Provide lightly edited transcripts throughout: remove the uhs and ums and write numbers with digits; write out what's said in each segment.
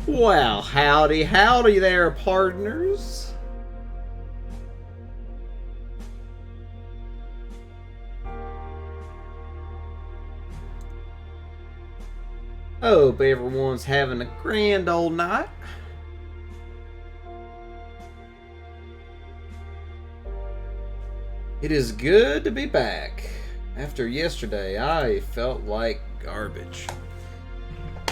Well, howdy, howdy there, partners. Hope everyone's having a grand old night. It is good to be back. After yesterday, I felt like garbage.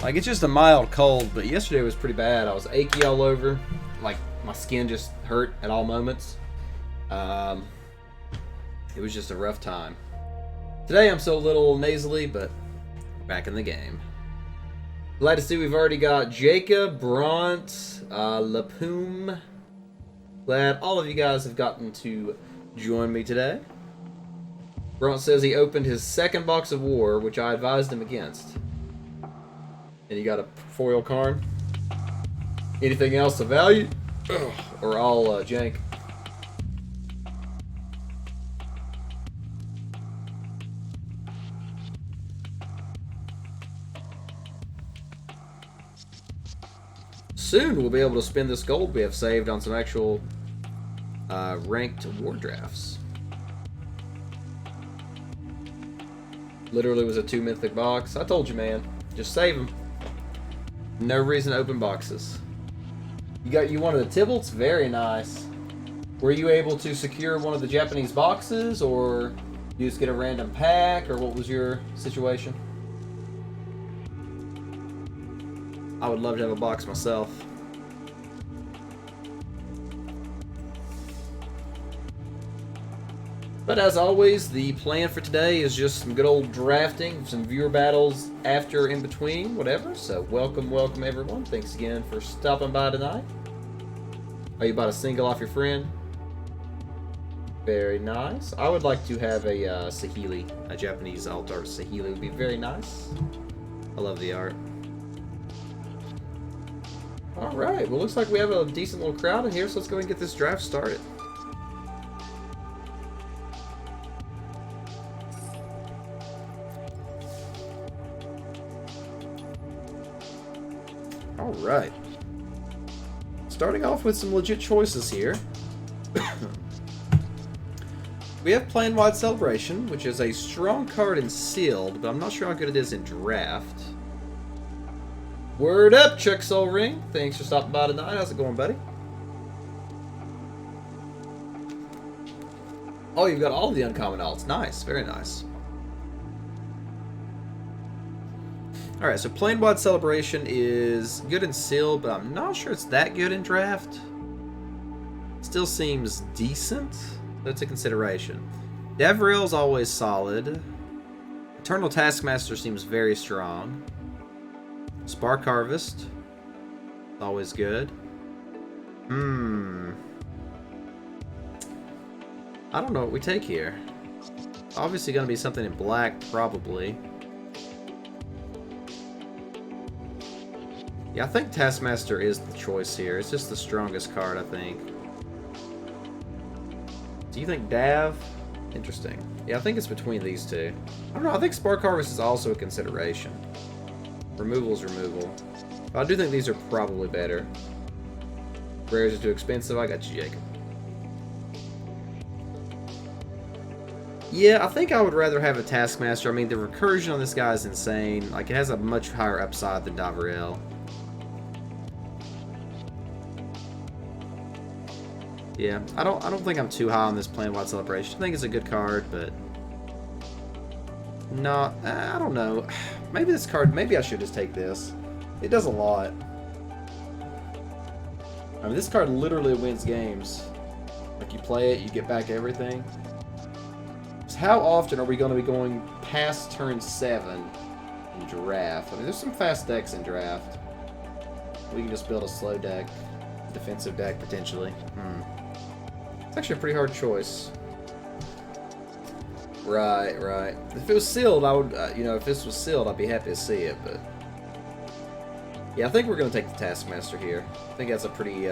Like, it's just a mild cold, but yesterday was pretty bad. I was achy all over. Like, my skin just hurt at all moments. It was just a rough time. Today, I'm still a little nasally, but back in the game. Glad to see we've already got Jacob, Bront, Lapoom. Glad all of you guys have gotten to join me today. Bront says he opened his second box of war, which I advised him against. And you got a foil Karn. Anything else of value? Ugh, or all jank? Soon we'll be able to spend this gold we have saved on some actual ranked war drafts. Literally was a 2 mythic box. I told you, man. Just save them. No reason to open boxes. You one of the Tybalts? Very nice. Were you able to secure one of the Japanese boxes, or you just get a random pack, or what was your situation? I would love to have a box myself. But as always, the plan for today is just some good old drafting, some viewer battles after, in between, whatever. So welcome everyone. Thanks again for stopping by tonight. Are you about to single off your friend? Very nice. I would like to have a Sahili, a Japanese alt art Sahili would be very nice. I love the art. Alright, well, looks like we have a decent little crowd in here, so let's go and get this draft started. Alright. Starting off with some legit choices here. We have Plan-Wide Celebration, which is a strong card in Sealed, but I'm not sure how good it is in Draft. Word up, Chuck Soul Ring. Thanks for stopping by tonight. How's it going, buddy? Oh, you've got all of the uncommon alts. Nice. Very nice. Alright, so Plane-Wide Celebration is good in Sealed, but I'm not sure it's that good in Draft. Still seems decent. That's a consideration. Devril's always solid. Eternal Taskmaster seems very strong. Spark Harvest, always good. I don't know what we take here. Obviously going to be something in black, probably. Yeah, I think Taskmaster is the choice here. It's just the strongest card, I think. Do you think Dav? Interesting. Yeah, I think it's between these two. I don't know, I think Spark Harvest is also a consideration. Removal's removal. But I do think these are probably better. Rares are too expensive. I got you, Jacob. Yeah, I think I would rather have a Taskmaster. I mean, the recursion on this guy is insane. Like, it has a much higher upside than Davril. Yeah, I don't think I'm too high on this Plan-Wide Celebration. I think it's a good card, but not. I don't know. Maybe this card. Maybe I should just take this. It does a lot. I mean, this card literally wins games. Like, you play it, you get back everything. So how often are we going to be going past turn 7 in draft? I mean, there's some fast decks in draft. We can just build a slow deck, defensive deck, potentially. It's actually a pretty hard choice. Right, right. If it was sealed, I would, you know, if this was sealed, I'd be happy to see it, but... Yeah, I think we're going to take the Taskmaster here. I think that's a pretty,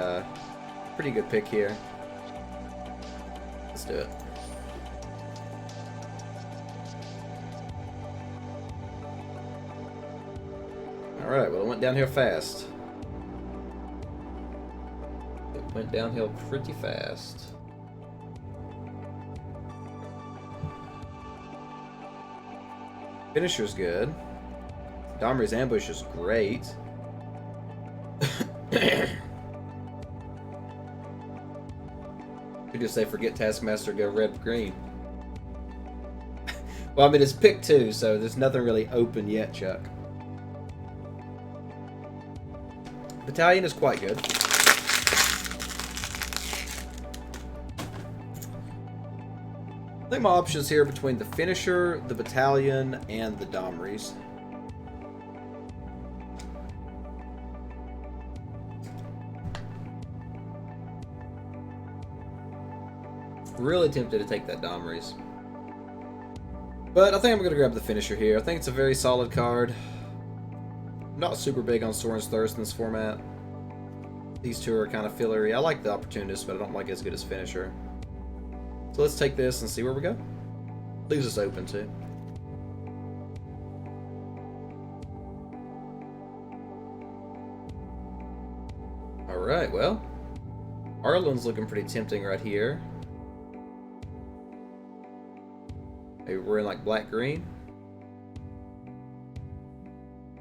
pretty good pick here. Let's do it. Alright, well, it went downhill fast. It went downhill pretty fast. Finisher's good. Domri's Ambush is great. Could just say forget Taskmaster, go red-green. Well, I mean, it's pick 2, so there's nothing really open yet, Chuck. Battalion is quite good. I think my options here are between the Finisher, the Battalion, and the Domries. Really tempted to take that Domries. But I think I'm going to grab the Finisher here. I think it's a very solid card. I'm not super big on Soren's Thirst in this format. These two are kind of fillery. I like the Opportunist, but I don't like it as good as Finisher. So let's take this and see where we go. Leaves us open too. Alright, well. Arlen's looking pretty tempting right here. Maybe we're in like black-green.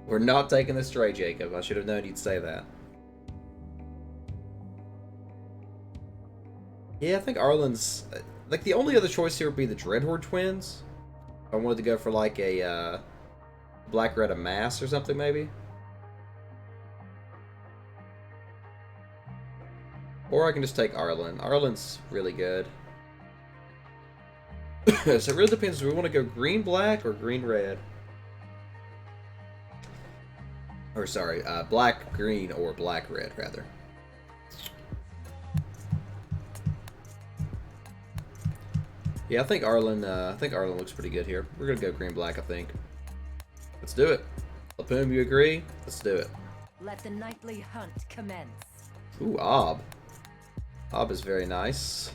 We're not taking the Stray, Jacob. I should have known you'd say that. Yeah, I think Arlen's... Like, the only other choice here would be the Dreadhorde Twins. If I wanted to go for, like, a Black-Red Amass or something, maybe. Or I can just take Arlen. Arlen's really good. So it really depends. Do we want to go green-black or green-red? Or, sorry, black-green or black-red, rather. Yeah, I think Arlen looks pretty good here. We're gonna go green-black, I think. Let's do it. Lapoom, you agree? Let's do it. Let the nightly hunt commence. Ooh, Ob. Ob is very nice.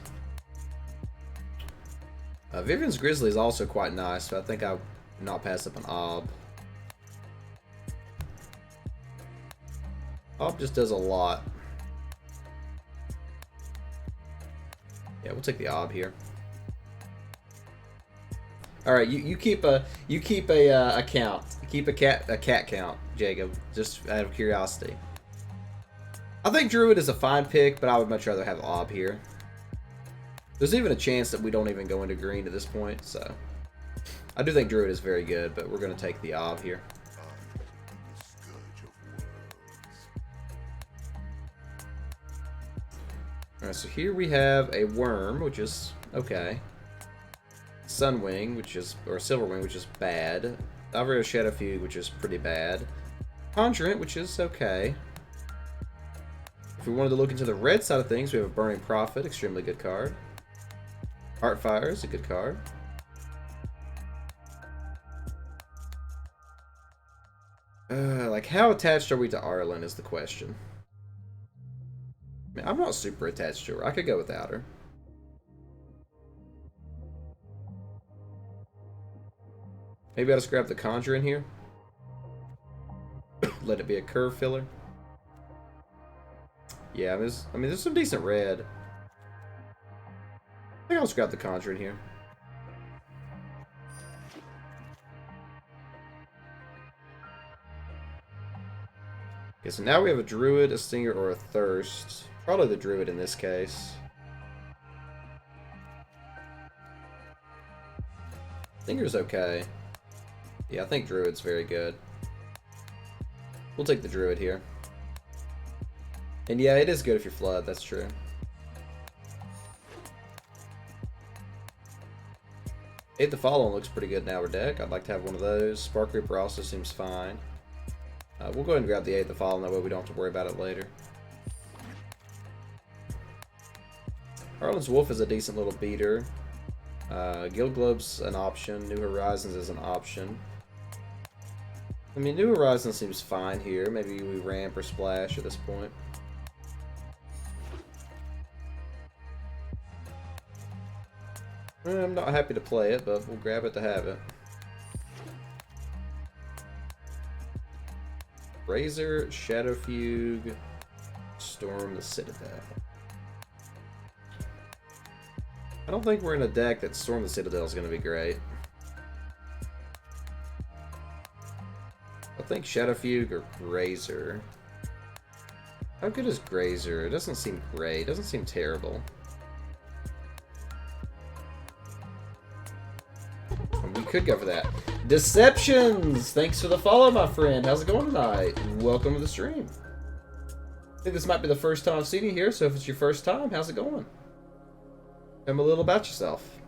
Vivian's Grizzly is also quite nice, so I think I would not pass up an Ob. Ob just does a lot. Yeah, we'll take the Ob here. All right, you keep a count. Keep a cat count, Jacob, just out of curiosity. I think Druid is a fine pick, but I would much rather have Ob here. There's even a chance that we don't even go into green at this point, so I do think Druid is very good, but we're going to take the Ob here. Alright, so here we have a Worm, which is okay. Sunwing, which is, or Silverwing, which is bad. Alvaro Shadowfugue, which is pretty bad. Conjurant, which is okay. If we wanted to look into the red side of things, we have a Burning Prophet, extremely good card. Heartfire is a good card. Like, how attached are we to Arlen is the question. I mean, I'm not super attached to her. I could go without her. Maybe I'll just grab the Conjure in here. Let it be a curve filler. Yeah, I mean, there's some decent red. I think I'll just grab the Conjure in here. Okay, so now we have a Druid, a Stinger, or a Thirst. Probably the Druid in this case. Stinger's okay. Yeah, I think Druid's very good. We'll take the Druid here. And yeah, it is good if you flood, that's true. The following looks pretty good in our deck. I'd like to have one of those. Spark Reaper also seems fine. We'll go ahead and grab the the following, that way we don't have to worry about it later. Harlan's Wolf is a decent little beater. Guild Globe's an option. New Horizons is an option. I mean, New Horizons seems fine here. Maybe we ramp or splash at this point. I'm not happy to play it, but we'll grab it to have it. Razor, Shadow Fugue, Storm the Citadel. I don't think we're in a deck that Storm the Citadel is going to be great. I think Shadow Fugue or Razor. How good is Grazer? It doesn't seem great. It doesn't seem terrible. We could go for that. Deceptions! Thanks for the follow, my friend. How's it going tonight? Welcome to the stream. I think this might be the first time I've seen you here, so if it's your first time, how's it going? Tell me a little about yourself.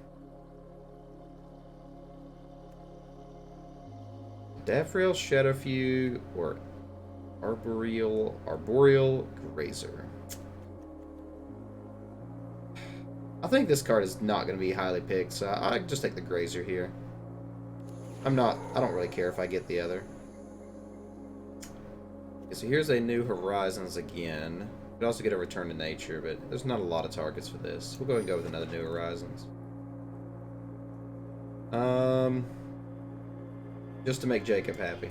Daffrail, Shadow Fugue, or Arboreal Grazer. I think this card is not going to be highly picked, so I just take the Grazer here. I don't really care if I get the other. Okay, so here's a New Horizons again. Could also get a Return to Nature, but there's not a lot of targets for this. We'll go ahead and go with another New Horizons. Just to make Jacob happy.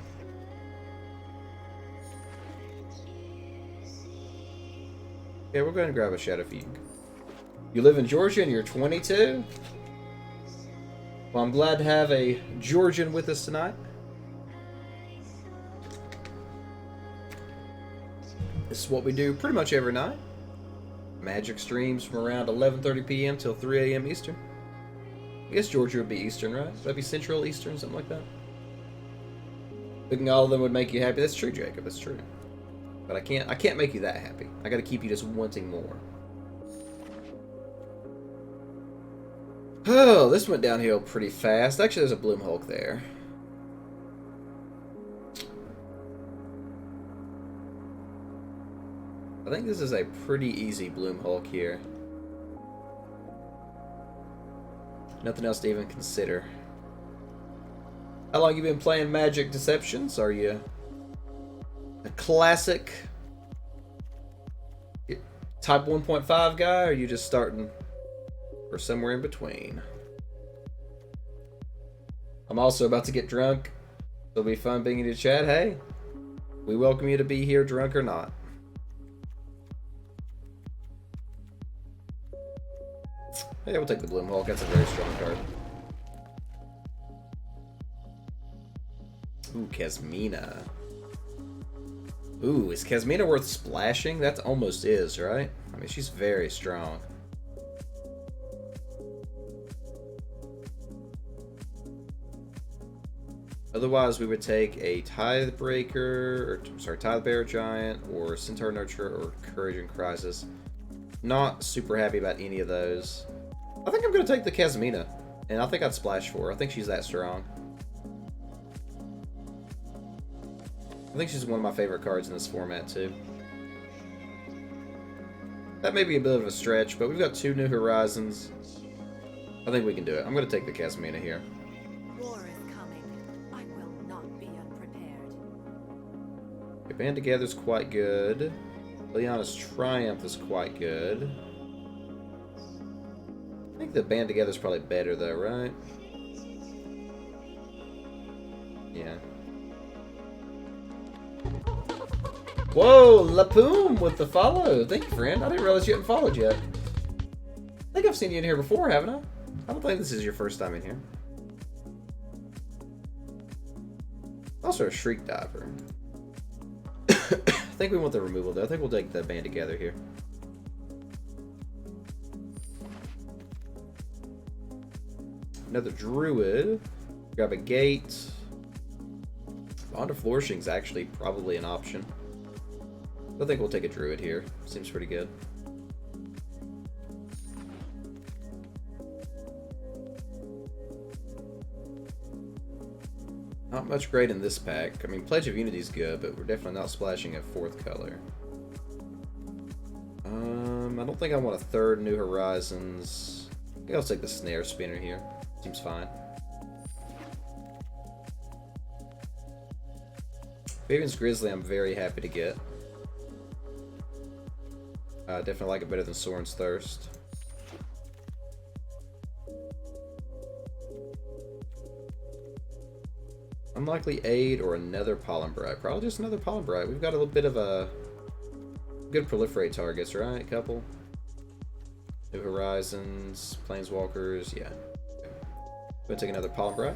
Okay, we'll go ahead and grab a Shadow Fugue. You live in Georgia and you're 22? Well, I'm glad to have a Georgian with us tonight. This is what we do pretty much every night. Magic streams from around 11:30 p.m. till 3 a.m. Eastern. I guess Georgia would be Eastern, right? Would that be Central, Eastern, something like that? Thinking all of them would make you happy. That's true, Jacob. That's true. But I can't make you that happy. I gotta keep you just wanting more. Oh, this went downhill pretty fast. Actually, there's a Bloom Hulk there. I think this is a pretty easy Bloom Hulk here. Nothing else to even consider. How long you been playing Magic Deceptions? Are you a classic type 1.5 guy, or are you just starting or somewhere in between? I'm also about to get drunk. It'll be fun being in your chat. Hey, we welcome you to be here, drunk or not. Hey, we'll take the Bloom Hulk. That's a very strong card. Ooh, Kasmina. Ooh, is Kasmina worth splashing? That almost is, right? I mean, she's very strong. Otherwise, we would take a Tithe Bearer Giant, or Centaur Nurturer, or Courage in Crisis. Not super happy about any of those. I think I'm going to take the Kasmina, and I think I'd splash for her. I think she's that strong. I think she's one of my favorite cards in this format, too. That may be a bit of a stretch, but we've got 2 New Horizons. I think we can do it. I'm going to take the Kasmina here. War is coming. I will not be unprepared. Okay, Band Together's quite good. Liliana's Triumph is quite good. I think the Band Together's probably better, though, right? Yeah. Whoa, Lapoom with the follow. Thank you, friend. I didn't realize you hadn't followed yet. I think I've seen you in here before, haven't I? I don't think this is your first time in here. Also a Shriek Diver. I think we want the removal, though. I think we'll take the Band Together here. Another Druid. Grab a Gate. Bond of Flourishing is actually probably an option. I think we'll take a druid here. Seems pretty good. Not much great in this pack. I mean, Pledge of Unity is good, but we're definitely not splashing a 4th color. I don't think I want a 3rd New Horizons. I think I'll take the Snare Spinner here. Seems fine. Vivian's Grizzly I'm very happy to get. Definitely like it better than Soren's Thirst. Unlikely Aid or another Pollen Bright. Probably just another Pollen Bright. We've got a little bit of a good proliferate targets, right? Couple. New Horizons, Planeswalkers, yeah. Okay. Gonna take another Pollen Bright.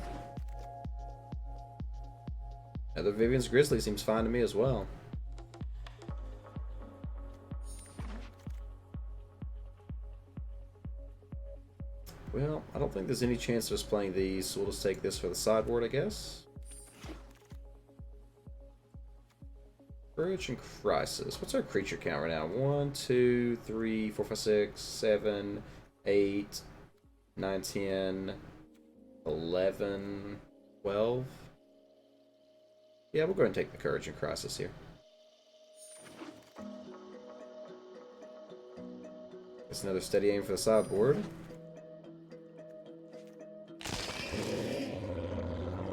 Another Vivian's Grizzly seems fine to me as well. Well, I don't think there's any chance of us playing these, so we'll just take this for the sideboard, I guess. Courage and Crisis. What's our creature count right now? 1, 2, 3, 4, 5, 6, 7, 8, 9, 10, 11, 12. Yeah, we'll go ahead and take the Courage and Crisis here. It's another steady aim for the sideboard.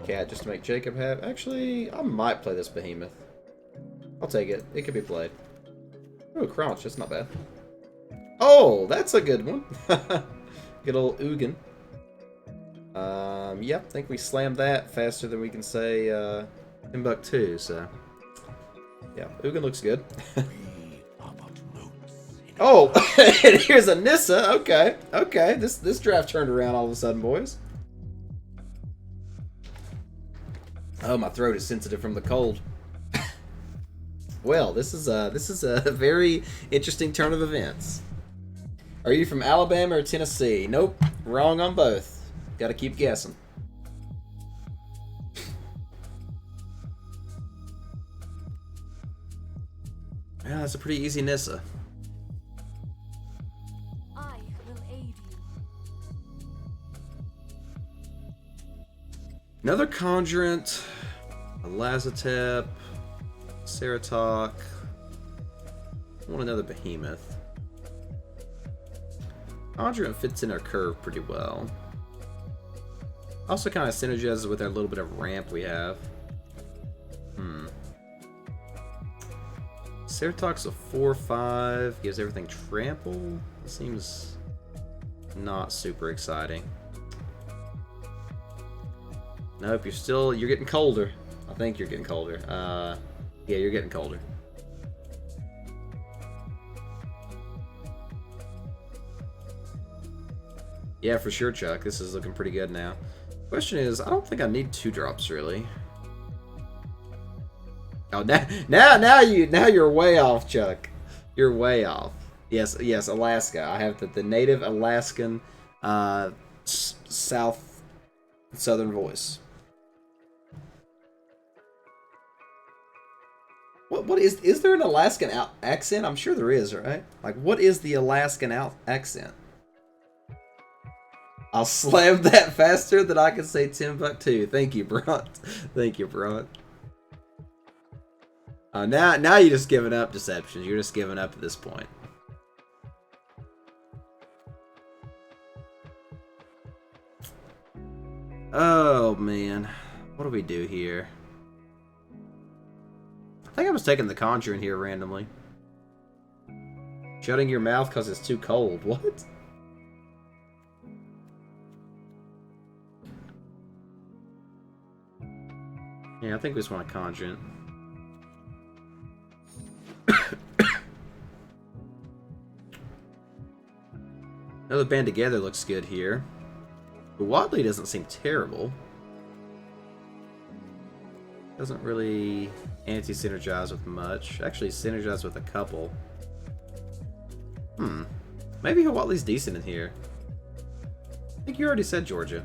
Cat just to make Jacob have. Actually, I might play this Behemoth. I'll take it. It could be played. Oh, Crunch. That's not bad. Oh, that's a good one. Good old Ugin. Yep, I think we slammed that faster than we can say Timbuktu, so. Yeah, Ugin looks good. Oh, and here's a Nissa. Okay, okay. This draft turned around all of a sudden, boys. Oh, my throat is sensitive from the cold. Well, this is a very interesting turn of events. Are you from Alabama or Tennessee? Nope, wrong on both. Got to keep guessing. Yeah, that's a pretty easy Nissa. I will aid you. Another Conjurant, a Lazotep, Ceratok. I want another Behemoth. Conjurant fits in our curve pretty well. Also kind of synergizes with our little bit of ramp we have. Ceratok's a 4/5, gives everything trample. Seems not super exciting. Nope, you're getting colder. I think you're getting colder. Yeah, you're getting colder. Yeah, for sure, Chuck. This is looking pretty good now. Question is, I don't think I need 2-drops really. Oh, now you're way off, Chuck. You're way off. Yes, Alaska. I have the native Alaskan southern voice. What is there an Alaskan accent? I'm sure there is, right? Like, what is the Alaskan accent? I'll slam that faster than I can say Timbuktu. Thank you, Bront. Thank you, Bront. Now you're just giving up, Deceptions. You're just giving up at this point. Oh, man. What do we do here? I think I was taking the Conjuring here randomly. Shutting your mouth because it's too cold. What? Yeah, I think we just want a Conjuring. Another Band Together looks good here. But Wadley doesn't seem terrible. Doesn't really anti-synergize with much. Actually, synergize with a couple. Maybe Wadley's decent in here. I think you already said Georgia.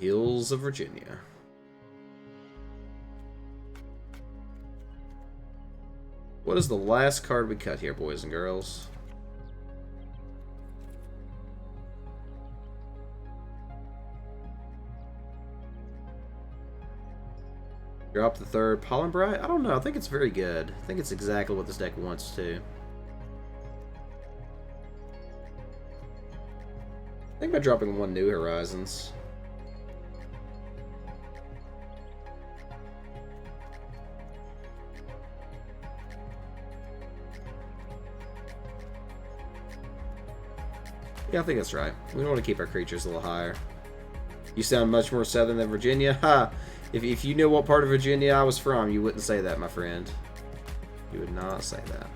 Hills of Virginia. What is the last card we cut here, boys and girls? Drop the third Pollen Bright? I don't know. I think it's very good. I think it's exactly what this deck wants to. I think by dropping one New Horizons. Yeah, I think that's right. We want to keep our creatures a little higher. You sound much more southern than Virginia. Ha! If you knew what part of Virginia I was from, you wouldn't say that, my friend. You would not say that.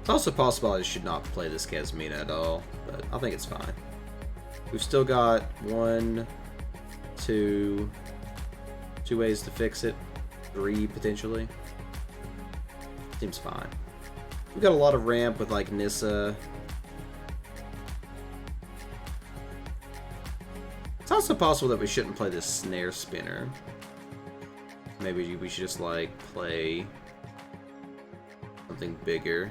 It's also possible I should not play this Casmina at all, but I think it's fine. We've still got two ways to fix it. 3, potentially. Seems fine. We've got a lot of ramp with, like, Nissa. It's also possible that we shouldn't play this Snare Spinner. Maybe we should just, like, play something bigger.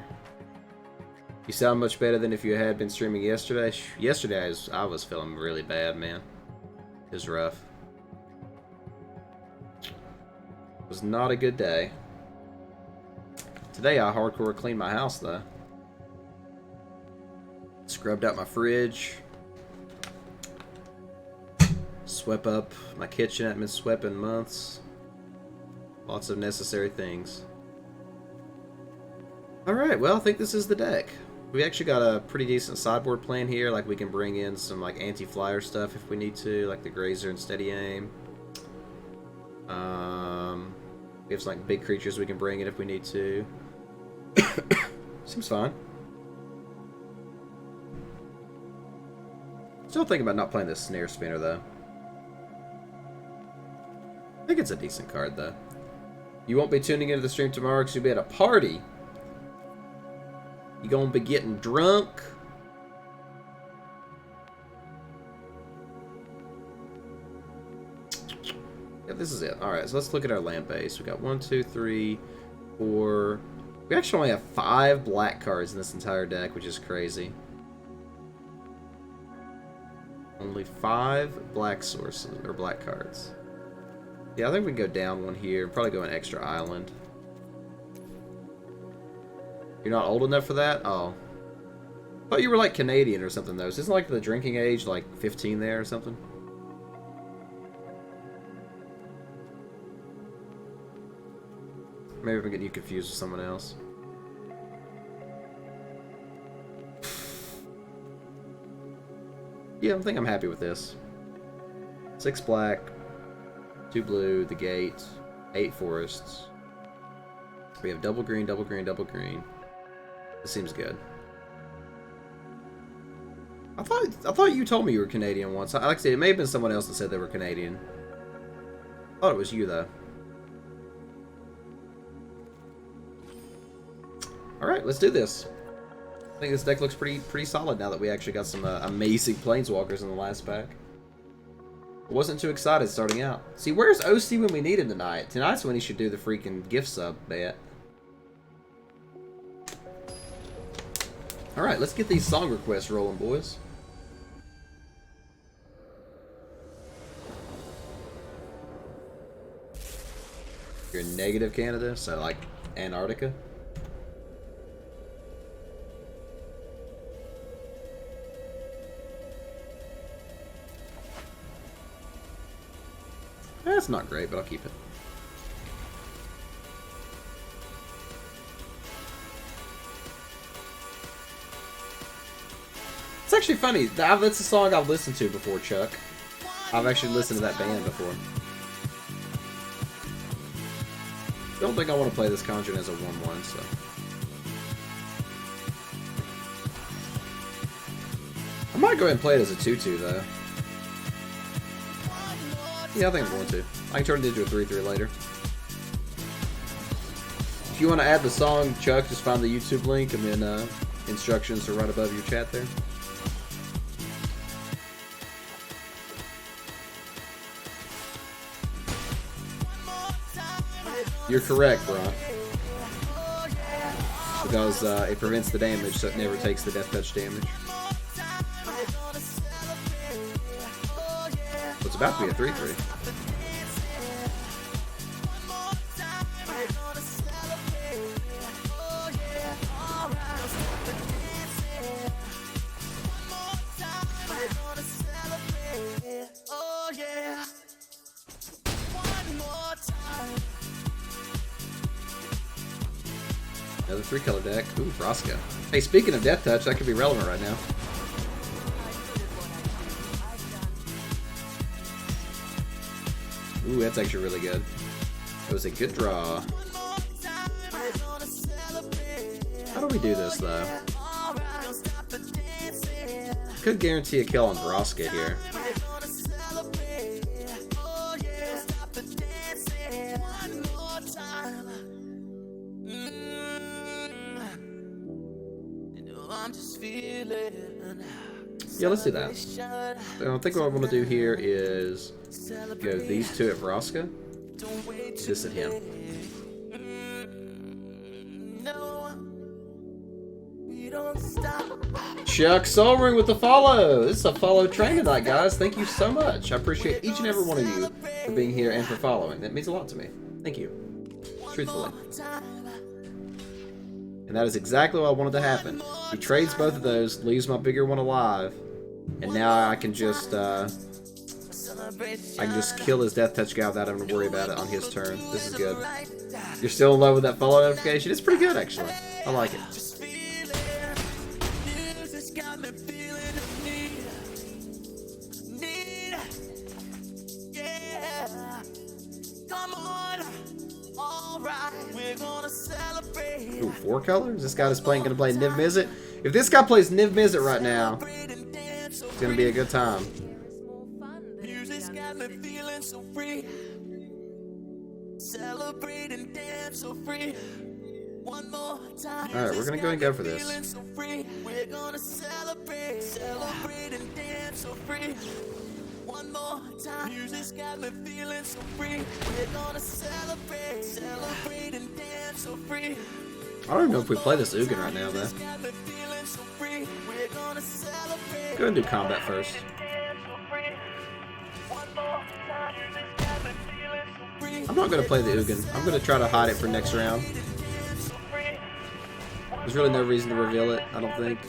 You sound much better than if you had been streaming yesterday. Yesterday, I was feeling really bad, man. It was rough. It was not a good day. Today, I hardcore cleaned my house, though. Scrubbed out my fridge. Swept up my kitchen. I haven't been swept in months. Lots of necessary things. Alright, well, I think this is the deck. We actually got a pretty decent sideboard plan here. Like, we can bring in some, like, anti-flyer stuff if we need to. Like the Grazer and Steady Aim. We have some, like, big creatures we can bring in if we need to. Seems fine. Still thinking about not playing this Snare Spinner, though. I think it's a decent card, though. You won't be tuning into the stream tomorrow because you'll be at a party. You gonna be getting drunk. Yeah, this is it. Alright, so let's look at our land base. We got 1, 2, 3, 4... We actually only have 5 black cards in this entire deck, which is crazy. Only 5 black sources, or black cards. Yeah, I think we can go down one here. Probably go an extra island. You're not old enough for that? Oh. I thought you were like Canadian or something, though. Isn't like the drinking age like 15 there or something? Maybe I'm getting you confused with someone else. Yeah, I think I'm happy with this. 6 black, 2 blue, the gate, 8 forests. We have double green, double green, double green. This seems good. I thought you told me you were Canadian once. Like I said, it may have been someone else that said they were Canadian. I thought it was you, though. Alright, let's do this. I think this deck looks pretty solid now that we actually got some amazing Planeswalkers in the last pack. I wasn't too excited starting out. See, where's OC when we need him tonight? Tonight's when he should do the freaking gift sub bet. Alright, let's get these song requests rolling, boys. You're in negative Canada, so like Antarctica? That's not great, but I'll keep it. It's actually funny. That's a song I've listened to before, Chuck. I've actually listened to that band before. Don't think I want to play this Conjuring as a 1/1, so. I might go ahead and play it as a 2/2, though. Yeah, I think I'm going to. I can turn it into a 3/3 later. If you want to add the song, Chuck, just find the YouTube link and then instructions are right above your chat there. You're correct, Bron. Because it prevents the damage, so it never takes the death touch damage. So it's about to be a 3-3. Another 3-color deck. Ooh, Vraska. Hey, speaking of Death Touch, that could be relevant right now. Ooh, that's actually really good. That was a good draw. How do we do this, though? Could guarantee a kill on Vraska here. Yeah, let's do that. So I think what I want to do here is go these two at Vraska, this at him. Chuck Solring with the follow. This is a follow train tonight, guys. Thank you so much. I appreciate each and every one of you for being here and for following. That means a lot to me. Thank you. Truthfully. And that is exactly what I wanted to happen. He trades both of those, leaves my bigger one alive, and now I can just kill his Death Touch guy without having to worry about it on his turn. This is good. You're still in love with that follow notification? It's pretty good, actually. I like it. Ooh, 4 colors? This guy is gonna play Niv Mizzet? If this guy plays Niv Mizzet right now, it's gonna be a good time. Alright, we're gonna go and go for this. One more time. Music's got me feeling so free. We're gonna celebrate, celebrate and dance so free. I don't even know if we play this Ugin right now, though. Go and do combat first. I'm not gonna play the Ugin. I'm gonna try to hide it for next round. There's really no reason to reveal it, I don't think.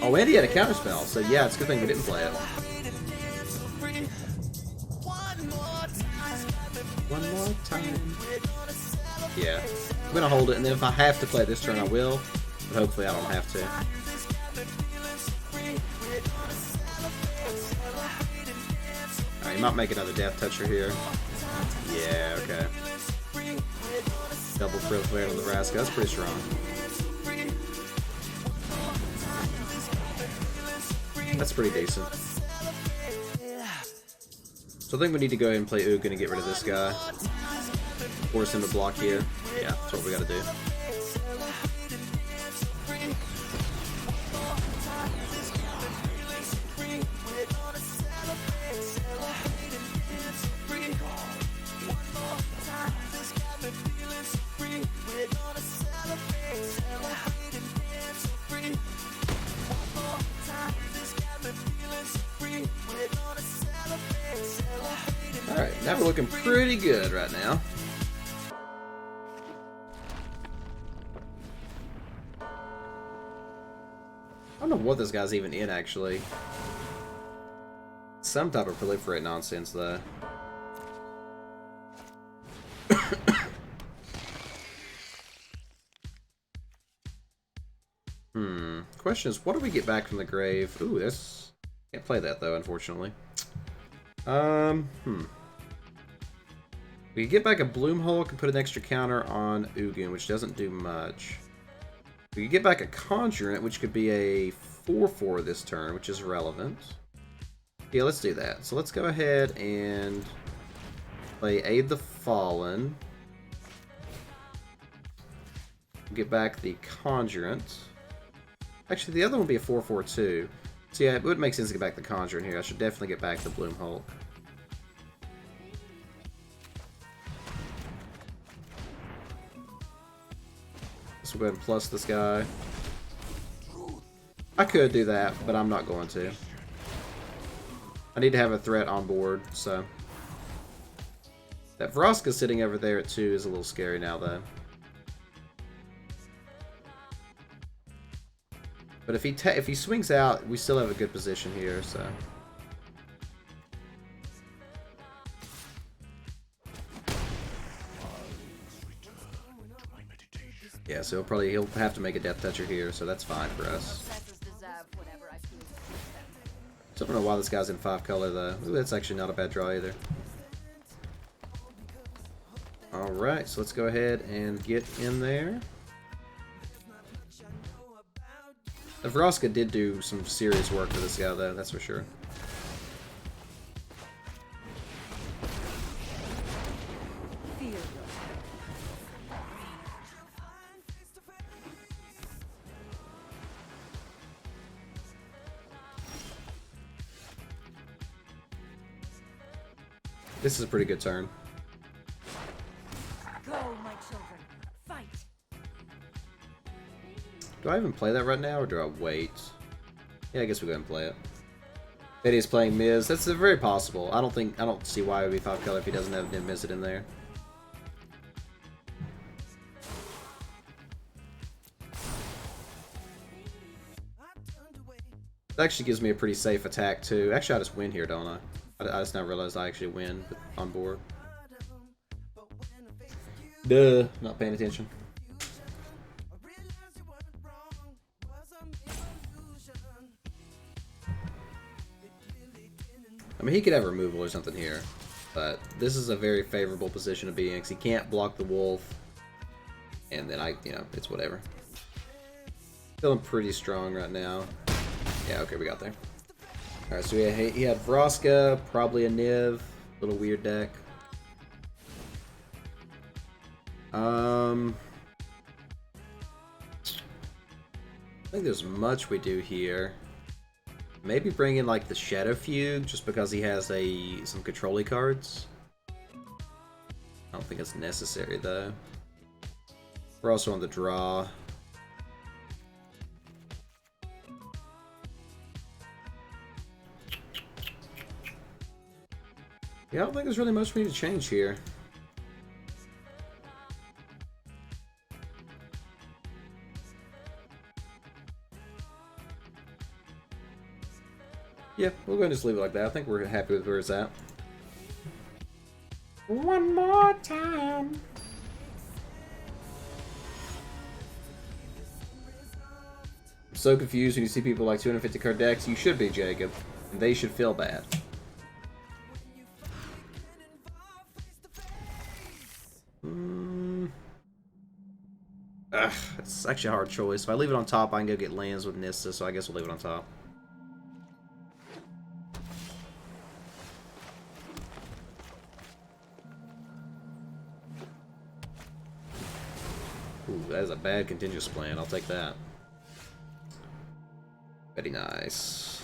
Oh, and he had a counterspell, so yeah, it's a good thing we didn't play it. One more time. Yeah. I'm gonna hold it, and then if I have to play this turn, I will. But hopefully I don't have to. Alright, he might make another Death Toucher here. Yeah, okay. Double Frill Flare on the Vraska. That's pretty strong. That's pretty decent. So I think we need to go ahead and play Ugin and get rid of this guy. Force him to block here. Yeah, that's what we gotta do. Alright, now we're looking pretty good right now. I don't know what this guy's even in, actually. Some type of proliferate nonsense, though. Question is, what do we get back from the grave? Ooh, this... Can't play that, though, unfortunately. We can get back a Bloom Hulk and put an extra counter on Ugin, which doesn't do much. We can get back a Conjurant, which could be a 4/4 this turn, which is relevant. Yeah, let's do that. So let's go ahead and play Aid the Fallen. Get back the Conjurant. Actually, the other one would be a 4/4 too. So yeah, it would make sense to get back the Conjurant here. I should definitely get back the Bloom Hulk. So we'll go ahead and plus this guy. I could do that, but I'm not going to. I need to have a threat on board, so. That Vraska sitting over there at 2 is a little scary now, though. But if he swings out, we still have a good position here, so. Yeah, so he'll have to make a Death Toucher here, so that's fine for us. So I don't know why this guy's in 5 color though. Ooh, that's actually not a bad draw either. Alright, so let's go ahead and get in there. The Vraska did do some serious work for this guy though, that's for sure. This is a pretty good turn. Go, my children. Fight. Do I even play that right now, or do I wait? Yeah, I guess we go ahead and play it. Betty's playing Miz. That's very possible. I don't see why it would be 5 color if he doesn't have Miz in there. It actually gives me a pretty safe attack too. Actually, I just win here, don't I? I just now realized I actually win on board. Duh, not paying attention. I mean, he could have removal or something here, but this is a very favorable position to be in because he can't block the wolf, and then it's whatever. Feeling pretty strong right now. Yeah, okay, we got there. Alright, so he had Vraska, probably a Niv, little weird deck. I think there's much we do here. Maybe bring in like the Shadow Fugue just because he has some control-y cards. I don't think it's necessary though. We're also on the draw. Yeah, I don't think there's really much we need to change here. Yeah, we'll go and just leave it like that. I think we're happy with where it's at. One more time. I'm so confused when you see people like 250 card decks. You should be, Jacob. And they should feel bad. It's actually a hard choice. If I leave it on top, I can go get lands with Nissa, so I guess we'll leave it on top. Ooh, that is a bad contingent plan. I'll take that. Very nice.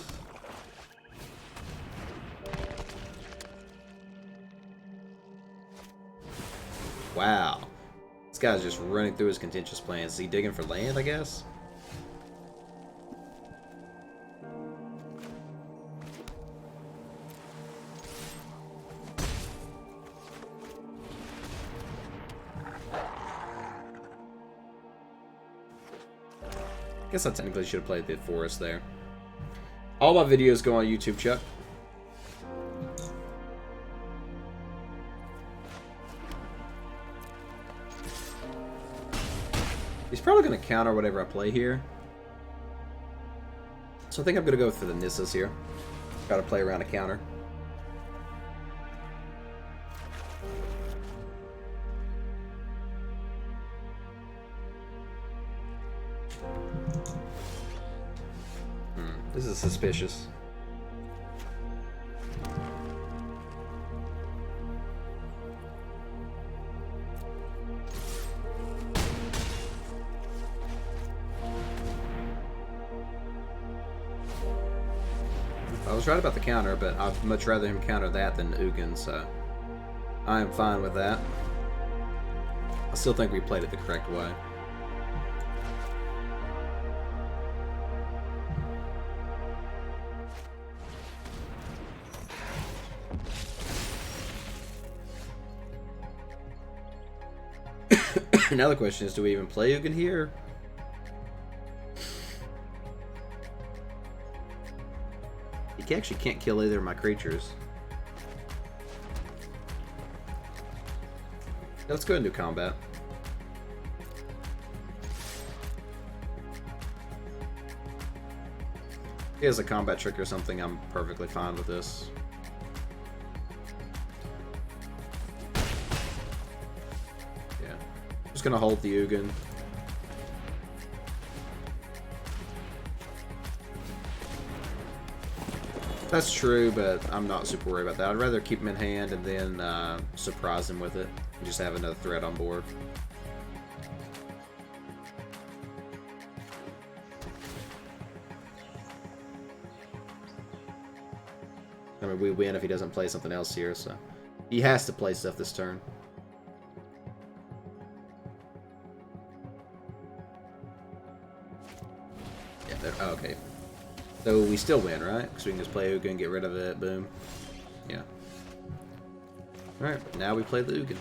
Wow. This guy's just running through his contentious plans. Is he digging for land, I guess? Guess I technically should have played the forest there. All my videos go on YouTube, Chuck. He's probably going to counter whatever I play here. So I think I'm going to go for the Nissas here. Got to play around a counter. This is suspicious. I was right about the counter, but I'd much rather him counter that than Ugin, so I am fine with that. I still think we played it the correct way. Now the question is, do we even play Ugin here? He actually can't kill either of my creatures. Let's go into combat. If he has a combat trick or something, I'm perfectly fine with this. Yeah. Just gonna hold the Ugin. That's true, but I'm not super worried about that. I'd rather keep him in hand and then surprise him with it. And just have another threat on board. I mean, we win if he doesn't play something else here, so... He has to play stuff this turn. Yeah, oh, okay. So we still win, right? Because we can just play Ugin, get rid of it, boom. Yeah. Alright, now we play the Ugin.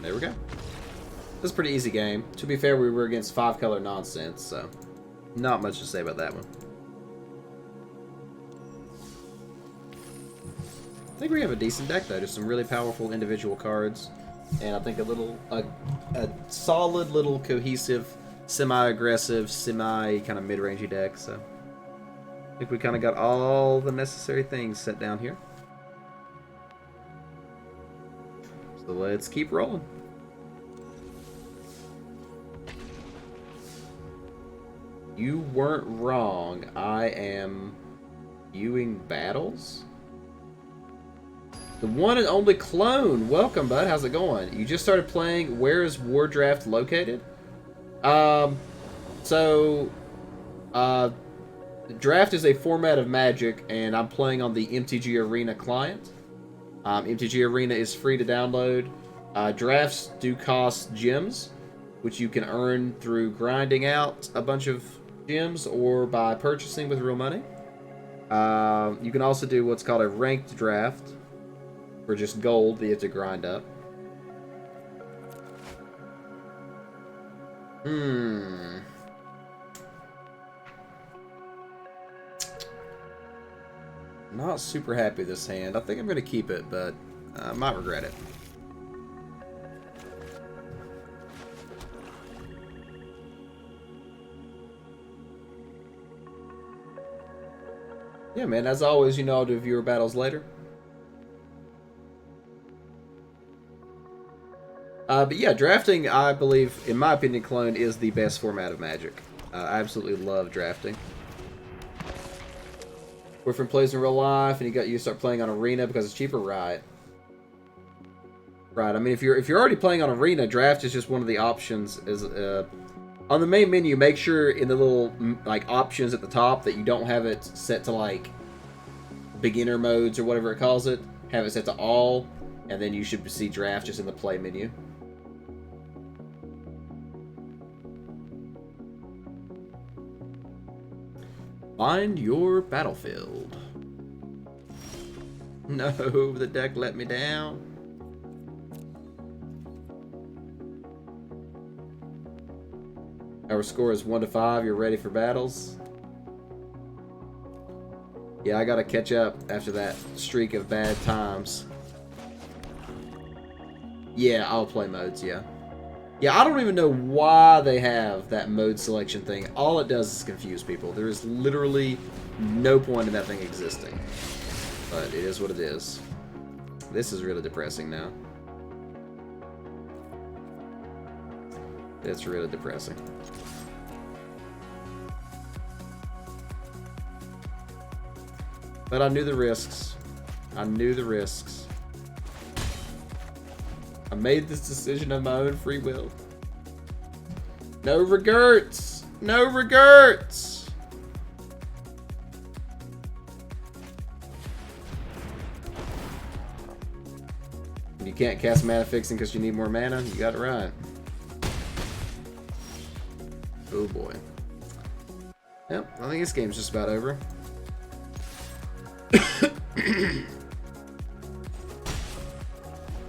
There we go. This is a pretty easy game. To be fair, we were against 5-color nonsense, so not much to say about that one. I think we have a decent deck though. Just some really powerful individual cards, and I think a solid little cohesive, semi-aggressive, kind of mid-rangey deck. So I think we kind of got all the necessary things set down here. So let's keep rolling. You weren't wrong. I am viewing battles. The one and only clone. Welcome, bud. How's it going? You just started playing. Where is Wardraft located? Draft is a format of Magic, and I'm playing on the MTG Arena client. MTG Arena is free to download. Drafts do cost gems, which you can earn through grinding out a bunch of gems or by purchasing with real money. You can also do what's called a ranked draft, for just gold that you have to grind up. Not super happy with this hand. I think I'm going to keep it, but I might regret it. Yeah, man, as always, you know I'll do viewer battles later. But yeah, drafting, I believe, in my opinion, Clone is the best format of Magic. I absolutely love drafting. Boyfriend plays in real life, and you start playing on Arena because it's cheaper, right? Right. I mean, if you're already playing on Arena, draft is just one of the options. On the main menu, make sure in the little like options at the top that you don't have it set to like beginner modes or whatever it calls it. Have it set to all, and then you should see draft just in the play menu. Find your battlefield. No, the deck let me down. Our score is 1-5. You're ready for battles? Yeah, I gotta catch up after that streak of bad times. Yeah, I'll play modes, yeah. Yeah, I don't even know why they have that mode selection thing. All it does is confuse people. There is literally no point in that thing existing. But it is what it is. This is really depressing now. It's really depressing. But I knew the risks. I knew the risks. I made this decision of my own free will. No regrets! No regrets! you can't cast mana fixing because you need more mana, you got it right. Oh boy. Yep, I think this game's just about over. I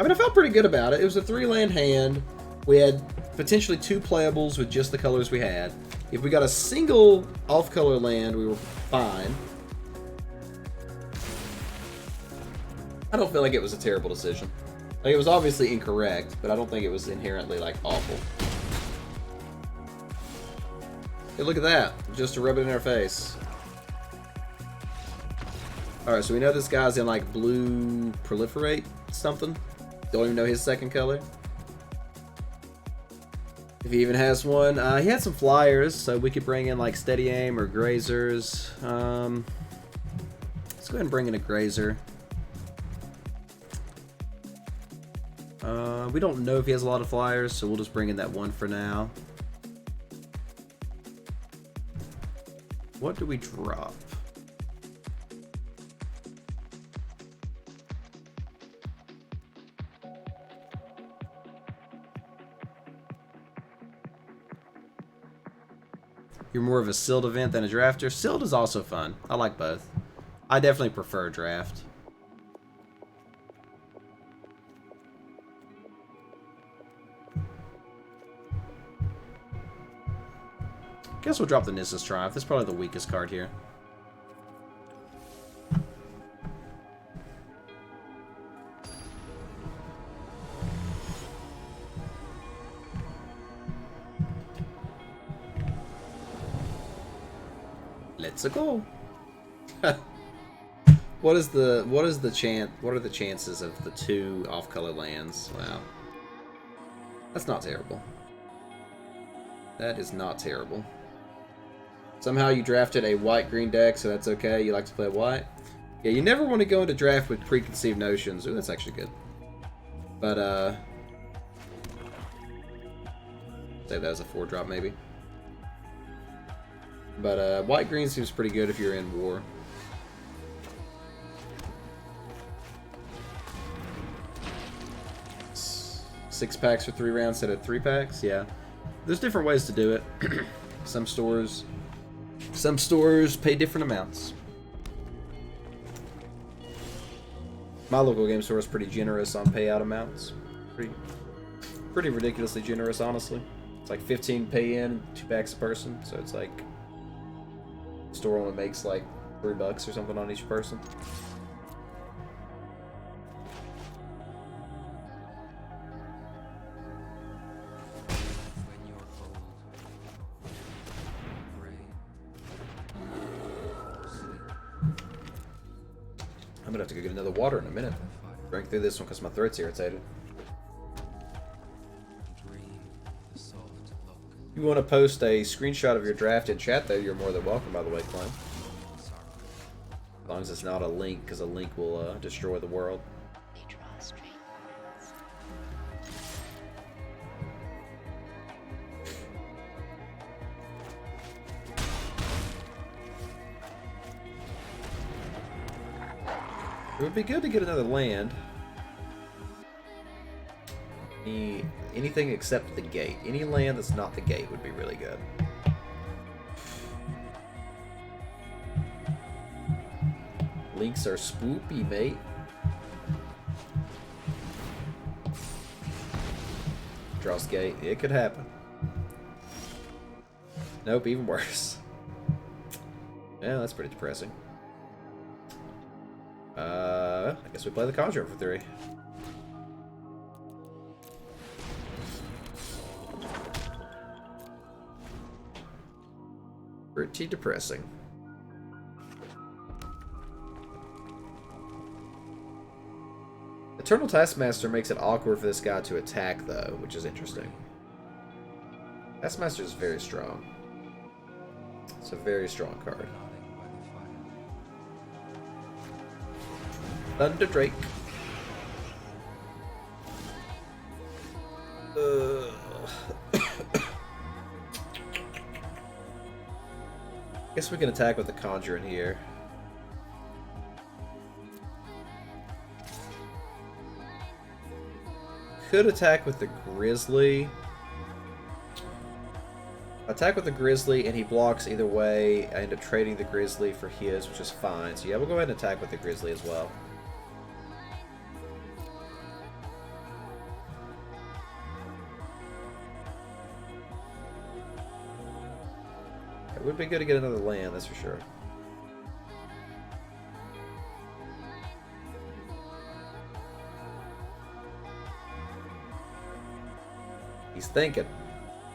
mean, I felt pretty good about it. It was a 3-land hand. We had potentially 2 playables with just the colors we had. If we got a single off-color land, we were fine. I don't feel like it was a terrible decision. Like, it was obviously incorrect, but I don't think it was inherently, like, awful. Hey, look at that. Just to rub it in our face. Alright, so we know this guy's in, like, blue proliferate something. Don't even know his second color. If he even has one. He had some flyers, so we could bring in, like, steady aim or grazers. Let's go ahead and bring in a grazer. We don't know if he has a lot of flyers, so we'll just bring in that one for now. What do we drop? You're more of a sealed event than a drafter. Sealed is also fun. I like both. I definitely prefer draft. Guess we'll drop the Nissa's Triumph. That's probably the weakest card here. Let's go. What are the chances of the 2 off-color lands? Wow. That's not terrible. That is not terrible. Somehow you drafted a white-green deck, so that's okay. You like to play white. Yeah, you never want to go into draft with preconceived notions. Ooh, that's actually good. But, say that as a 4-drop, maybe. But, white-green seems pretty good if you're in war. Six packs for 3 rounds instead of 3 packs? Yeah. There's different ways to do it. Some stores pay different amounts. My local game store is pretty generous on payout amounts. Pretty ridiculously generous, honestly. It's like 15 pay in, 2 packs a person, so it's like the store only makes like $3 or something on each person. I'm gonna have to go get another water in a minute. Drink through this one because my throat's irritated. If you want to post a screenshot of your draft in chat, though, you're more than welcome, by the way, Clem. As long as it's not a link, because a link will destroy the world. It would be good to get another land. Anything except the gate. Any land that's not the gate would be really good. Links are spoopy, mate. Draws gate. It could happen. Nope, even worse. Yeah, that's pretty depressing. I guess we play the Conjurer for 3. Pretty depressing. Eternal Taskmaster makes it awkward for this guy to attack, though, which is interesting. Taskmaster is very strong. It's a very strong card. Thunder Drake. Guess we can attack with the Conjurer in here. could attack with the Grizzly. Attack with the Grizzly and he blocks either way. I end up trading the Grizzly for his, which is fine. So yeah, we'll go ahead and attack with the Grizzly as well. It would be good to get another land, that's for sure. He's thinking.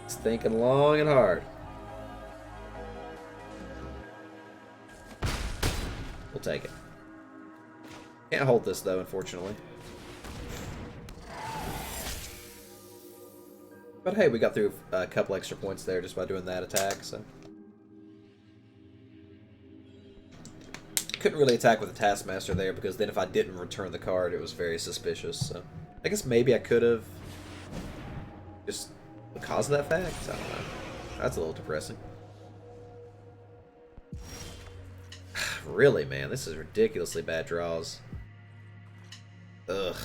He's thinking long and hard. We'll take it. Can't hold this though, unfortunately. But hey, we got through a couple extra points there just by doing that attack, so. Couldn't really attack with the Taskmaster there because then if I didn't return the card, it was very suspicious, so. I guess maybe I could have. Just because of that fact? I don't know. That's a little depressing. Really, man, this is ridiculously bad draws. Ugh.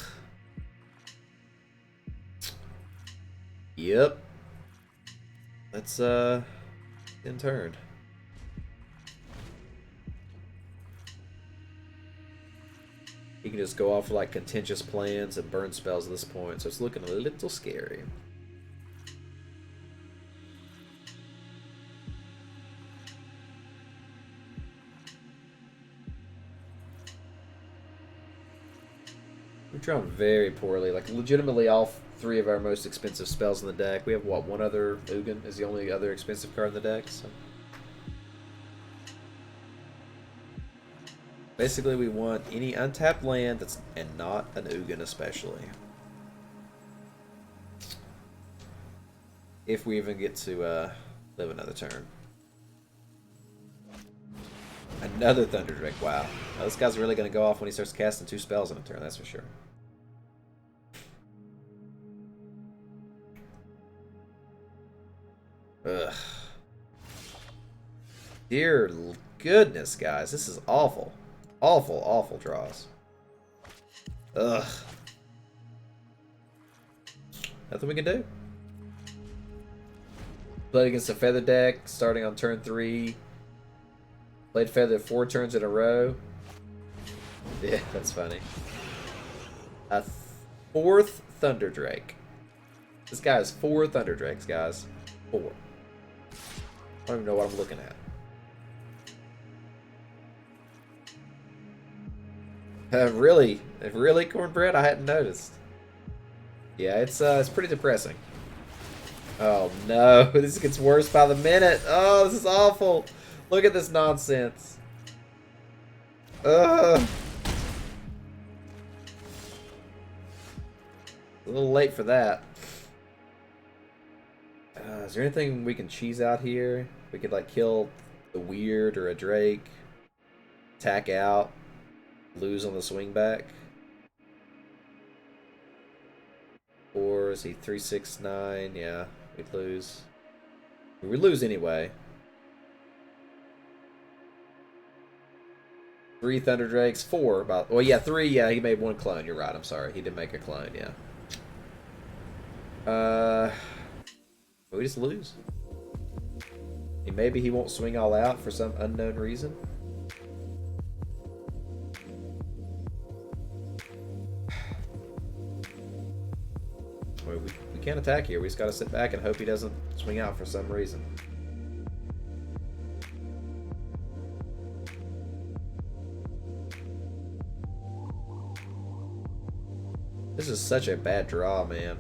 Yep. Let's, in turn. He can just go off for, like, contentious plans and burn spells at this point, so it's looking a little scary. We've drawn very poorly. Like, legitimately all three of our most expensive spells in the deck. We have, what, one other Ugin is the only other expensive card in the deck, so. Basically, we want any untapped land that's and not an Ugin especially. If we even get to live another turn. Another Thunderdrake, wow. Now, this guy's really going to go off when he starts casting 2 spells in a turn, that's for sure. Ugh. Dear goodness, guys, this is awful. Awful, awful draws. Ugh. Nothing we can do. Played against a Feather deck, starting on turn 3. Played Feather 4 turns in a row. Yeah, that's funny. A 4th Thunderdrake. This guy has 4 Thunderdrakes, guys. 4. I don't even know what I'm looking at. Really, Cornbread? I hadn't noticed. Yeah, it's pretty depressing. Oh no, this gets worse by the minute. Oh, this is awful. Look at this nonsense. Ugh. A little late for that. Is there anything we can cheese out here? We could like kill the Weird or a Drake. Attack out. Lose on the swing back. Or is he 3-6-9? Yeah, we'd lose. We lose anyway. 3 Thunderdrakes, 4 about. Well, yeah, 3. Yeah, he made 1 clone. You're right. I'm sorry. He did make a clone. Yeah. We just lose. Maybe he won't swing all out for some unknown reason. We can't attack here. We just gotta sit back and hope he doesn't swing out for some reason. This is such a bad draw, man.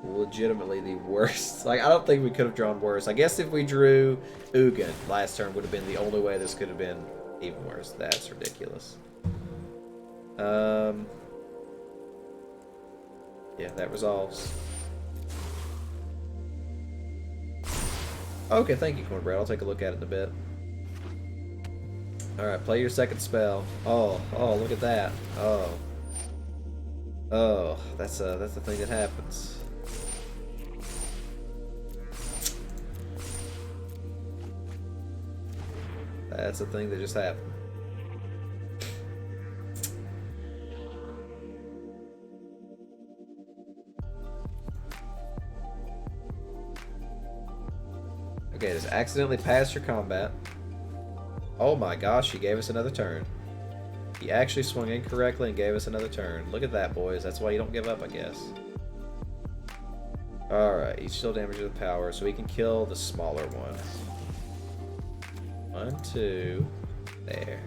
Legitimately the worst. Like, I don't think we could have drawn worse. I guess if we drew Ugin last turn would have been the only way this could have been even worse. That's ridiculous. Yeah, that resolves. Okay, thank you, Cornbread. I'll take a look at it in a bit. Alright, play your second spell. Oh, look at that. Oh, that's the thing that happens. That's the thing that just happened. Okay, just accidentally passed your combat. Oh my gosh, he gave us another turn. He actually swung incorrectly and gave us another turn. Look at that, boys. That's why you don't give up, I guess. Alright, each still damage with power, so we can kill the smaller ones. 1, 2. There.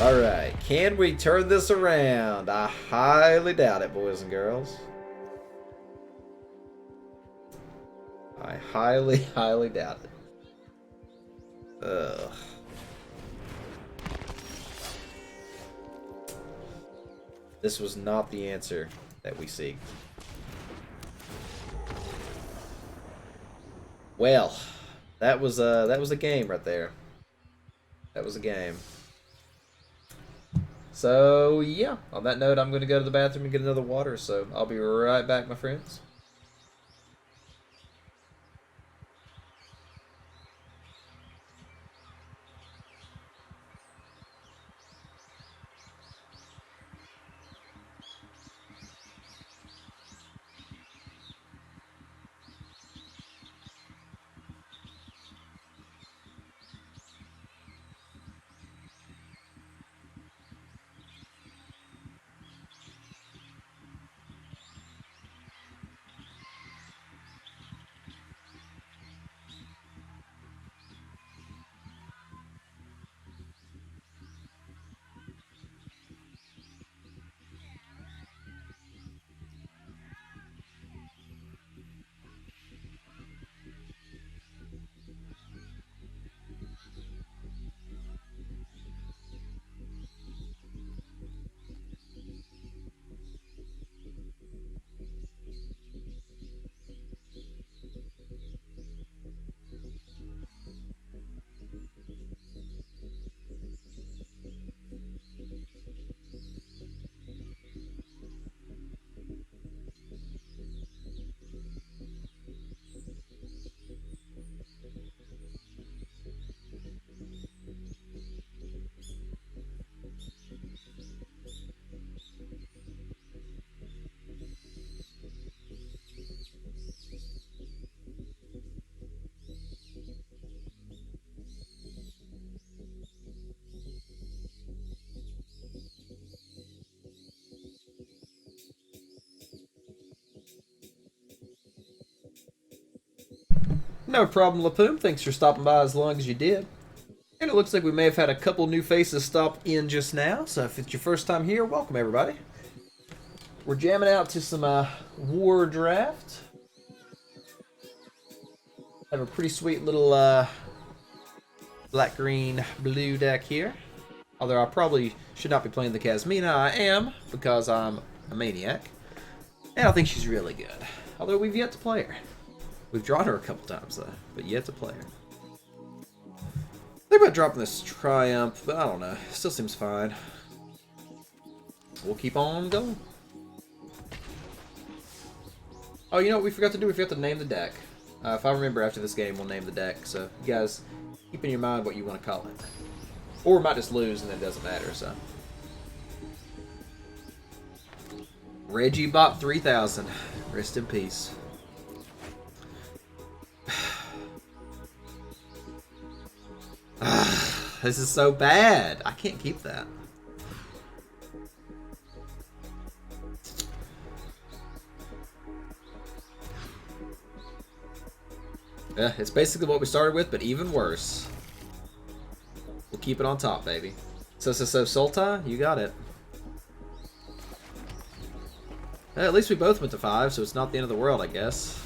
Alright, can we turn this around? I highly doubt it, boys and girls. I highly, highly doubt it. Ugh. This was not the answer that we seek. Well, that was a game right there. That was a game. So yeah, on that note, I'm going to go to the bathroom and get another water. So I'll be right back, my friends. No problem, Lapoom. Thanks for stopping by as long as you did. And it looks like we may have had a couple new faces stop in just now. So if it's your first time here, welcome everybody. We're jamming out to some War Draft. Have a pretty sweet little black, green, blue deck here. Although I probably should not be playing the Casmina. I am, because I'm a maniac. And I think she's really good. Although we've yet to play her. We've drawn her a couple times though, but yet to play her. Think about dropping this Triumph, but I don't know. Still seems fine. We'll keep on going. Oh, you know what we forgot to do? We forgot to name the deck. If I remember after this game, we'll name the deck. So you guys keep in your mind what you want to call it. Or we might just lose and it doesn't matter, so. Reggie Bot 3000. Rest in peace. This is so bad. I can't keep that. Yeah, it's basically what we started with, but even worse. We'll keep it on top, baby. So Sulta, you got it. At least we both went to 5, so it's not the end of the world, I guess.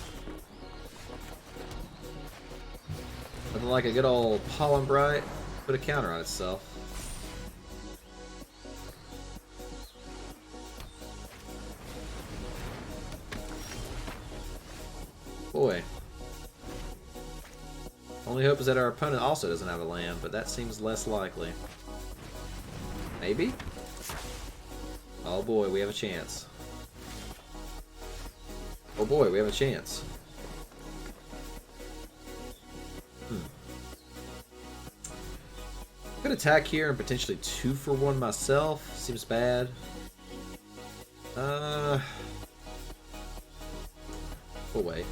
Nothing like a good old Pollen Bright. Put a counter on itself. Boy. Only hope is that our opponent also doesn't have a land, but that seems less likely. Maybe? Oh boy, we have a chance. Oh boy, we have a chance. Could attack here and potentially 2 for 1 myself. Seems bad. Boy, We'll wait.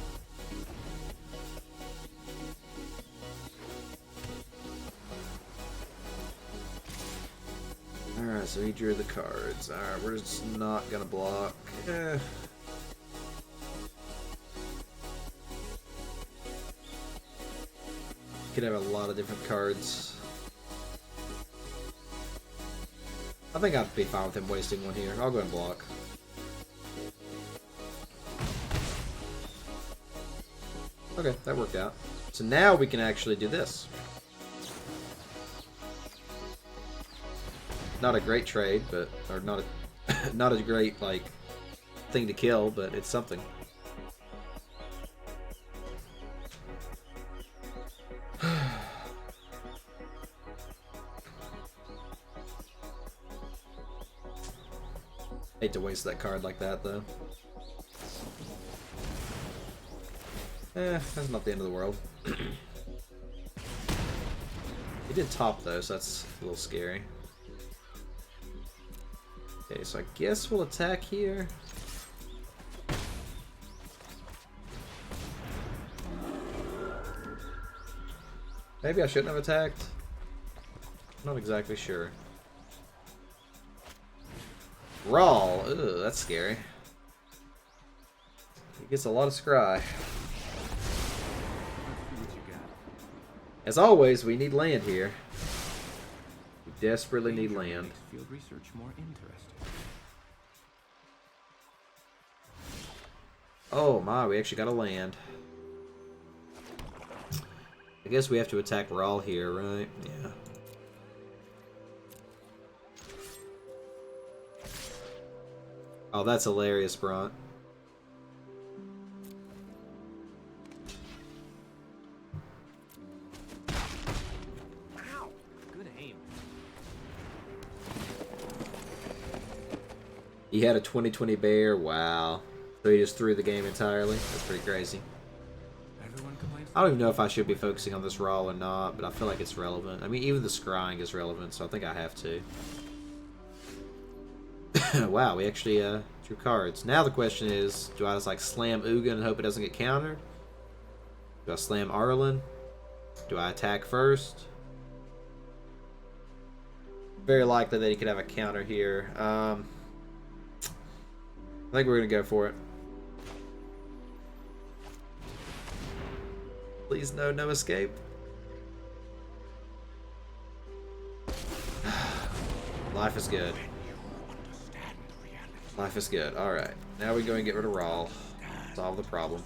Alright, so he drew the cards. Alright, we're just not gonna block. Could have a lot of different cards. I think I'd be fine with him wasting one here. I'll go and block. Okay, that worked out. So now we can actually do this. Not a great trade, but or not a not a great like thing to kill, but it's something. Hate to waste that card like that, though. That's not the end of the world. He did top, though, so that's a little scary. Okay, so I guess we'll attack here. Maybe I shouldn't have attacked. I'm not exactly sure. Raw. Ugh, that's scary. He gets a lot of scry. As always, we need land here. We desperately need land. Field research more interesting. Oh my, we actually got a land. I guess we have to attack Raw here, right? Yeah. Oh, that's hilarious, Bront. Ow! Good aim. He had a 2020 bear. Wow. So he just threw the game entirely. That's pretty crazy. Everyone complains. I don't even know if I should be focusing on this Raw or not, but I feel like it's relevant. I mean, even the scrying is relevant, so I think I have to. Wow, we actually drew cards. Now the question is, do I just like slam Ugin and hope it doesn't get countered? Do I slam Arlen? Do I attack first? Very likely that he could have a counter here. I think we're going to go for it. Please no escape. Life is good. Life is good. Alright. Now we go and get rid of Rawl. Solve the problem.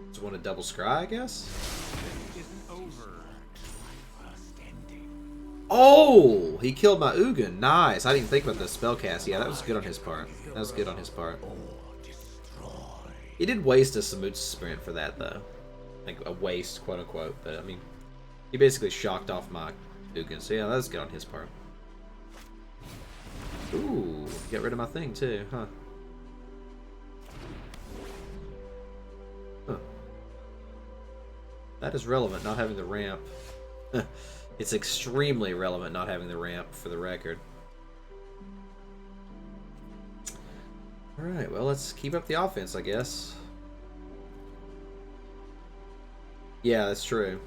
Just want a double scry, I guess? Isn't over. Oh! He killed my Ugin. Nice. I didn't think about the spellcast. Yeah, that was good on his part. That was good on his part. He did waste a Samut sprint for that, though. Like, a waste, quote-unquote. But, I mean, he basically shocked off my Ugin. So, yeah, that was good on his part. Ooh, get rid of my thing, too, huh? Huh. That is relevant, not having the ramp. It's extremely relevant not having the ramp, for the record. Alright, well, let's keep up the offense, I guess. Yeah, that's true.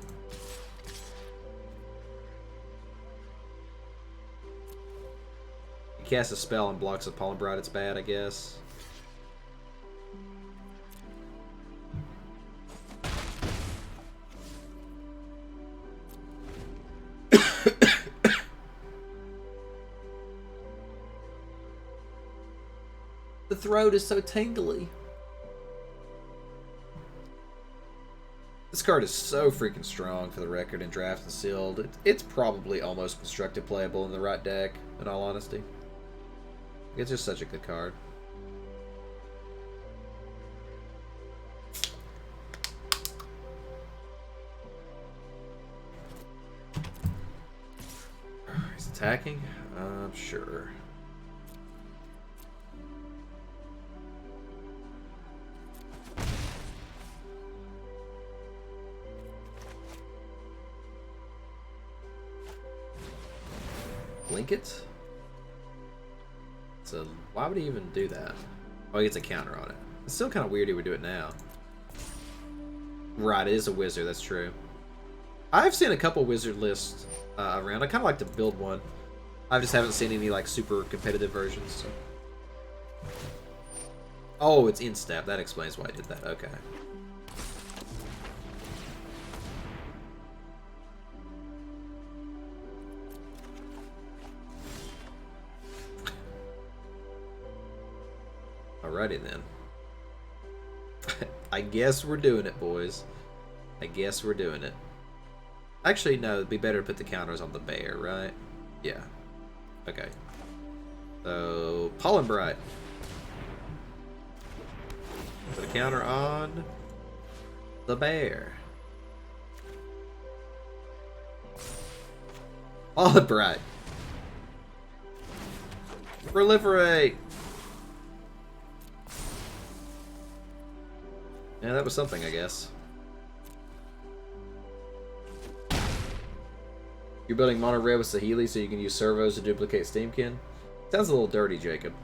He casts a spell and blocks a Pollen Bride, it's bad, I guess. The throat is so tingly. This card is so freaking strong, for the record, in Draft and Sealed. It's probably almost constructed playable in the right deck, in all honesty. It's just such a good card. He's attacking? Sure. blink it? So why would he even do that? Oh, he gets a counter on it. It's still kind of weird he would do it now. Right, it is a wizard, that's true. I've seen a couple wizard lists around. I kind of like to build one. I just haven't seen any like super competitive versions. So. Oh, it's in step. That explains why I did that. Okay. Alrighty then. I guess we're doing it, boys. I guess we're doing it. Actually, no, it'd be better to put the counters on the bear, right? Yeah. Okay. So, Pollen Bright. Put a counter on the bear. Pollen Bright. Proliferate. Yeah, that was something, I guess. You're building mono red with Sahili so you can use servos to duplicate Steamkin? Sounds a little dirty, Jacob.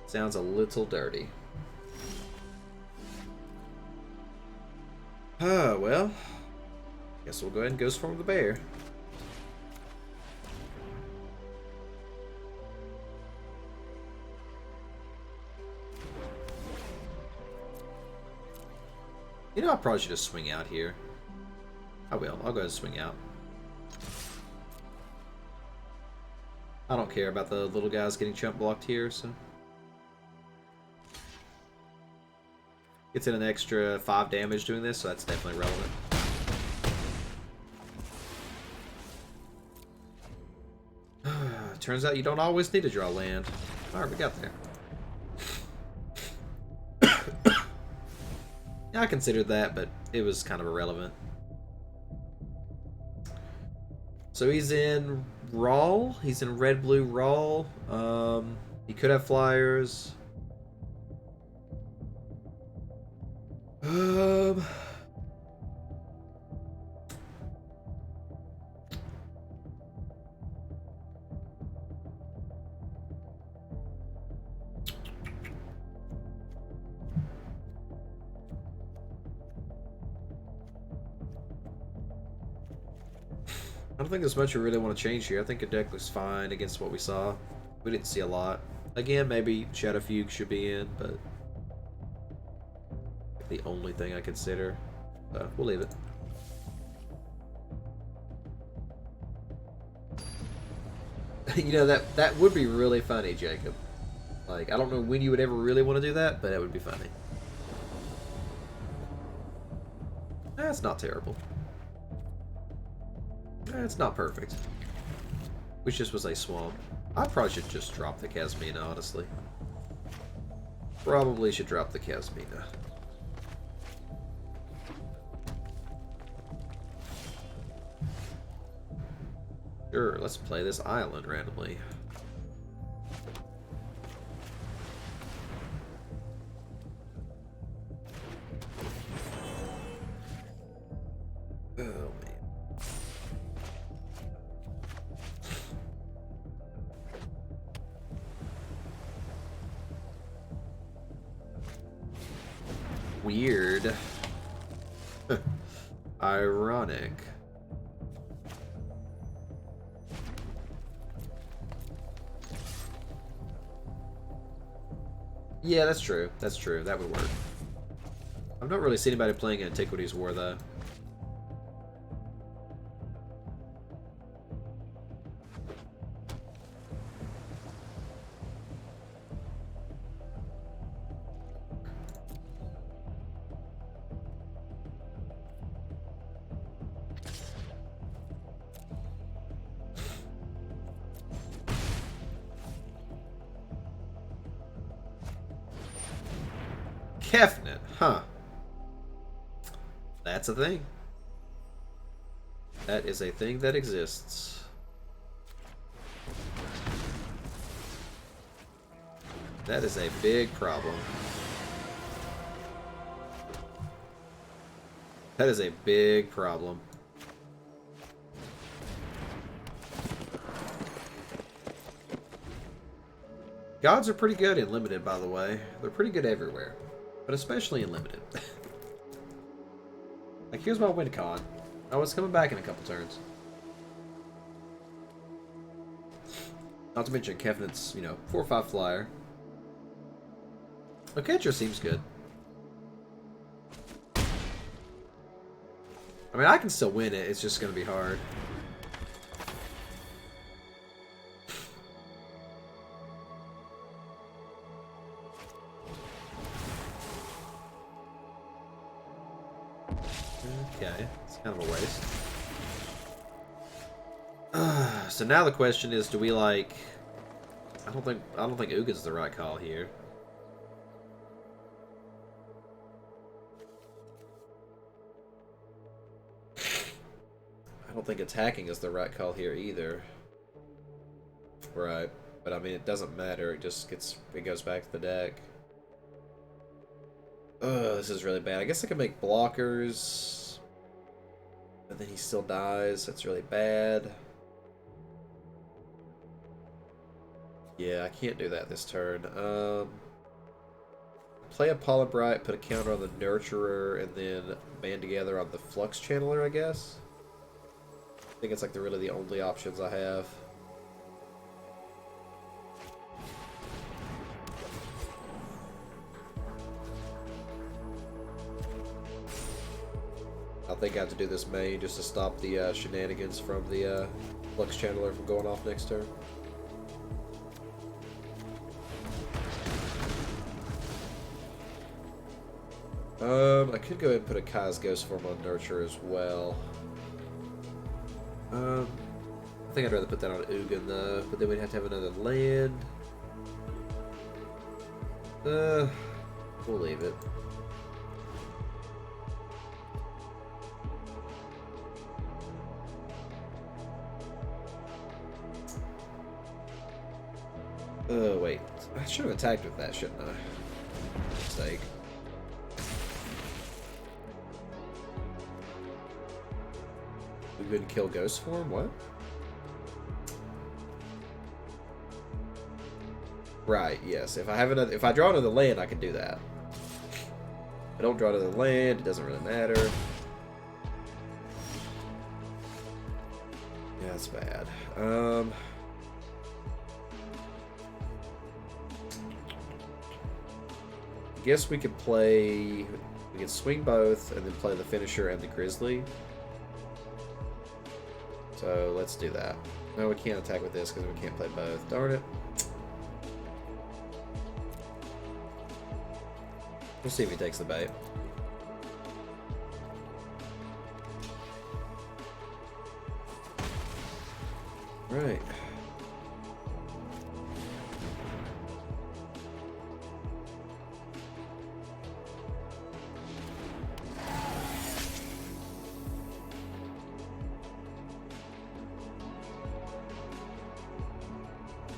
Sounds a little dirty. Well. Guess we'll go ahead and Ghost Form the bear. You know, I probably should just swing out here. I will. I'll go ahead and swing out. I don't care about the little guys getting chump blocked here, so. Gets in an extra 5 damage doing this, so that's definitely relevant. Turns out you don't always need to draw land. Alright, we got there. Yeah, I considered that, but it was kind of irrelevant. So he's in Raw. He's in red-blue Raw. He could have flyers. I don't think there's much we really want to change here. I think the deck looks fine against what we saw. We didn't see a lot. Again, maybe Shadow Fugue should be in, but the only thing I consider. We'll leave it. You know, that would be really funny, Jacob. Like, I don't know when you would ever really want to do that, but that would be funny. That's not terrible. It's not perfect. Which just was a swamp. I probably should just drop the Kasmina, honestly. Probably should drop the Kasmina. Sure, let's play this island randomly. Oh, man. Weird. Ironic. Yeah, that's true. That's true. That would work. I've not really seen anybody playing Antiquities War, though. Kefnet, huh? That's a thing. That is a thing that exists. That is a big problem. That is a big problem. Gods are pretty good in limited, by the way. They're pretty good everywhere, but especially in limited. Like, here's my win con. Oh, it's coming back in a couple turns. Not to mention Kevin's, you know, 4/5 flyer. The catcher seems good. I mean, I can still win it. It's just going to be hard. Okay, it's kind of a waste. So now the question is, do we like? I don't think Ugin's the right call here. I don't think attacking is the right call here either. Right, but I mean it doesn't matter. It just goes back to the deck. This is really bad. I guess I can make blockers, but then he still dies. That's really bad. Yeah, I can't do that this turn. Play a Polybright, put a counter on the Nurturer, and then band together on the Flux Channeler, I guess. I think it's like really the only options I have. I think I have to do this main just to stop the shenanigans from the Flux Channeler from going off next turn. I could go ahead and put a Kai's Ghost Form on Nurture as well. I think I'd rather put that on Ugin though, but then we'd have to have another land. We'll leave it. Oh, wait. I should have attacked with that, shouldn't I? Mistake. We couldn't kill Ghost Form? What? Right, yes. If I draw another land, I can do that. If I don't draw another land, it doesn't really matter. Yeah, that's bad. I guess we could play... We could swing both and then play the Finisher and the Grizzly. So let's do that. No, we can't attack with this because we can't play both. Darn it. We'll see if he takes the bait. Right.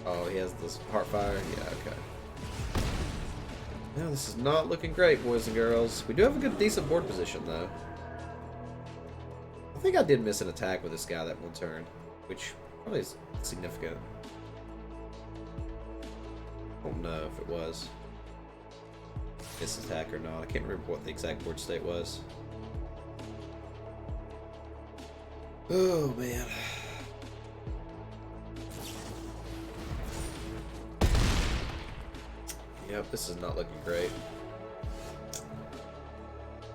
Oh, he has this Heartfire? Yeah, okay. No, this is not looking great, boys and girls. We do have a good, decent board position, though. I think I did miss an attack with this guy that one turn, which probably is significant. I don't know if it was this attack or not. I can't remember what the exact board state was. Oh, man. Yep, this is not looking great.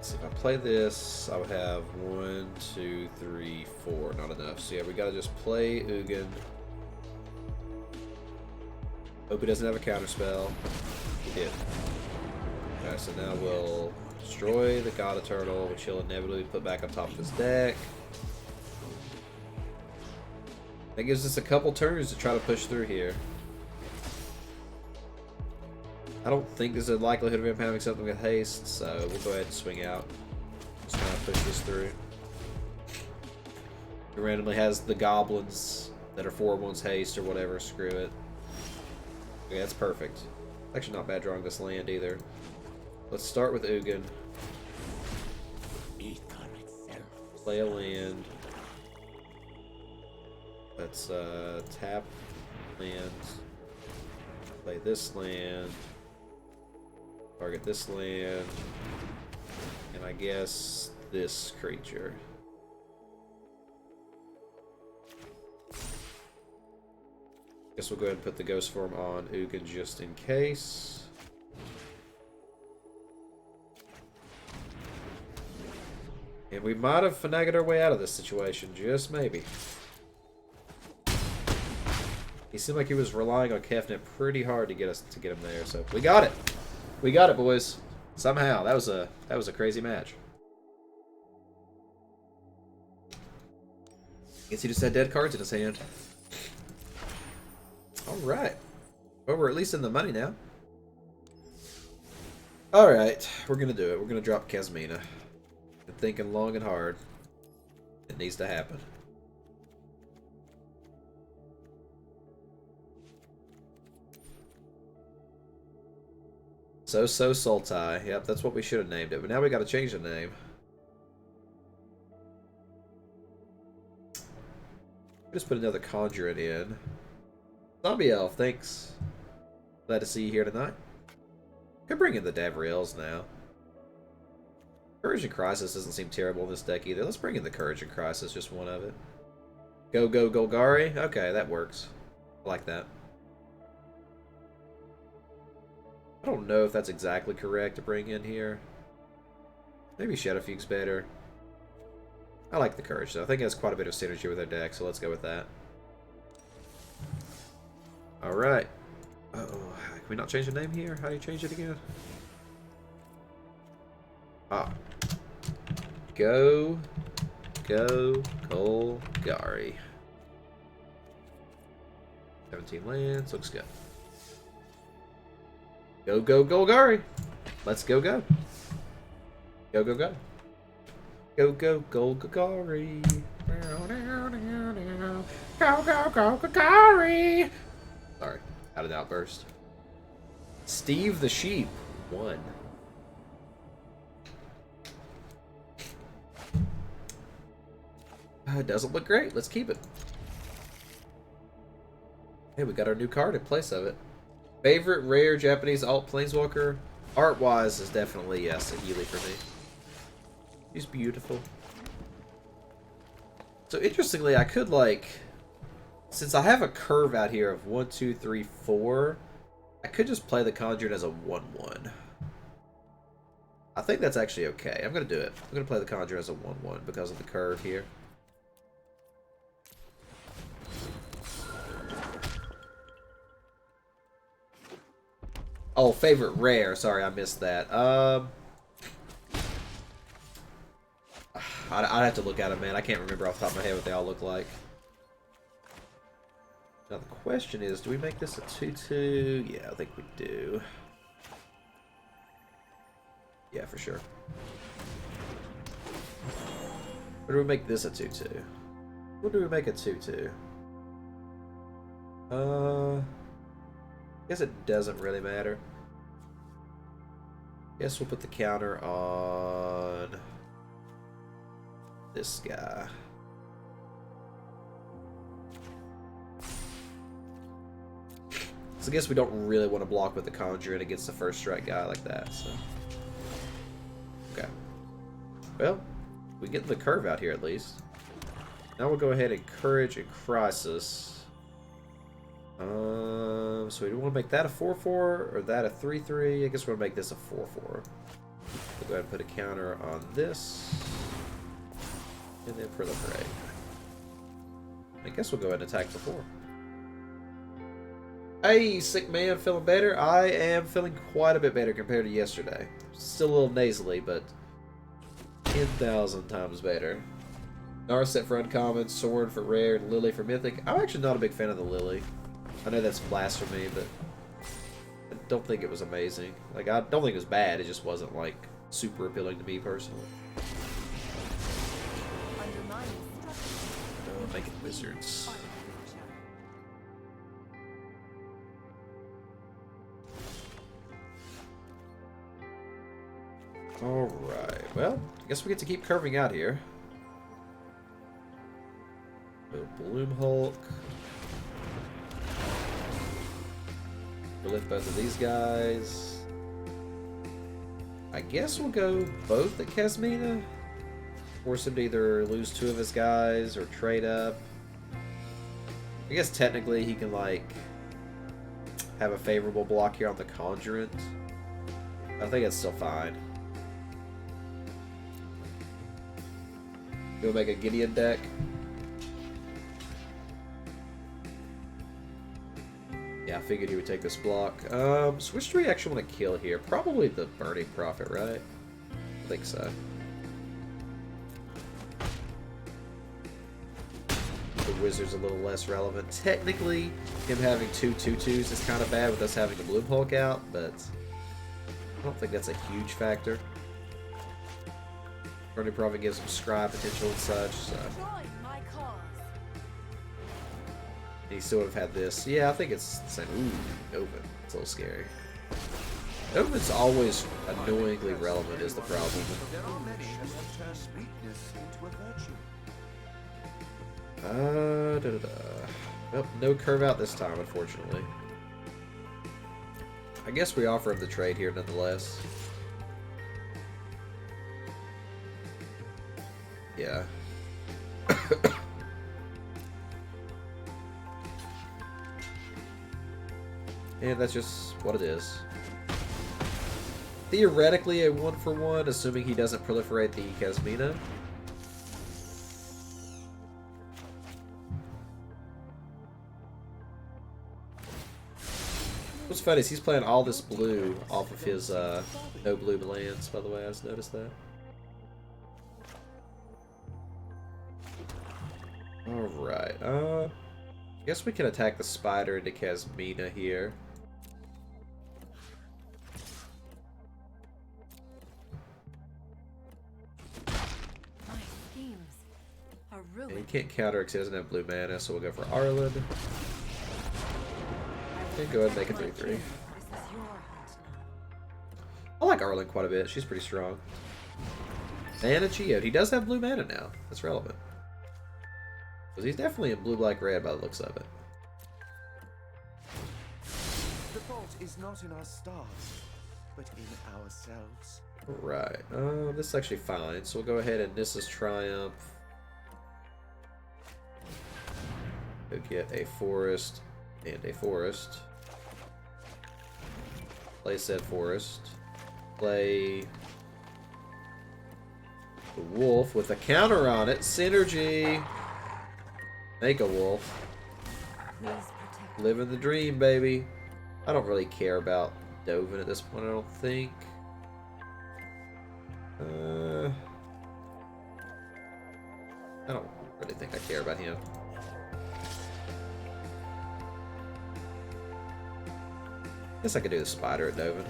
So if I play this, I would have 1, 2, 3, 4. Not enough. So yeah, we gotta just play Ugin. Hope he doesn't have a counterspell. He did. Okay, so now we'll destroy the God Eternal, which he'll inevitably put back on top of his deck. That gives us a couple turns to try to push through here. I don't think there's a likelihood of him having something with haste, so we'll go ahead and swing out. Just trying to push this through. He randomly has the goblins that are 4/1's haste or whatever, screw it. Okay, that's perfect. Actually not bad drawing this land either. Let's start with Ugin. Play a land. Let's tap lands. Play this land. Target this land. And I guess this creature. Guess we'll go ahead and put the ghost form on Ugin just in case. And we might have finagled our way out of this situation, just maybe. He seemed like he was relying on Kefnet pretty hard to get him there, so we got it. We got it, boys. Somehow. That was a crazy match. Guess he just had dead cards in his hand. Alright. Well, we're at least in the money now. Alright, we're gonna do it. We're gonna drop Kasmina. Been thinking long and hard. It needs to happen. So Sultai. Yep, that's what we should have named it. But now we gotta change the name. Just put another conjurant in. Zombie Elf, thanks. Glad to see you here tonight. Could bring in the Davriels now. Courage and Crisis doesn't seem terrible in this deck either. Let's bring in the Courage and Crisis, just one of it. Go Golgari. Okay, that works. I like that. I don't know if that's exactly correct to bring in here. Maybe Shadowfugue's better. I like the Courage, though. I think it has quite a bit of synergy with our deck, so let's go with that. Alright. Uh-oh. Can we not change the name here? How do you change it again? Ah. Go Golgari. 17 lands. Looks good. Go Golgari. Let's go. Go Golgari. Go Golgari. Sorry, out of the outburst. Steve the Sheep, 1. It doesn't look great. Let's keep it. Hey, we got our new card in place of it. Favorite rare Japanese alt planeswalker? Art-wise is definitely, yes, a Healy for me. She's beautiful. So interestingly, I could like, since I have a curve out here of 1, 2, 3, 4, I could just play the Conjurant as a 1/1. I think that's actually okay. I'm gonna do it. I'm gonna play the Conjurant as a 1/1 because of the curve here. Oh, favorite rare. Sorry, I missed that. I'd have to look at them, man. I can't remember off the top of my head what they all look like. Now the question is, do we make this a 2/2? Yeah, I think we do. Yeah, for sure. Or do we make this a 2/2? What do we make a 2/2? Guess it doesn't really matter. Guess we'll put the counter on this guy. So I guess we don't really want to block with the Conjurant against the first strike guy like that, so. Okay. Well, we get the curve out here at least. Now we'll go ahead and Courage and Crisis. So we want to make that a 4/4 or that a 3/3. I guess we're gonna make this a 4/4. We'll go ahead and put a counter on this, and then proliferate. I guess we'll go ahead and attack for 4. Hey, sick man, feeling better? I am feeling quite a bit better compared to yesterday. Still a little nasally, but 10,000 times better. Narset for uncommon, Sword for rare, Lily for mythic. I'm actually not a big fan of the Lily. I know that's blasphemy, but I don't think it was amazing. Like, I don't think it was bad, it just wasn't, like, super appealing to me personally. Oh, make it wizards. Alright, well, I guess we get to keep curving out here. Bloom Hulk. We'll lift both of these guys. I guess we'll go both at Kasmina. Force him to either lose 2 of his guys or trade up. I guess technically he can, like, have a favorable block here on the Conjurant. I think it's still fine. We'll make a Gideon deck. Yeah, I figured he would take this block. So which do we actually want to kill here? Probably the Burning Prophet, right? I think so. The Wizard's a little less relevant. Technically, him having 2 2/2s is kind of bad with us having the Bloom Hulk out, but I don't think that's a huge factor. Burning Prophet gives him scry potential and such, so. Join my cause. He still would have had this. Yeah, I think it's the same. Ooh, Open. It's a little scary. Open's always annoyingly relevant is the problem. There are many who have turned weakness into a virtue. Well, no curve out this time, unfortunately. I guess we offer him the trade here nonetheless. Yeah. And that's just what it is. Theoretically a 1-for-1, assuming he doesn't proliferate the Kasmina. What's funny is he's playing all this blue off of his no blue lands, by the way, I just noticed that. Alright, I guess we can attack the spider into Kasmina here. My schemes are And he ruined. can't counter because he doesn't have blue mana, so we'll go for Arlen. And go ahead and make a 3/3. This is your hunt now. I like Arlen quite a bit, she's pretty strong. And a Geode. He does have blue mana now. That's relevant. Because he's definitely in blue, black, red by the looks of it. The fault is not in our stars, but in ourselves. Right. This is actually fine. So we'll go ahead and Nissa's Triumph. Go get a forest and a forest. Play said forest. Play the wolf with a counter on it. Synergy. Make a wolf. Please protect. Living the dream, baby. I don't really care about Dovin at this point, I don't think. I don't really think I care about him. Guess I could do the spider at Dovin.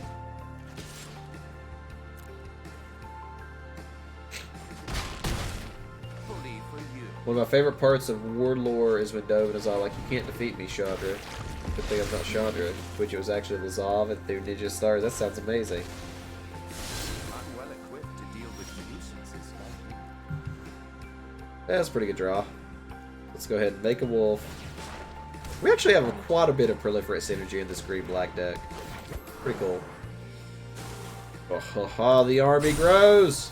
Fully for you. One of my favorite parts of War Lore is when Dovin is all like, "You can't defeat me, Chandra." Good thing I'm not Chandra, which it was actually Lazav and through Ninja Stars. That sounds amazing. I'm well equipped to deal with nuisances like you. That's a pretty good draw. Let's go ahead and make a wolf. We actually have quite a bit of proliferate synergy in this green-black deck. Pretty cool. Oh, ha, ha, the army grows!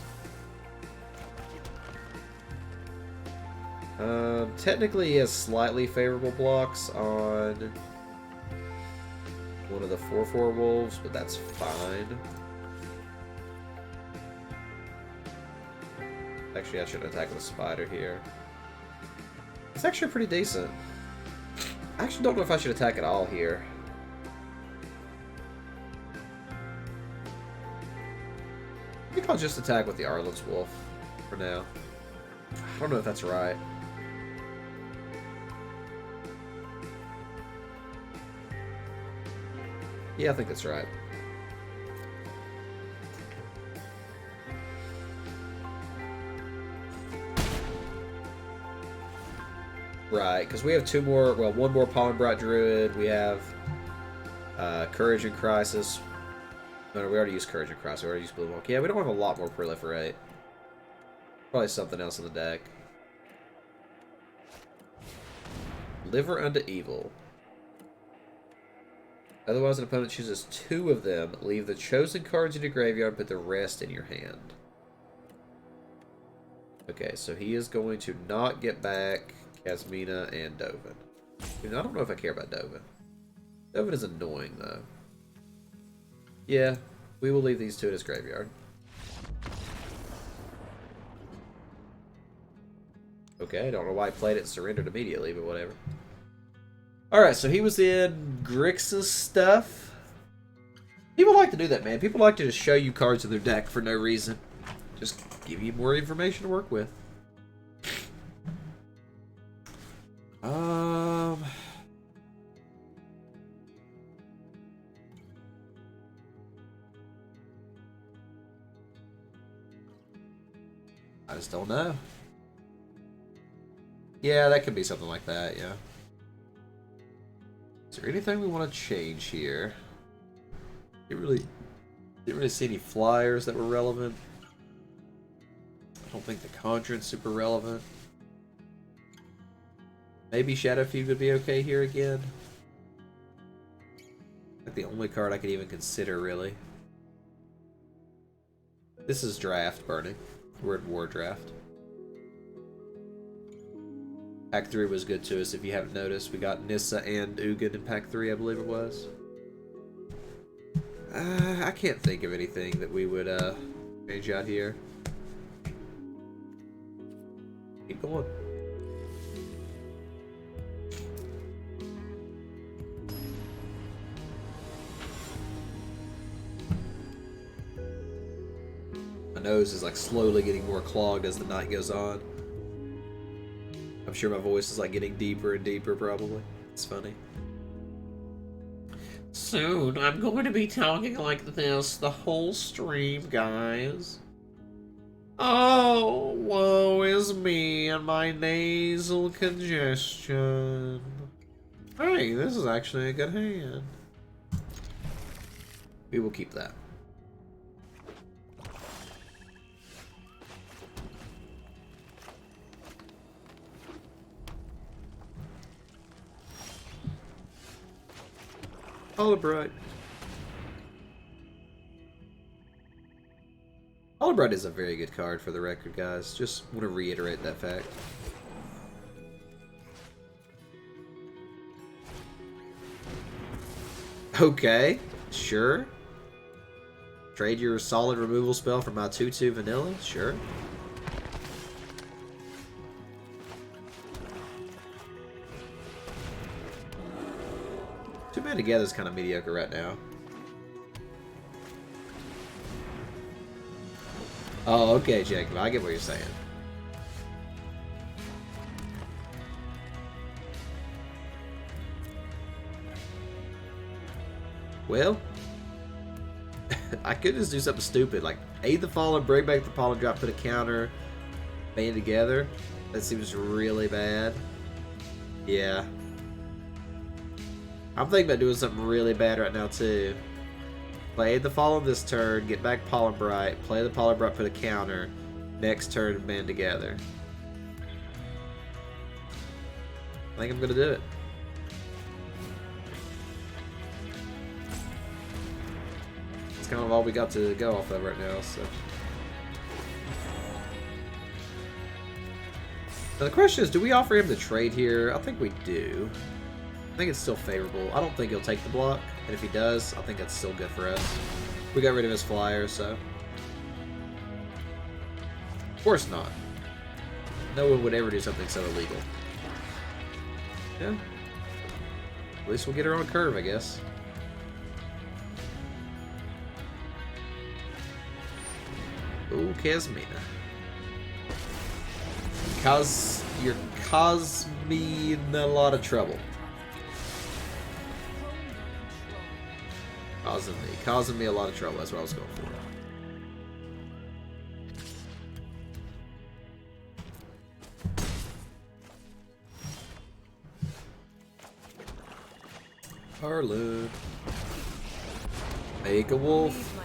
Technically he has slightly favorable blocks on one of the 4/4 wolves, but that's fine. Actually, I should attack with a spider here. It's actually pretty decent. I actually don't know if I should attack at all here. I think I'll just attack with the Arlen's Wolf for now. I don't know if that's right. Yeah, I think that's right. Right, because we have two more, well, one more Pollen Bright Druid. We have Courage and Crisis. No, we already used Courage and Crisis. We already used Blue Monk. Yeah, we don't have a lot more Proliferate. Probably something else in the deck. Liver unto Evil. Otherwise, an opponent chooses 2 of them. Leave the chosen cards in your graveyard, put the rest in your hand. Okay, so he is going to not get back Kasmina and Dovin. Dude, I don't know if I care about Dovin. Dovin is annoying, though. Yeah, we will leave these 2 in his graveyard. Okay, I don't know why he played it and surrendered immediately, but whatever. Alright, so he was in Grix's stuff. People like to do that, man. People like to just show you cards in their deck for no reason. Just give you more information to work with. I just don't know. Yeah, that could be something like that, yeah. Is there anything we want to change here? Didn't really see any flyers that were relevant. I don't think the Conjure's super relevant. Maybe Shadow Feud would be okay here again. Like the only card I could even consider, really. This is draft burning. We're in war draft. Pack 3 was good to us, if you haven't noticed. We got Nissa and Ugin in Pack 3, I believe it was. I can't think of anything that we would change out here. Keep going. My nose is like slowly getting more clogged as the night goes on. I'm sure my voice is like getting deeper and deeper, probably. It's funny. Soon, I'm going to be talking like this the whole stream, guys. Oh, woe is me and my nasal congestion. Hey, this is actually a good hand. We will keep that. Hollow-Bright. Hollow-Bright is a very good card for the record, guys. Just want to reiterate that fact. Okay, sure. Trade your solid removal spell for my 2/2 vanilla? Sure. Two men together is kind of mediocre right now. Oh, okay, Jacob. I get what you're saying. Well, I could just do something stupid, like aid the fallen, bring back the pollen drop, put a counter, band together. That seems really bad. Yeah. I'm thinking about doing something really bad right now, too. Play the Fallen this turn, get back Pollen Bright, play the Pollen Bright, put a counter, next turn, band together. I think I'm going to do it. It's kind of all we got to go off of right now, so. Now the question is, do we offer him the trade here? I think we do. I think it's still favorable. I don't think he'll take the block, and if he does, I think that's still good for us. We got rid of his flyer, so. Of course not. No one would ever do something so illegal. Yeah. At least we'll get her on a curve, I guess. Ooh, Kasmina. You're causing me in a lot of trouble. Causing me a lot of trouble. That's what I was going for. Harloon. Make a wolf.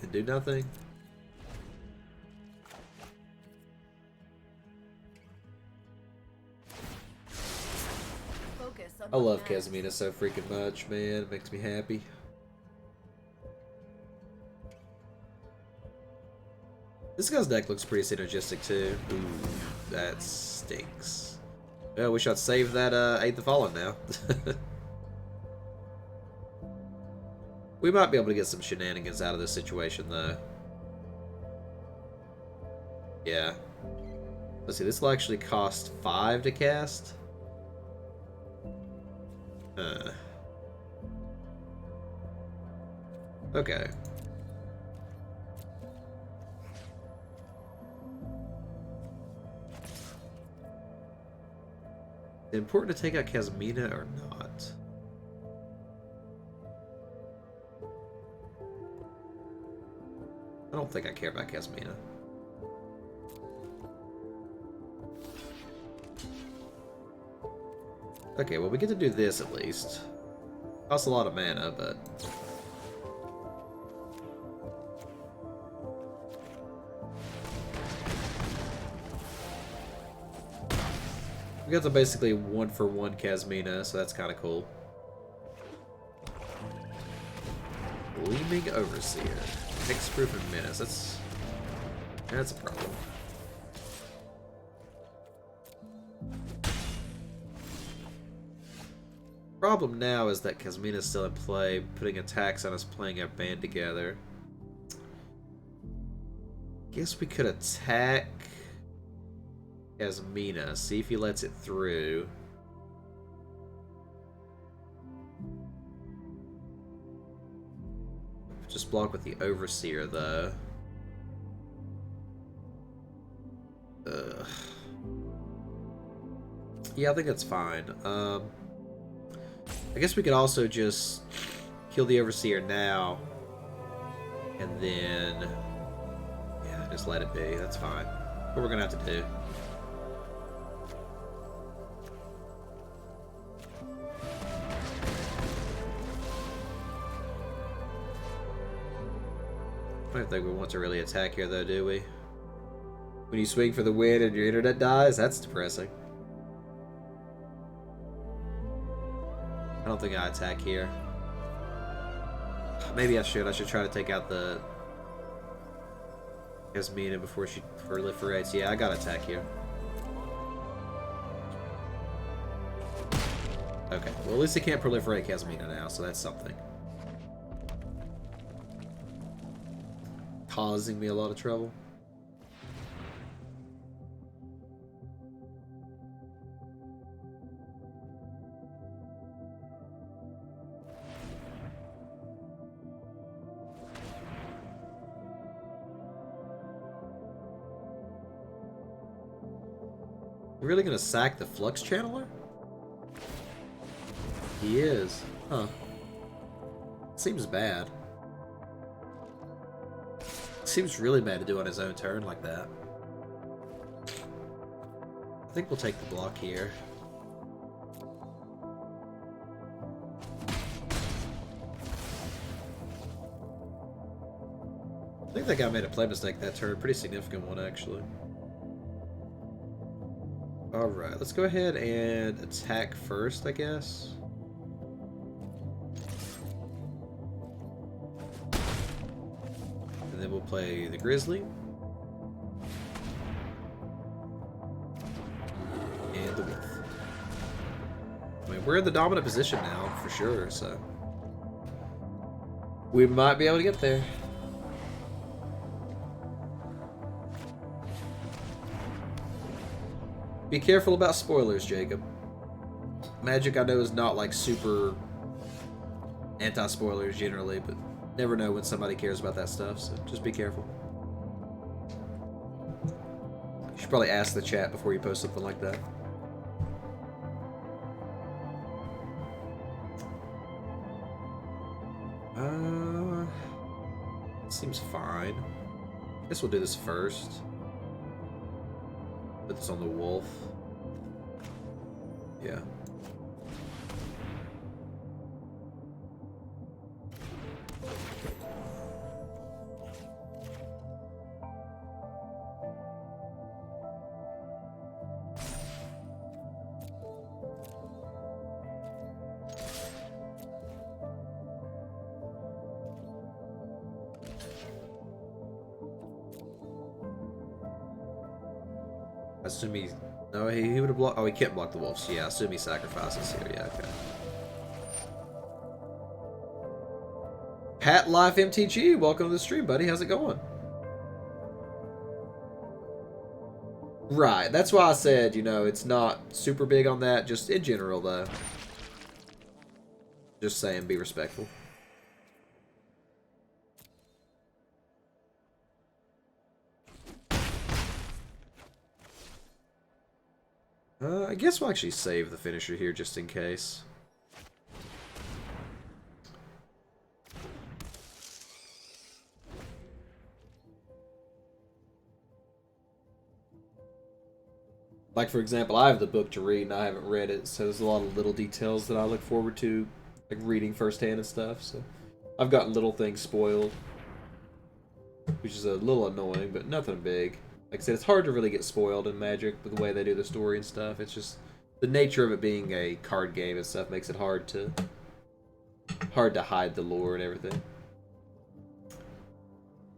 And do nothing. Focus of I love what matters. Casamina so freaking much, man. It makes me happy. This guy's deck looks pretty synergistic too. Ooh, that stinks. Well, we should save that Aid the Fallen now. We might be able to get some shenanigans out of this situation though. Yeah. Let's see, this will actually cost 5 to cast. Okay. Is it important to take out Casamina or not? I don't think I care about Casamina. Okay, well we get to do this at least. Costs a lot of mana, but... We got to basically 1-for-1 Casamina, so that's kind of cool. Gleaming Overseer. Hexproof and Menace. That's a problem. Problem now is that Casamina's still in play, putting attacks on us playing our band together. Guess we could attack Casamina, see if he lets it through. Just block with the Overseer, though. Ugh. Yeah, I think that's fine. I guess we could also just kill the Overseer now, and then, yeah, just let it be. That's fine. What we're gonna have to do. I don't think we want to really attack here, though, do we? When you swing for the win and your internet dies, that's depressing. I don't think I attack here. Maybe I should. I should try to take out the Casamina before she proliferates. Yeah, I gotta attack here. Okay, well at least it can't proliferate Casamina now, so that's something. Causing me a lot of trouble. You really gonna sack the Flux Channeler? He is. Huh. Seems bad. Seems really bad to do on his own turn like that. I think we'll take the block here. I think that guy made a play mistake that turn. Pretty significant one, actually. Alright, let's go ahead and attack first, I guess. And then we'll play the Grizzly. And the Wolf. I mean, we're in the dominant position now, for sure, so... we might be able to get there. Be careful about spoilers, Jacob. Magic, I know, is not like super anti-spoilers generally, but never know when somebody cares about that stuff, so just be careful. You should probably ask the chat before you post something like that. Seems fine. Guess we'll do this first. Put this on the wolf. Yeah. assume he... No, he would have blocked... Oh, he can't block the wolves. Yeah, I assume he sacrifices here. Yeah, okay. Hat Life MTG, welcome to the stream, buddy. How's it going? Right, that's why I said, you know, it's not super big on that, just in general, though. Just saying, be respectful. I guess we'll actually save the finisher here just in case. Like, for example, I have the book to read and I haven't read it, so there's a lot of little details that I look forward to, like reading firsthand and stuff, so I've gotten little things spoiled, which is a little annoying, but nothing big. Like I said, it's hard to really get spoiled in Magic with the way they do the story and stuff. It's just the nature of it being a card game and stuff makes it hard to hide the lore and everything.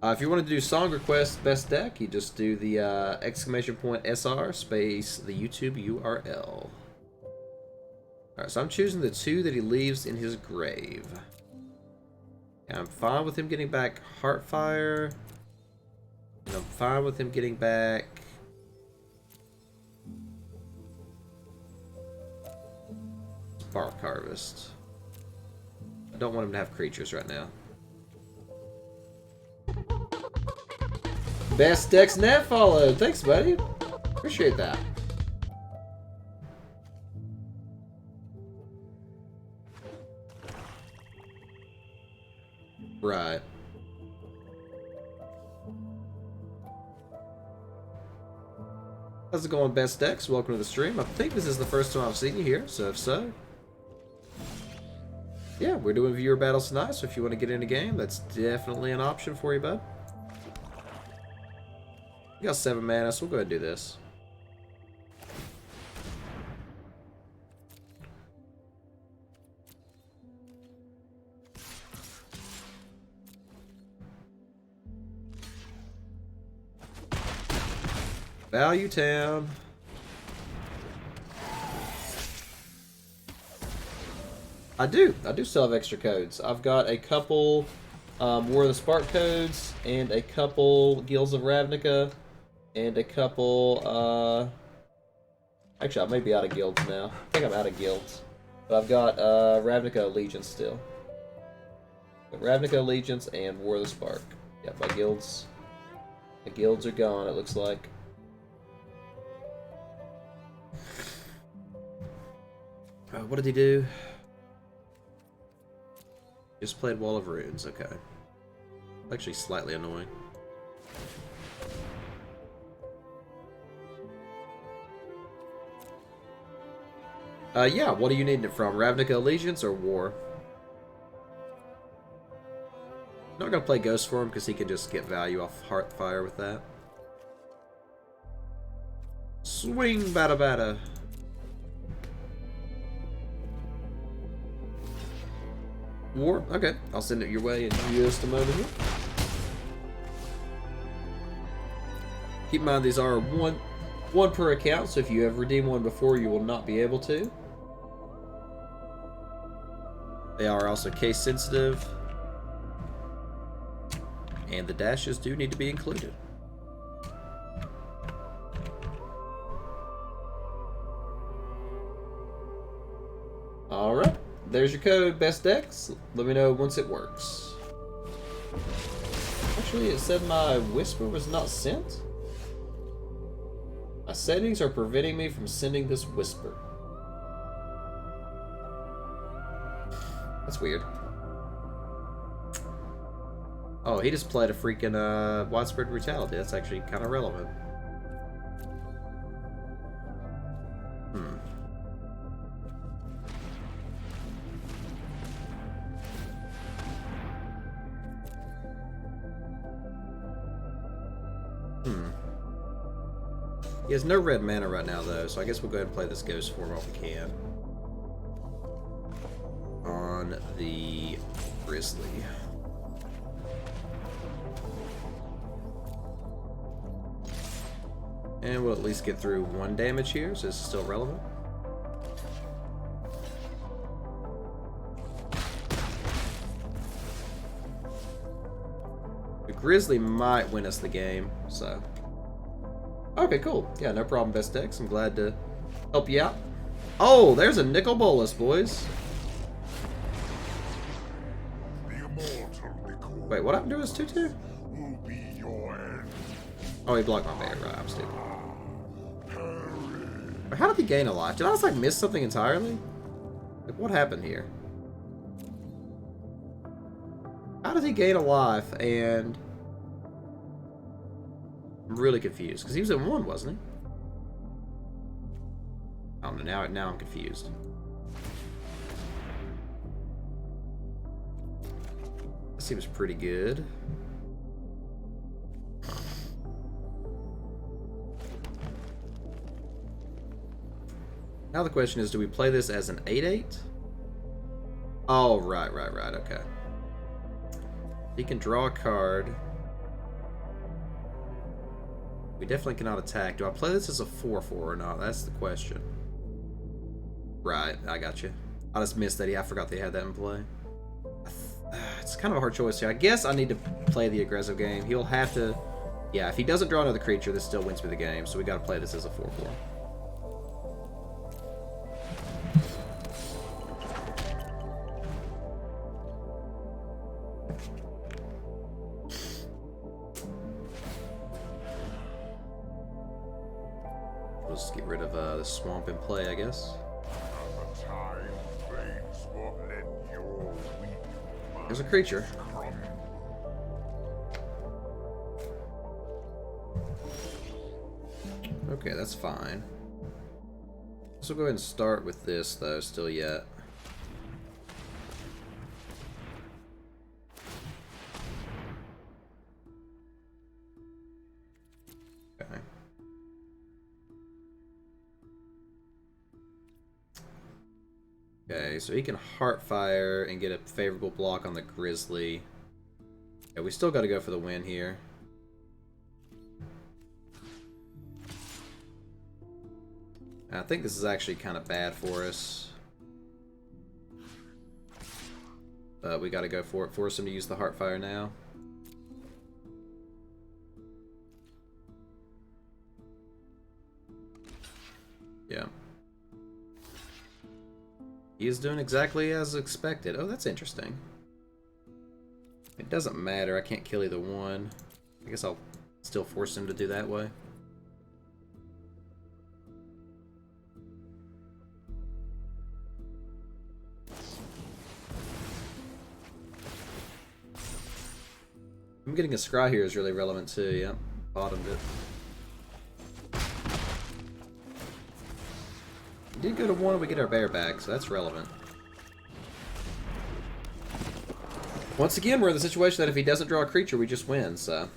If you want to do song request best deck, you just do the !SR space the YouTube URL. Alright, so I'm choosing the 2 that he leaves in his grave. And I'm fine with him getting back Heartfire. And I'm fine with him getting back... Spark Harvest. I don't want him to have creatures right now. Best decks net followed. Thanks, buddy. Appreciate that. Right. How's it going, best decks? Welcome to the stream. I think this is the first time I've seen you here, so if so... Yeah, we're doing viewer battles tonight, so if you want to get in a game, that's definitely an option for you, bud. We got 7 mana, so we'll go ahead and do this. Value Town. I do still have extra codes. I've got a couple War of the Spark codes, and a couple Guilds of Ravnica, and a couple, actually, I may be out of guilds now. I think I'm out of guilds. But I've got Ravnica Allegiance still. Got Ravnica Allegiance and War of the Spark. Yeah, my guilds are gone, it looks like. What did he do? Just played Wall of Runes, okay. Actually slightly annoying. Yeah, what are you needing it from? Ravnica Allegiance or War? Not gonna play Ghost for him because he can just get value off Heartfire with that. Swing, bada bada. War? Okay, I'll send it your way in just a moment here. Keep in mind these are one per account, so if you have redeemed one before, you will not be able to. They are also case sensitive, and the dashes do need to be included. Alright, there's your code, best decks. Let me know once it works. Actually, it said my whisper was not sent. My settings are preventing me from sending this whisper. That's weird. Oh, he just played a freaking Widespread Brutality. That's actually kind of relevant. He has no red mana right now, though, so I guess we'll go ahead and play this Ghost form while we can. On the Grizzly. And we'll at least get through 1 damage here, so this is still relevant. The Grizzly might win us the game, so... Okay, cool. Yeah, no problem, Best Dex. I'm glad to help you out. Oh, there's a Nicol Bolas, boys. Wait, what happened to his 2-2? Oh, he blocked my bear. Right, I'm stupid. How did he gain a life? Did I just, like, miss something entirely? Like, what happened here? How did he gain a life and... I'm really confused, because he was at 1, wasn't he? I don't know, now I'm confused. That seems pretty good. Now the question is, do we play this as an 8-8? Oh, right, okay. He can draw a card. We definitely cannot attack. Do I play this as a 4-4 or not? That's the question. Right, I got you. I just missed that. I forgot they had that in play. It's kind of a hard choice here. I guess I need to play the aggressive game. He'll have to... Yeah, if he doesn't draw another creature, this still wins me the game. So we got to play this as a 4-4. We'll just get rid of the swamp in play, I guess. There's a creature. Okay, that's fine. So we'll go ahead and start with this, though, still yet. Okay. Okay, so he can Heartfire and get a favorable block on the Grizzly. Yeah, we still got to go for the win here. I think this is actually kind of bad for us. But we got to go for it. Force him to use the Heartfire now. Yeah. He is doing exactly as expected. Oh, that's interesting. It doesn't matter. I can't kill either one. I guess I'll still force him to do that way. I'm getting a scry here is really relevant too. Yep, bottomed it. We did go to 1, we get our bear back, so that's relevant. Once again, we're in the situation that if he doesn't draw a creature, we just win, so...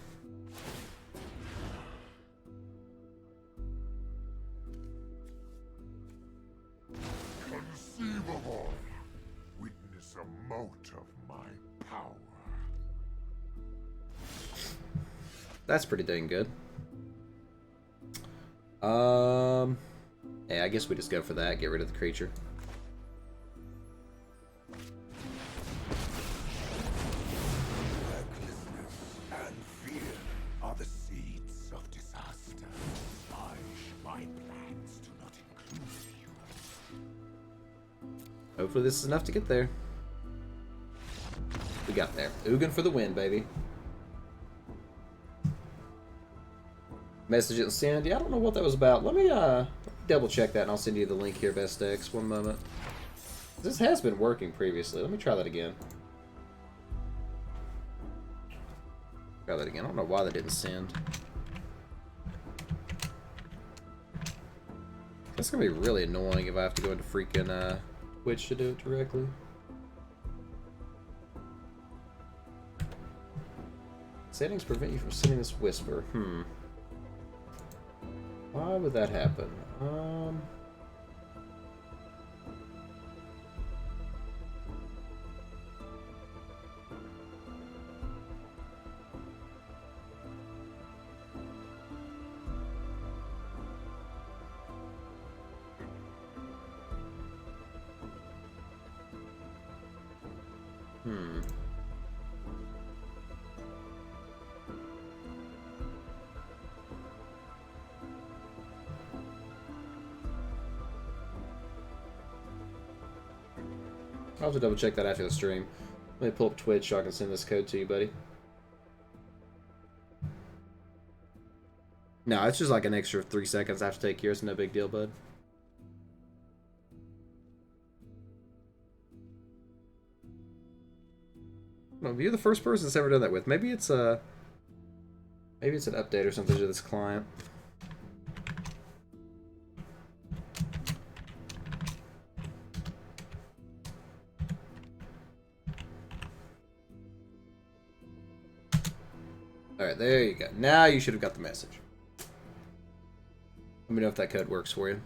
Conceivable! Witness a mote of my power. That's pretty dang good. Yeah, I guess we just go for that, get rid of the creature. Recklessness and fear are the seeds of disaster. My plans do not include you. Hopefully this is enough to get there. We got there. Ugin for the win, baby. Message and send. Yeah, I don't know what that was about. Let me double check that and I'll send you the link here, Best X. One moment. This has been working previously. Let me try that again. Try that again. I don't know why that didn't send. That's gonna be really annoying if I have to go into freaking Twitch to do it directly. Settings prevent you from sending this whisper. Why would that happen? Hmm. I'll have to double check that after the stream. Let me pull up Twitch so I can send this code to you, buddy. No, it's just like an extra 3 seconds I have to take here. It's no big deal, bud. Well, you're the first person that's ever done that with. Maybe it's an update or something to this client. Alright, there you go. Now you should have got the message. Let me know if that code works for you.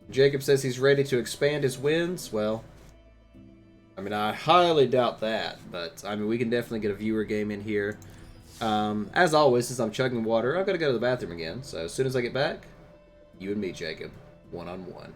Jacob says he's ready to expand his wins. Well, I mean, I highly doubt that, but I mean, we can definitely get a viewer game in here. As always, since I'm chugging water, I've got to go to the bathroom again. So as soon as I get back, you and me, Jacob, one-on-one.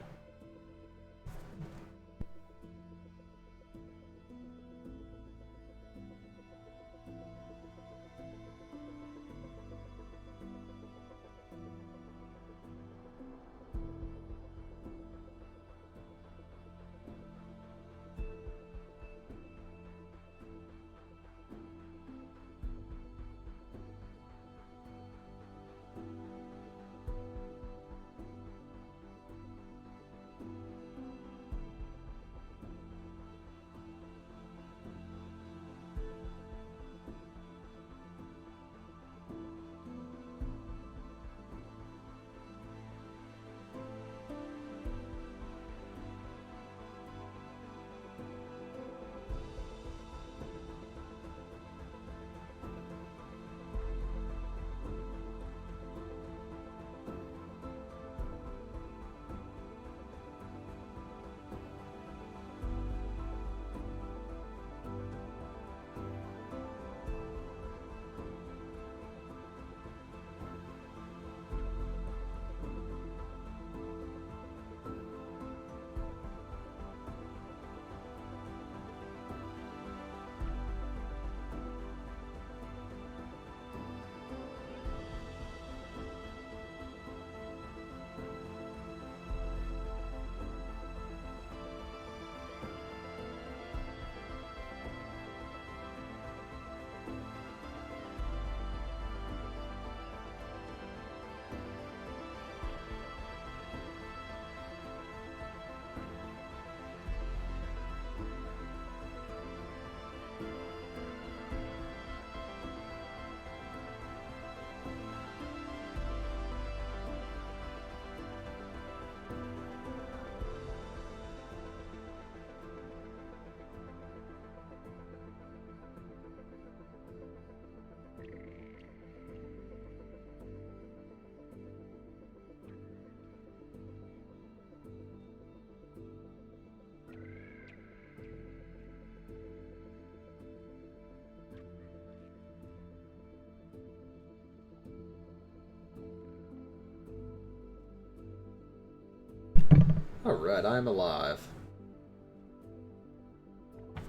Alright, I'm alive.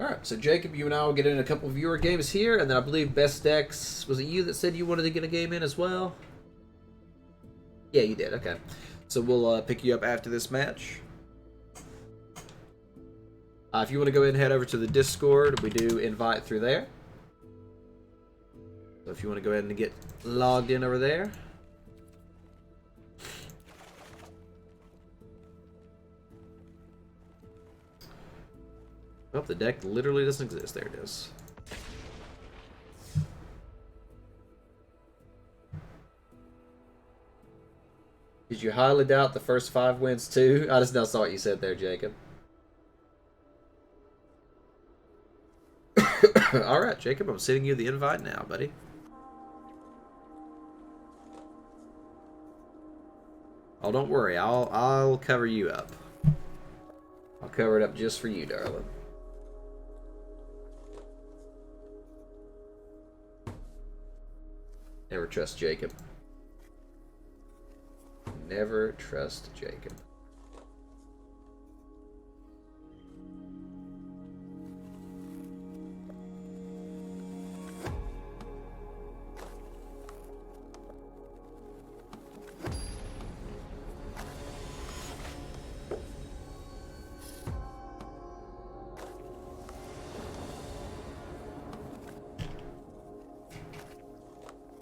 Alright, so Jacob, you and I will get in a couple viewer games here, and then I believe Best Decks, was it you that said you wanted to get a game in as well? Yeah, you did, okay. So we'll pick you up after this match. If you want to go ahead and head over to the Discord, we do invite through there. So if you want to go ahead and get logged in over there. Oh, the deck literally doesn't exist. There it is. Did you highly doubt the first 5 wins too? I just now saw what you said there, Jacob. Alright, Jacob, I'm sending you the invite now, buddy. Oh, don't worry. I'll cover you up. I'll cover it up just for you, darling. Never trust Jacob. Never trust Jacob.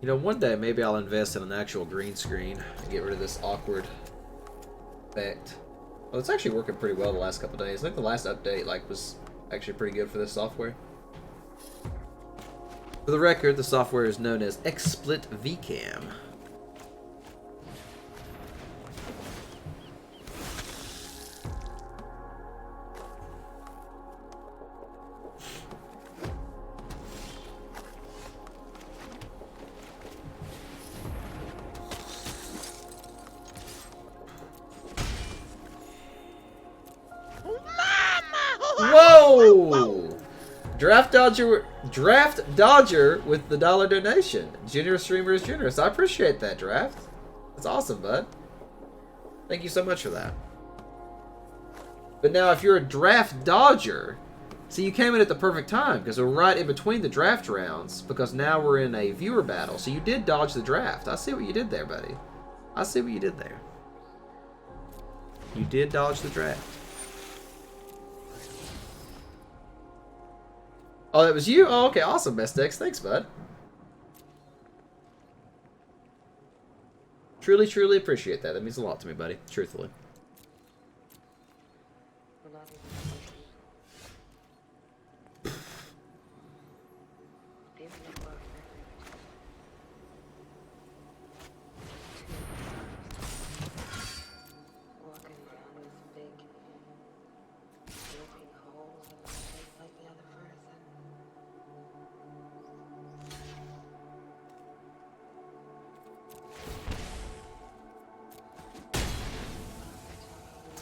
You know, one day maybe I'll invest in an actual green screen and get rid of this awkward effect. Well, it's actually working pretty well the last couple days. I think the last update was actually pretty good for this software. For the record, the software is known as XSplit VCam. Whoa! Draft Dodger with the $1 donation. Generous streamer is generous. I appreciate that, Draft. That's awesome, bud. Thank you so much for that. But now, if you're a Draft Dodger, see, you came in at the perfect time because we're right in between the draft rounds. Because now we're in a viewer battle, so you did dodge the draft. I see what you did there, buddy. I see what you did there. You did dodge the draft. Oh, that was you? Oh, okay. Awesome, Bestex. Thanks, bud. Truly, truly appreciate that. That means a lot to me, buddy. Truthfully.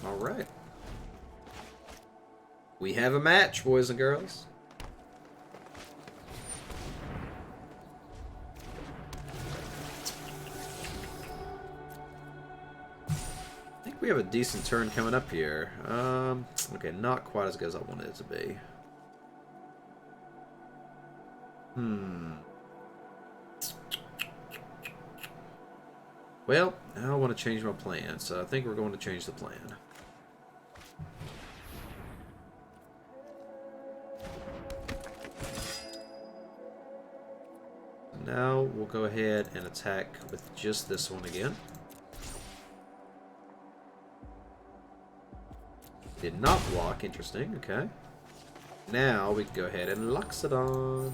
Alright. We have a match, boys and girls. I think we have a decent turn coming up here. Okay, not quite as good as I wanted it to be. Well, I want to change my plan, so I think we're going to change the plan. Now we'll go ahead and attack with just this one again. Did not block, interesting, okay. Now we can go ahead and Loxodon.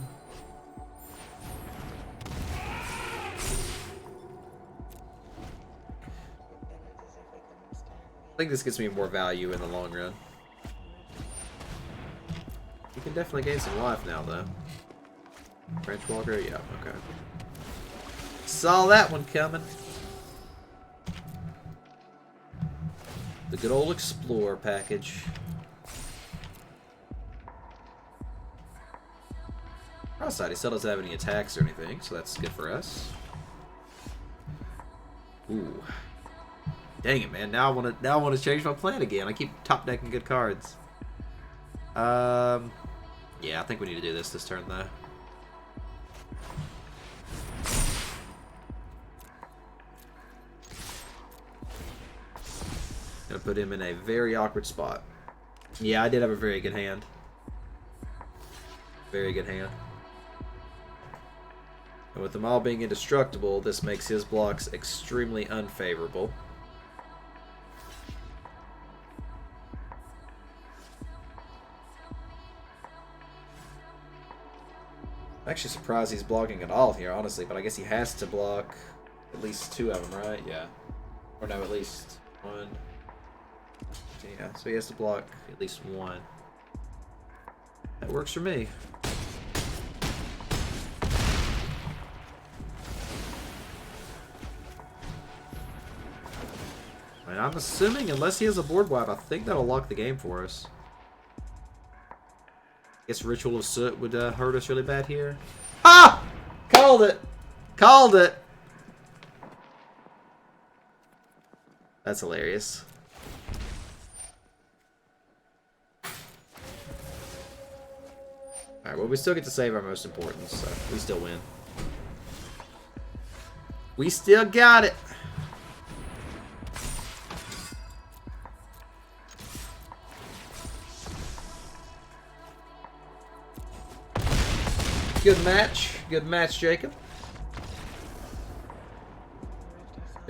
I think this gets me more value in the long run. You can definitely gain some life now, though. French Walker? Yeah, okay. Saw that one coming. The good old Explorer package. Cross-side, he still doesn't have any attacks or anything, so that's good for us. Ooh. Dang it, man. Now I want to change my plan again. I keep top decking good cards. Yeah, I think we need to do this turn, though. Gonna put him in a very awkward spot. Yeah, I did have a very good hand. Very good hand. And with them all being indestructible, this makes his blocks extremely unfavorable. I'm actually surprised he's blocking at all here, honestly, but I guess he has to block at least 2 of them, right? Yeah. Or no, at least 1. Yeah, so he has to block at least 1. That works for me. And I'm assuming, unless he has a board wipe, I think that'll lock the game for us. Guess Ritual of Soot would hurt us really bad here. Ah! Called it! Called it! That's hilarious. Alright, well, we still get to save our most important, so we still win. We still got it! Good match, Jacob.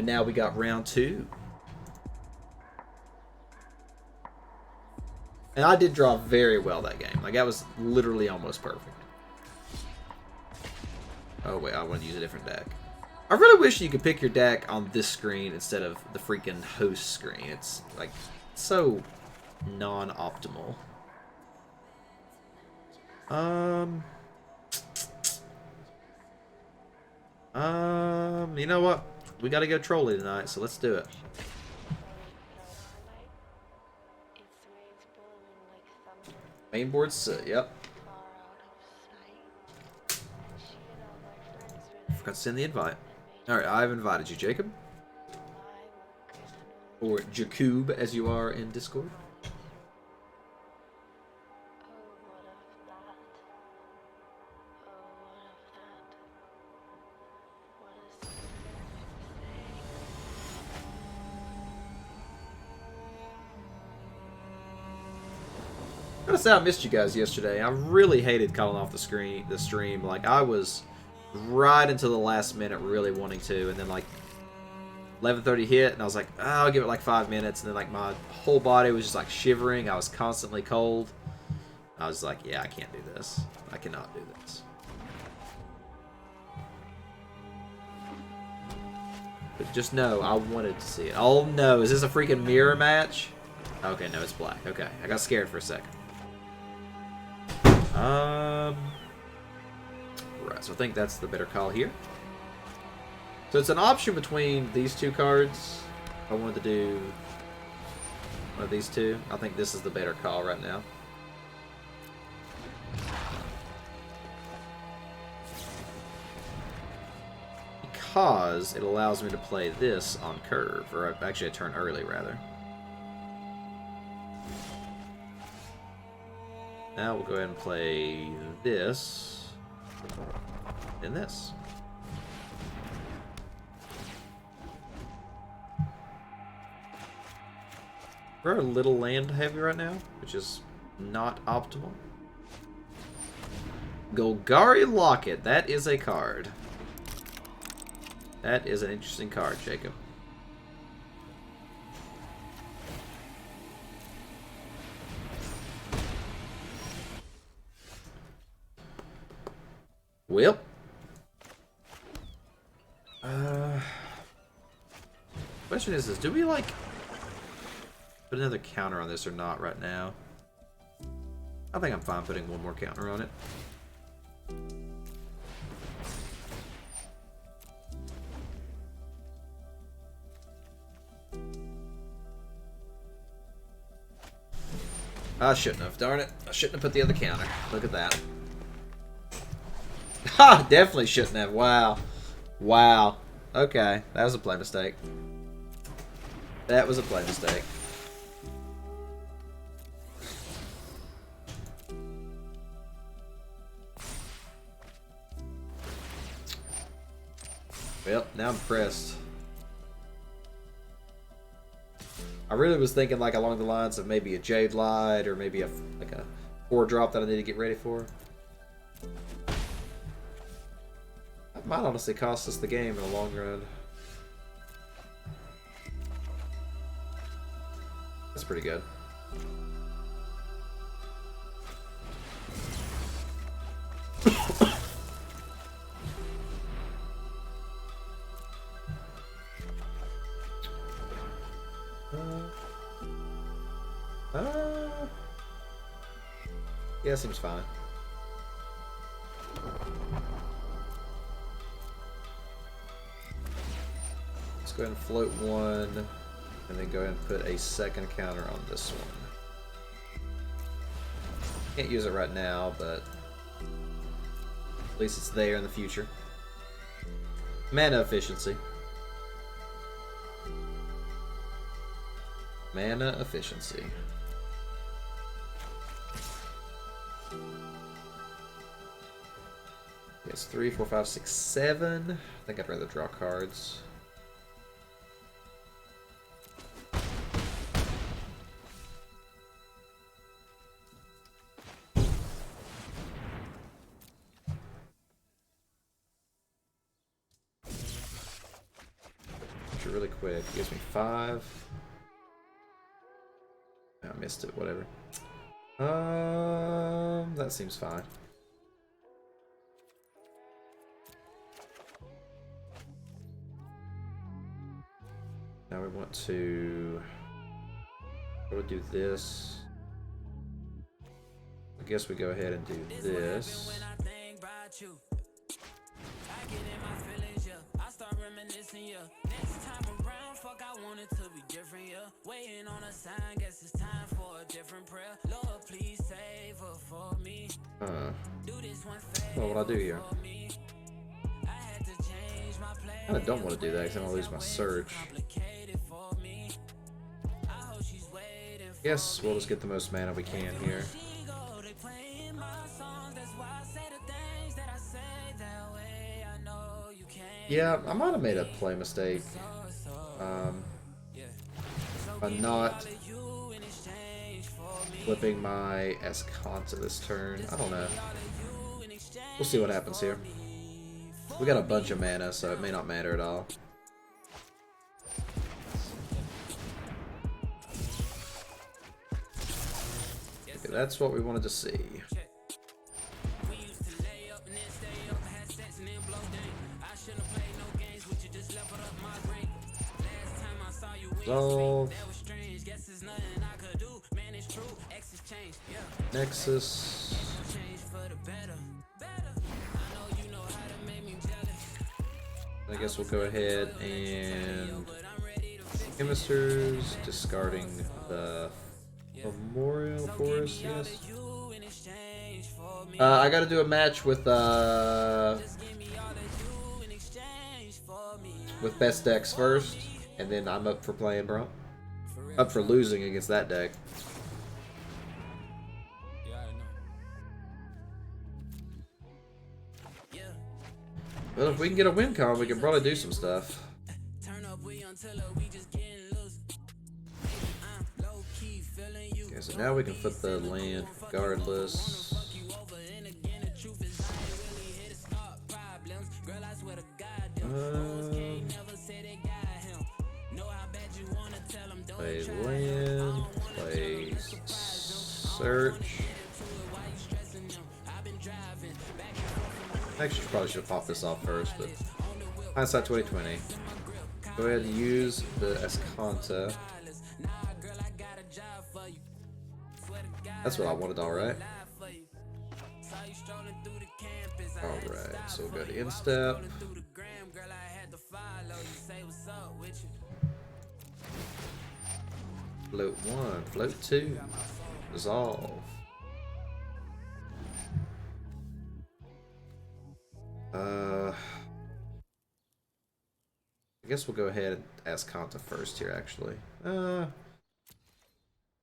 But now we got round 2. And I did draw very well that game. Like, that was literally almost perfect. Oh, wait, I want to use a different deck. I really wish you could pick your deck on this screen instead of the freaking host screen. It's, like, so non-optimal. You know what? We gotta go trolly tonight, so let's do it. Mainboard set, yep. Forgot to send the invite. Alright, I've invited you, Jacob. Or Jakub, as you are in Discord. I gotta say, I missed you guys yesterday. I really hated calling off the stream. Like, I was right until the last minute really wanting to, and then like 11:30 hit, and I was like, oh, I'll give it like 5 minutes, and then like my whole body was just like shivering. I was constantly cold. I was like, yeah, I can't do this. I cannot do this. But just know, I wanted to see it. Oh no, is this a freaking mirror match? Okay, no, it's black. Okay, I got scared for a second. Right, so I think that's the better call here. So it's an option between these two cards. If I wanted to do one of these two, I think this is the better call right now. Because it allows me to play this on curve, or actually a turn early, rather. Now we'll go ahead and play this, and this. We're a little land heavy right now, which is not optimal. Golgari Locket, that is a card. That is an interesting card, Jacob. Well. Question is, do we like put another counter on this or not right now? I think I'm fine putting one more counter on it. I shouldn't have, darn it. I shouldn't have put the other counter. Look at that. Ha! Definitely shouldn't have. Wow. Wow. Okay. That was a play mistake. That was a play mistake. Well, now I'm pressed. I really was thinking like along the lines of maybe a Jade Light or maybe like a 4-drop that I need to get ready for. That might honestly cost us the game in the long run. That's pretty good. Yeah, seems fine. Let's go ahead and float one, and then go ahead and put a second counter on this one. Can't use it right now, but at least it's there in the future. Mana efficiency. Mana efficiency. It's 3, 4, 5, 6, 7. I think I'd rather draw cards. it really quick. It gives me 5. I missed it, whatever. That seems fine. Now we want to... I would do this. I guess we go ahead and do this. Well, what I do here? I don't want to do that because I'm gonna lose my search. Guess we'll just get the most mana we can here. Yeah, I might have made a play mistake. By not flipping my Escanta this turn. I don't know. We'll see what happens here. We got a bunch of mana, so it may not matter at all. Okay, that's what we wanted to see. Resolve. Nexus. I guess we'll go ahead and Chemisters, discarding the Memorial Forest, yes. I gotta do a match with best decks first, and then I'm up for playing, bro. Up for losing against that deck. Well, if we can get a win con, we can probably do some stuff. Okay, so now we can flip the land regardless. Play land, play search. Actually, probably should have popped this off first, but hindsight 2020. Go ahead and use the Escanta. That's what I wanted, alright. Alright, so we'll go to instep. Float 1, float 2, resolve. I guess we'll go ahead and ask Kanta first here, actually. No,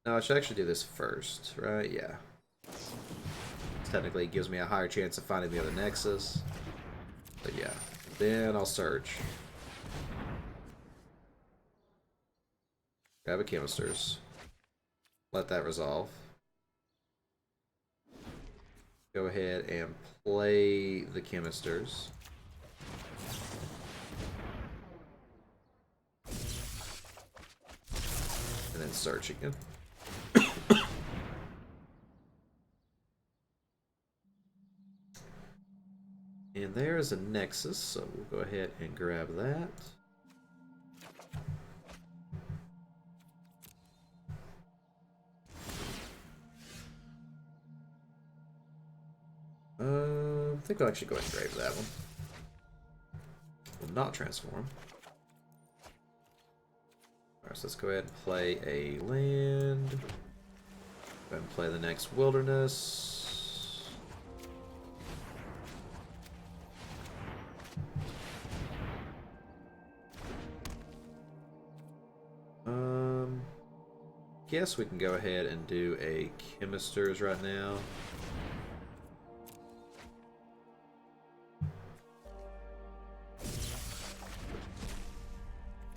I should actually do this first, right? Yeah. Technically, it gives me a higher chance of finding the other Nexus. But yeah, then I'll search. Grab a Chemisters. Let that resolve. Go ahead and play the Chemisters. And then search again. And there's a Nexus, so we'll go ahead and grab that. I think I'll actually go ahead and grave that one. Will not transform. Alright, so let's go ahead and play a land. Go ahead and play the next wilderness. Guess we can go ahead and do a Chemisters right now.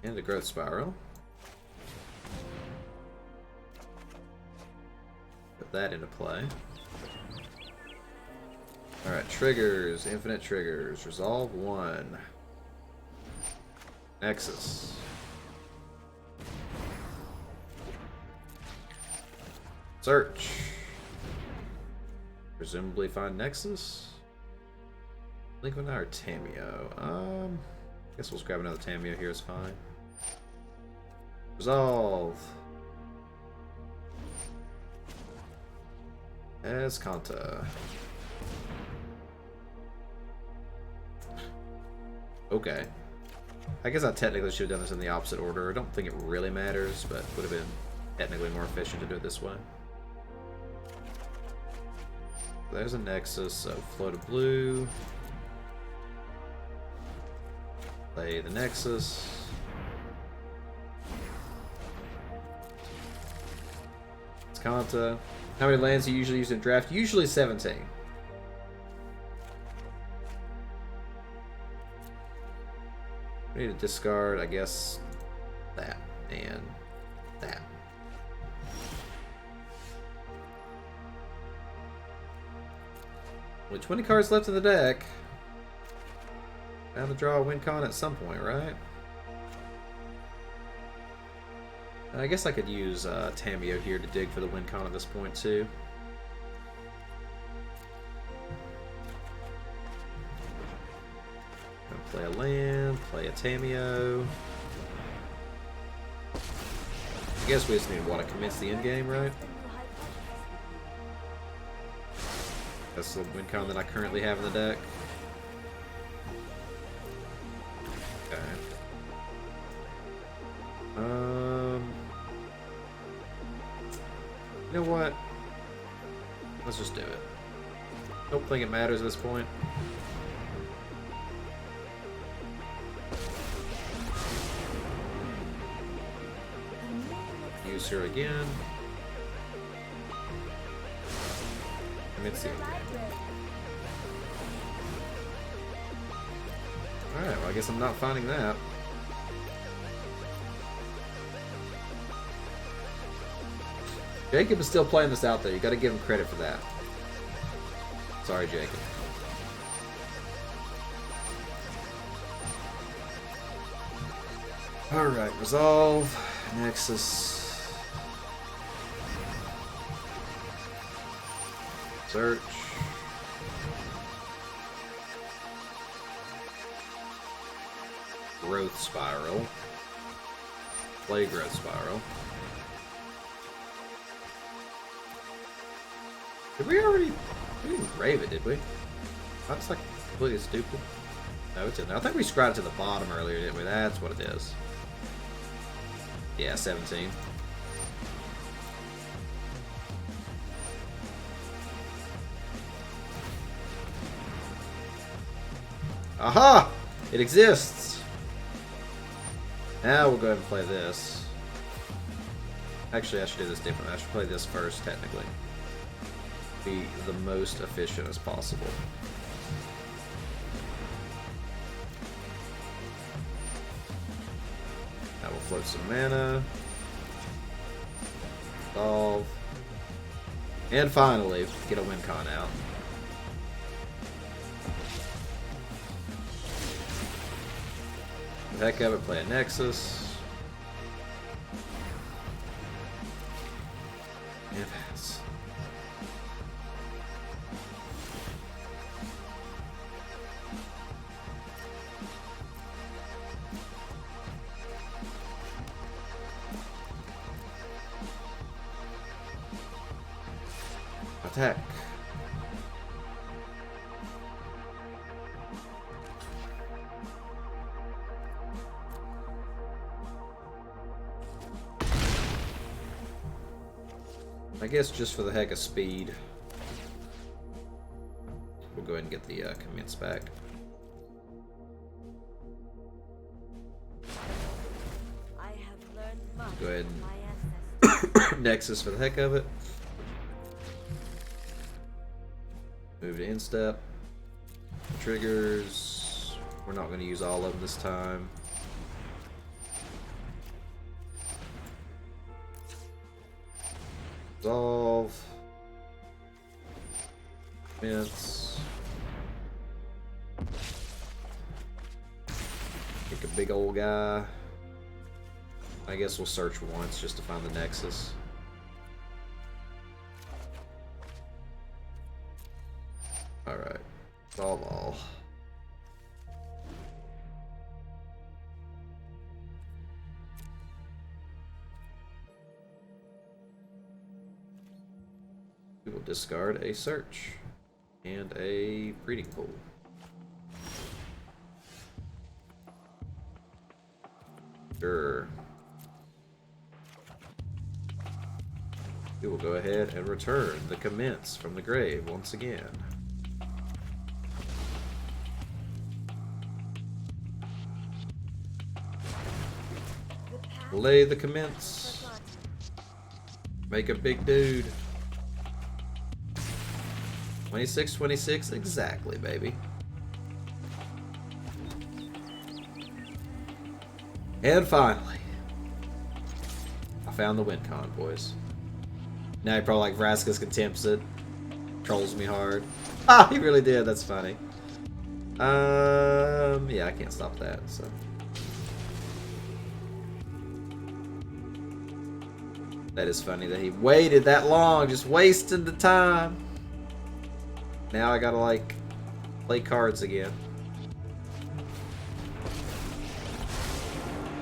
And a Growth Spiral. Put that into play. Alright, triggers, infinite triggers. Resolve 1. Nexus. Search. Presumably find Nexus. Lincoln or Tamio. Guess we'll just grab another Tamio here. It's fine. Resolve. Escanta. Okay. I guess I technically should have done this in the opposite order. I don't think it really matters, but would have been technically more efficient to do it this way. There's a Nexus, so float a blue. Play the Nexus. Escanta. How many lands do you usually use in draft? Usually 17. We need to discard, I guess, that and that. Only 20 cards left in the deck. Bound to draw a win con at some point, right? I guess I could use Tamio here to dig for the win con at this point, too. Play a land, play a Tamio. I guess we just need to commence the end game, right? That's the win con that I currently have in the deck. Okay. You know what? Let's just do it. Don't think it matters at this point. Use her again. Commence the end game. Alright, well I guess I'm not finding that. Jacob is still playing this out there. You gotta give him credit for that. Sorry, Jacob. Alright, resolve. Nexus. Search. Growth Spiral. Play Growth Spiral. Did we already... We didn't grave it, did we? That's like completely stupid. No, it's in there. I think we scribed it to the bottom earlier, didn't we? That's what it is. Yeah, 17. Aha! It exists! Now we'll go ahead and play this. Actually, I should do this differently. I should play this first, technically. Be the most efficient as possible. Now we'll float some mana. Solve. And finally, get a win con out. The heck of it, play a Nexus. Advance. Attack. I guess just for the heck of speed, we'll go ahead and get the commence back. I have learned much Go ahead from and my ancestors. Nexus for the heck of it. Move to instep. Triggers. We're not going to use all of them this time. Resolve. Commence. Pick a big old guy. I guess we'll search once just to find the Nexus. Alright. Solve all. We will discard a search and a breeding pool. Sure. We will go ahead and return the commence from the grave once again. Lay the commence. Make a big dude. 26, 26, exactly, baby. And finally, I found the win con, boys. Now he probably like Vraska's contempts it. Trolls me hard. Ah, he really did. That's funny. Yeah, I can't stop that, so. That is funny that he waited that long, just wasting the time. Now I gotta like play cards again.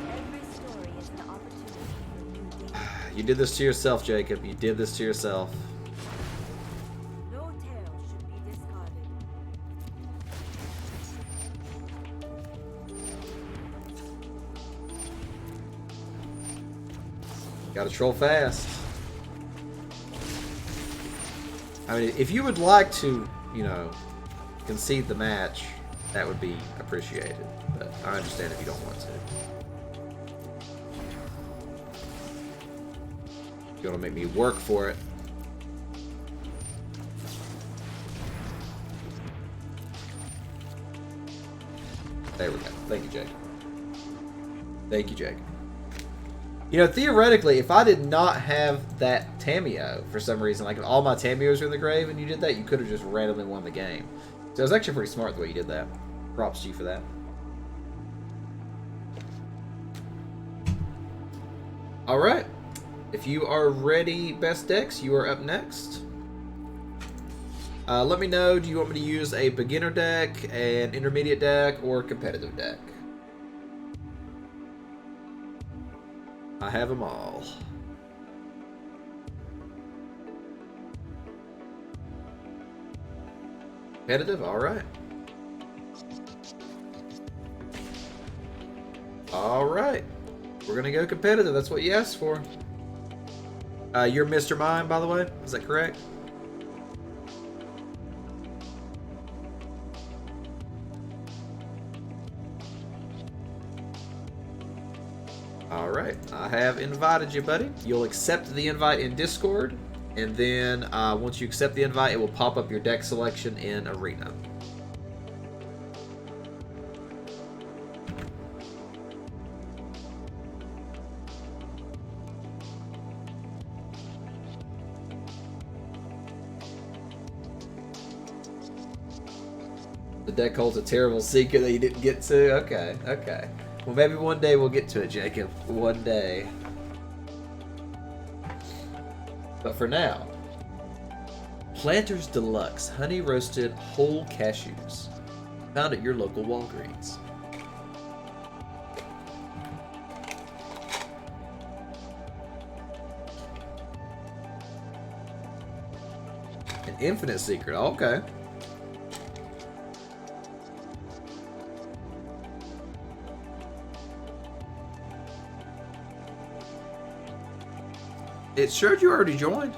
Every story is an opportunity for new day. You did this to yourself, Jacob. You did this to yourself. No tale should be discarded. Gotta troll fast. I mean, if you would like to, you know, concede the match, that would be appreciated. But I understand if you don't want to. If you want to make me work for it. There we go. Thank you, Jake. Thank you, Jake. You know, theoretically, if I did not have that Tameo for some reason, like if all my Tameos were in the grave and you did that, you could have just randomly won the game. So it was actually pretty smart the way you did that. Props to you for that. Alright. If you are ready, Best Decks, you are up next. Let me know, do you want me to use a beginner deck, an intermediate deck, or a competitive deck? I have them all. Competitive? Alright. Alright. We're gonna go competitive. That's what you asked for. You're Mr. Mime, by the way? Is that correct? Alright, I have invited you, buddy. You'll accept the invite in Discord, and then once you accept the invite, it will pop up your deck selection in Arena. The deck holds a terrible secret that you didn't get to? Okay, okay. Well, maybe one day we'll get to it, Jacob. One day. But for now, Planters Deluxe Honey Roasted Whole Cashews. Found at your local Walgreens. An infinite secret. Okay. It showed you already joined.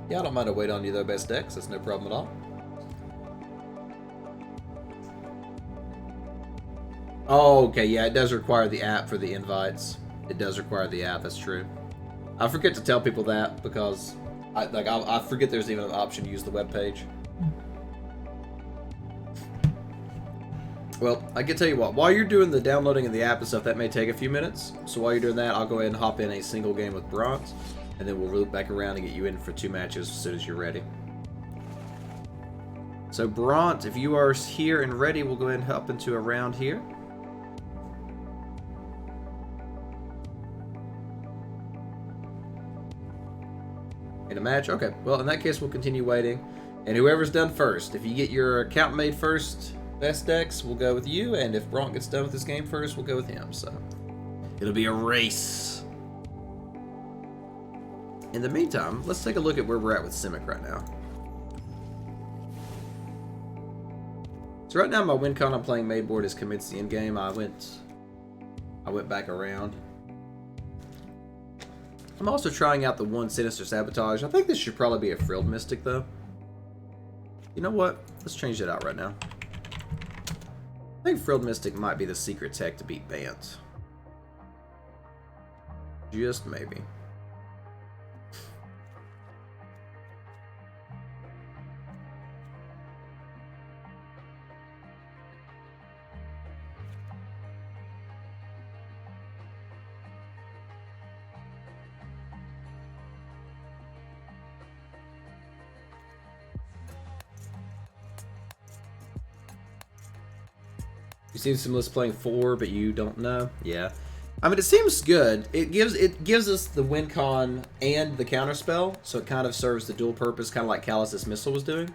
Yeah, I don't mind to wait on you though, Best Decks. That's no problem at all. Oh, okay, yeah, it does require the app for the invites. It does require the app, that's true. I forget to tell people that because I forget there's even an option to use the web page. Well, I can tell you what, while you're doing the downloading of the app and stuff, that may take a few minutes. So while you're doing that, I'll go ahead and hop in a single game with Bronze, and then we'll loop back around and get you in for 2 matches as soon as you're ready. So Bront, if you are here and ready, we'll go ahead and hop into a round here. In a match? Okay, well in that case we'll continue waiting. And whoever's done first, if you get your account made first, best decks, we'll go with you, and if Bront gets done with this game first, we'll go with him. So it'll be a race. In the meantime, let's take a look at where we're at with Simic right now. So right now my win con I'm playing main board is commits the end game. I went back around. I'm also trying out the one Sinister Sabotage. I think this should probably be a Frilled Mystic though. You know what? Let's change that out right now. I think Frilled Mystic might be the secret tech to beat Bant. Just maybe. You seen some lists playing 4, but you don't know? Yeah. I mean, it seems good. It gives us the win con and the counter spell, so it kind of serves the dual purpose, kind of like Callus's Missile was doing.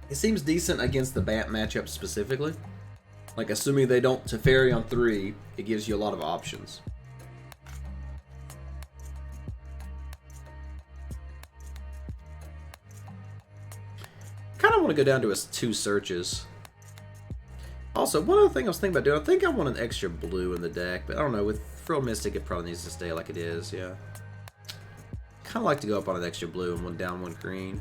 It seems decent against the Bant matchup specifically. Like, assuming they don't Teferi on 3, it gives you a lot of options. Kind of want to go down to 2 searches. Also, one other thing I was thinking about doing, I think I want an extra blue in the deck, but I don't know, with Frill Mystic it probably needs to stay like it is, yeah. Kind of like to go up on an extra blue and 1 down, 1 green.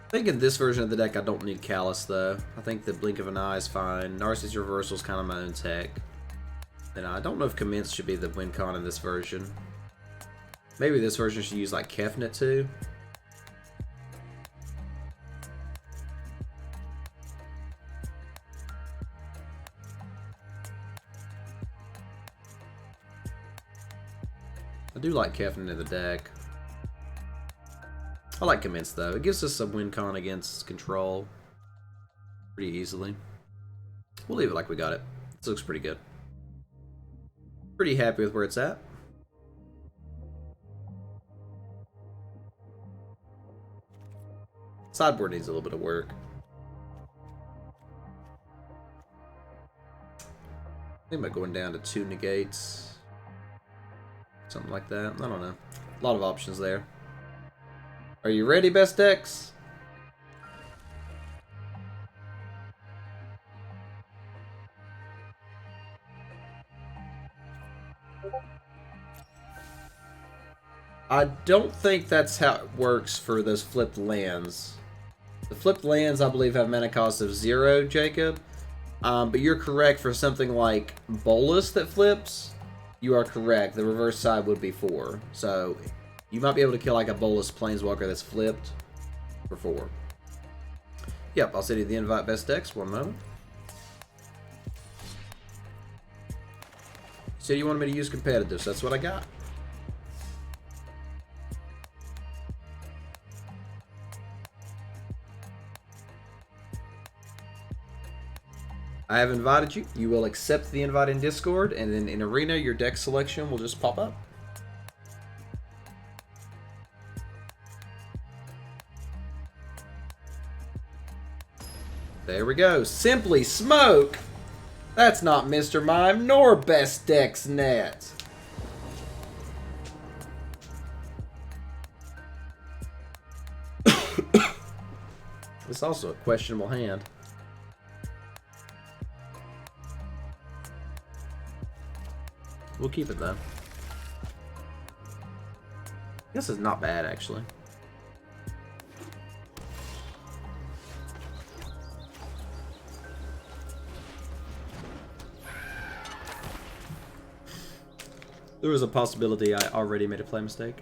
I think in this version of the deck I don't need Callus though. I think the Blink of an Eye is fine. Narcissus Reversal is kind of my own tech. And I don't know if Commence should be the win con in this version. Maybe this version should use like Kefnet too. I do like Kefnet in the deck. I like Commence though. It gives us some win con against control pretty easily. We'll leave it like we got it. This looks pretty good. Pretty happy with where it's at. Sideboard needs a little bit of work. I think about going down to 2 negates. Something like that. I don't know. A lot of options there. Are you ready, best decks? I don't think that's how it works for those flipped lands. The flipped lands, I believe, have mana cost of 0, Jacob. But you're correct for something like Bolus that flips. You are correct. The reverse side would be 4. So you might be able to kill like a Bolus Planeswalker that's flipped for 4. Yep, I'll send you the invite, best decks. 1 moment. So you wanted me to use competitive, so that's what I got. I have invited you. You will accept the invite in Discord, and then in Arena, your deck selection will just pop up. There we go. Simply Smoke! That's not Mr. Mime, nor Best Decks Net. It's also a questionable hand. We'll keep it though. This is not bad actually. There was a possibility I already made a play mistake.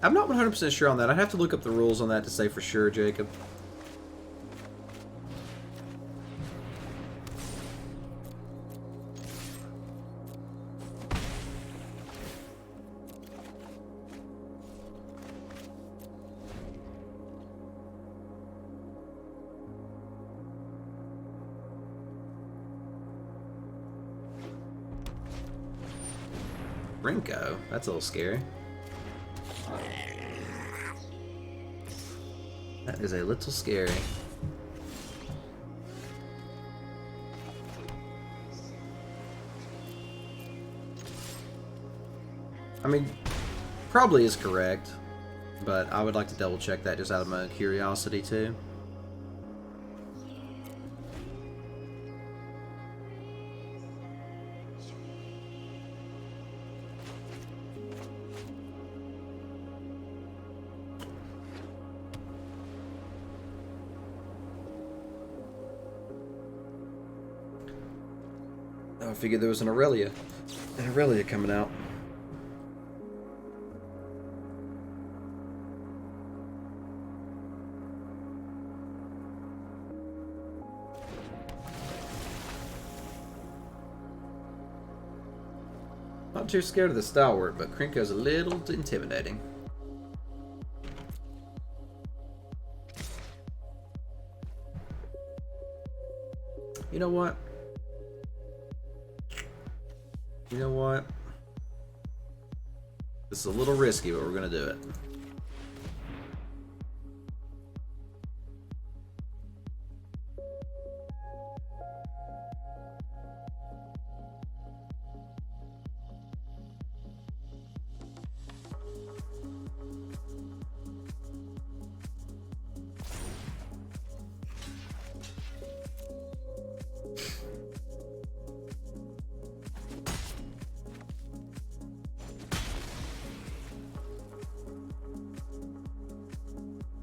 I'm not 100% sure on that. I'd have to look up the rules on that to say for sure, Jacob. Rinko? That's a little scary. That is a little scary. I mean, probably is correct, but I would like to double check that just out of my curiosity too. I figured there was an Aurelia coming out. Not too scared of the stalwart, but Krinko's a little intimidating. You know what? You know what? This is a little risky, but we're gonna do it.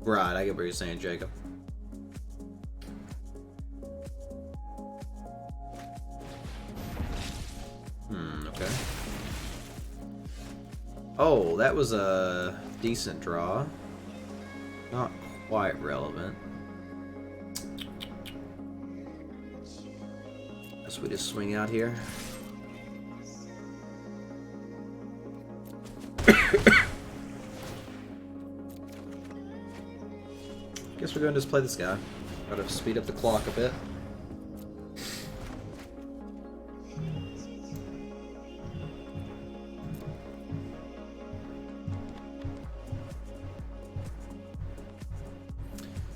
Right, I get what you're saying, Jacob. Okay. Oh, that was a decent draw. Not quite relevant. Guess we just swing out here. Guess we're going to just play this guy. Gotta speed up the clock a bit.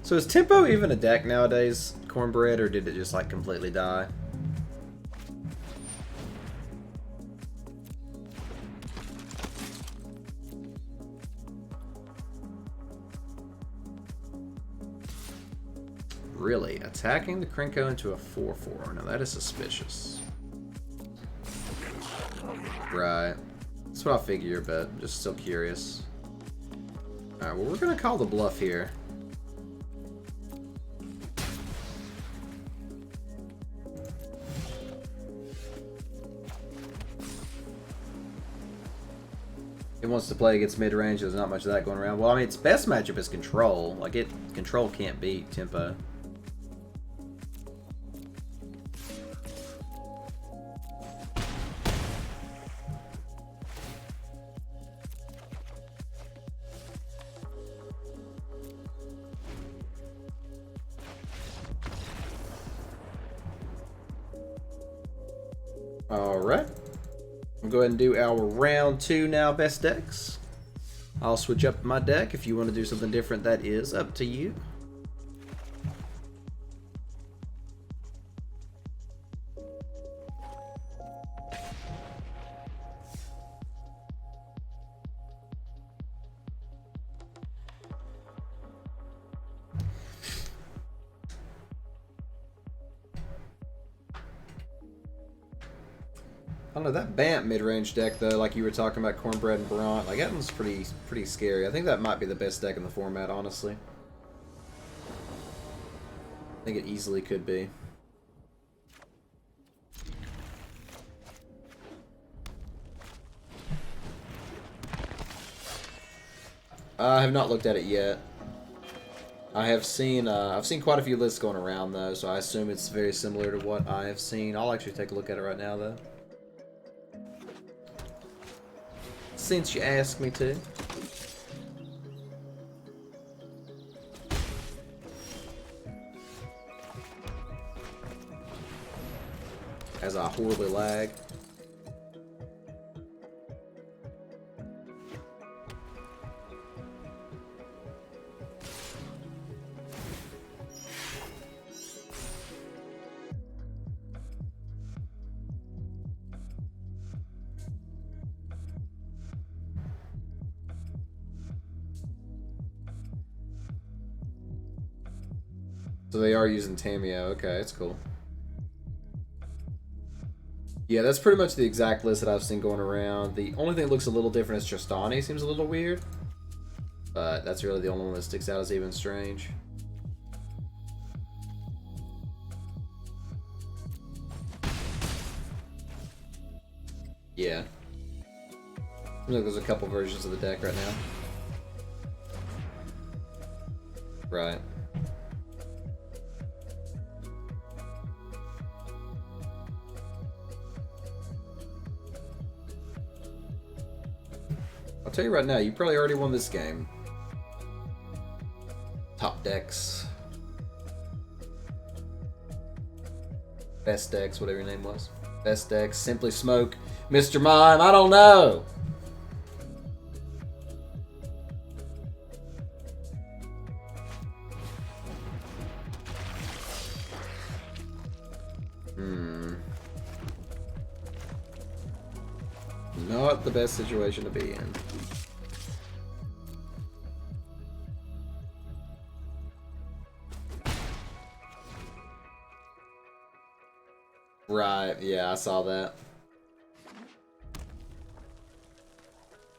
So is Tempo even a deck nowadays, Cornbread, or did it just like completely die? Really? Attacking the Krinko into a 4/4. Now that is suspicious. Right. That's what I figure, but I'm just still curious. Alright, well we're gonna call the bluff here. It wants to play against mid-range, there's not much of that going around. Well, I mean, its best matchup is Control. Like, Control can't beat Tempo. Alright. We'll go ahead and do our round 2 now, best decks. I'll switch up my deck. If you want to do something different, that is up to you. I don't know, that Bant mid-range deck though, like you were talking about Cornbread and Bront, like that one's pretty scary. I think that might be the best deck in the format, honestly. I think it easily could be. I have not looked at it yet. I've seen quite a few lists going around though, so I assume it's very similar to what I have seen. I'll actually take a look at it right now though, since you asked me to. As I horribly lag. So they are using Tamio. Okay, it's cool. Yeah, that's pretty much the exact list that I've seen going around. The only thing that looks a little different is Tristani. Seems a little weird. But that's really the only one that sticks out as even strange. Yeah. Seems like there's a couple versions of the deck right now. Right. I'll tell you right now, you probably already won this game. Top decks. Best decks, whatever your name was. Best decks, Simply Smoke, Mr. Mime, I don't know! Not the best situation to be in. Right, yeah, I saw that.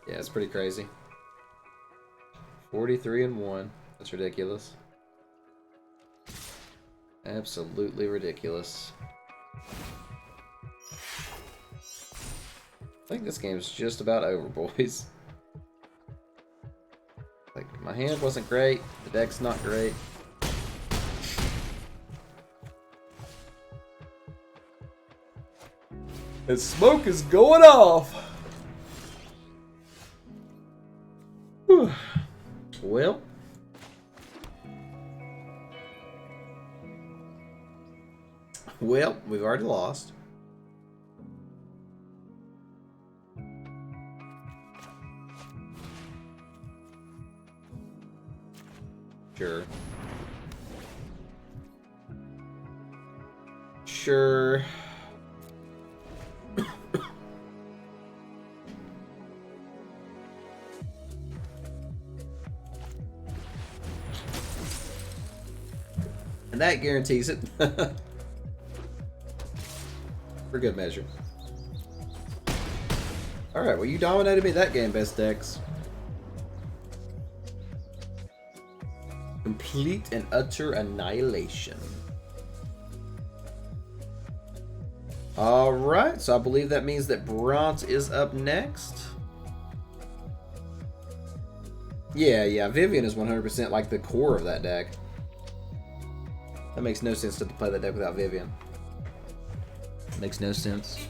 Yeah, it's pretty crazy. 43-1. That's ridiculous. Absolutely ridiculous. I think this game's just about over, boys. Like, my hand wasn't great. The deck's not great. The smoke is going off! Whew. Well. Well, we've already lost. Sure. Sure. And that guarantees it. For good measure. Alright, well you dominated me that game, best decks. Complete and utter annihilation. Alright, so I believe that means that Bront is up next. Yeah, Vivian is 100% like the core of that deck. That makes no sense to play that deck without Vivian. Makes no sense.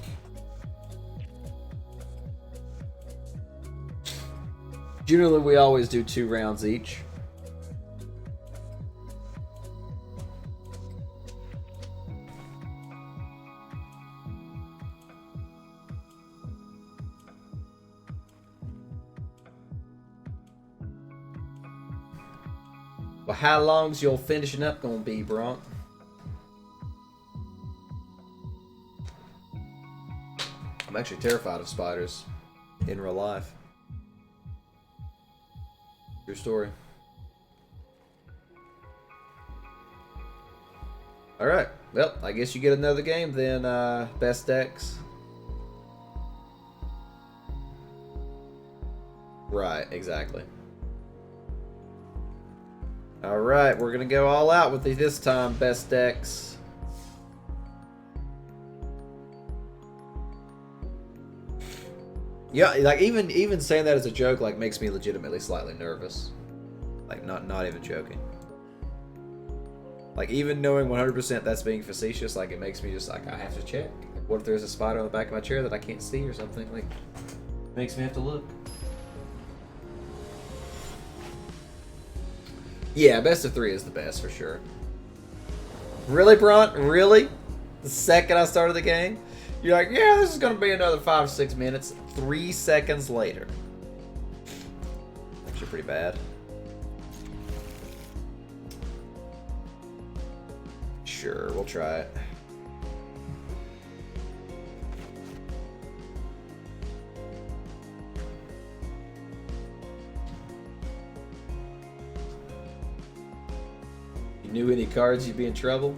Generally, we always do 2 rounds each. Well, how long's your finishing up gonna be, Bronk? I'm actually terrified of spiders in real life. True story. Alright, well, I guess you get another game then, best decks. Right, exactly. Alright, we're gonna go all out with it this time, best decks. Yeah, like even saying that as a joke like makes me legitimately slightly nervous. Like not even joking. Like even knowing 100% that's being facetious, like it makes me just like I have to check. Like, what if there's a spider on the back of my chair that I can't see or something? Like makes me have to look. Yeah, best of 3 is the best for sure. Really, Brunt? Really? The second I started the game? You're like, yeah, this is going to be another 5-6 minutes. 3 seconds later. Actually pretty bad. Sure, we'll try it. You knew any cards, you'd be in trouble?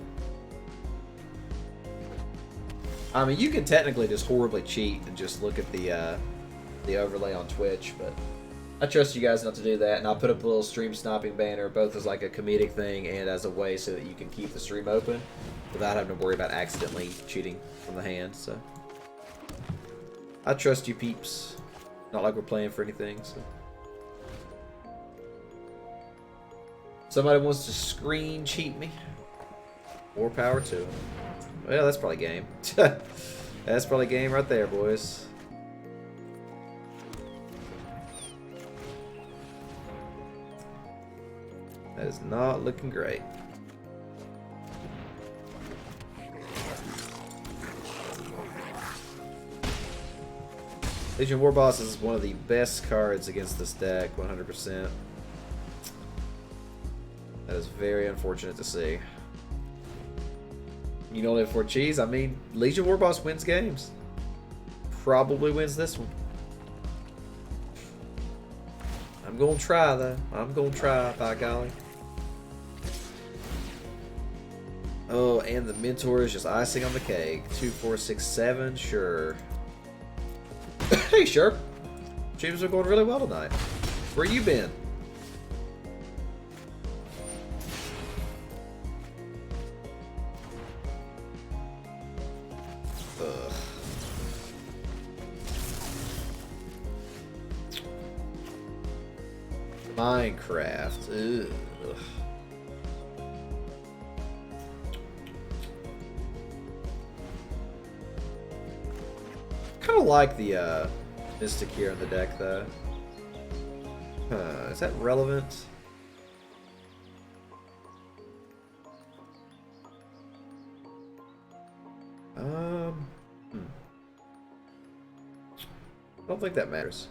I mean, you can technically just horribly cheat and just look at the overlay on Twitch, but I trust you guys not to do that, and I'll put up a little stream sniping banner, both as like a comedic thing and as a way so that you can keep the stream open without having to worry about accidentally cheating from the hand, so. I trust you peeps. Not like we're playing for anything, so. Somebody wants to screen cheat me. More power to them. Well, that's probably game. That's probably game right there, boys. That is not looking great. Legion War Boss is one of the best cards against this deck, 100%. That is very unfortunate to see. You don't live for cheese? I mean, Legion War Boss wins games. Probably wins this one. I'm gonna try though. I'm gonna try, by golly. Oh, and the Mentor is just icing on the cake. 2, 4, 6, 7, sure. Hey, Sharp. Streams are going really well tonight. Where you been? Ugh. Minecraft. Ugh. Kind of like the Mystic here in the deck, though. Is that relevant? I don't think that matters.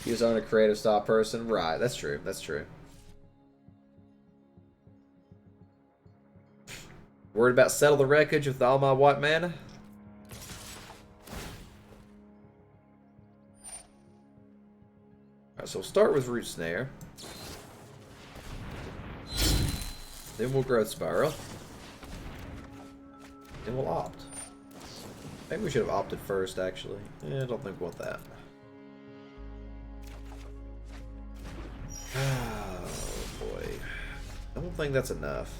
He was on a creative style person, right? That's true. That's true. Worried about settle the wreckage with all my white mana? Alright, so we'll start with Root Snare. Then we'll Growth Spiral. Then we'll Opt. Maybe we should have opted first, actually. I don't think we want that. Oh, boy. I don't think that's enough.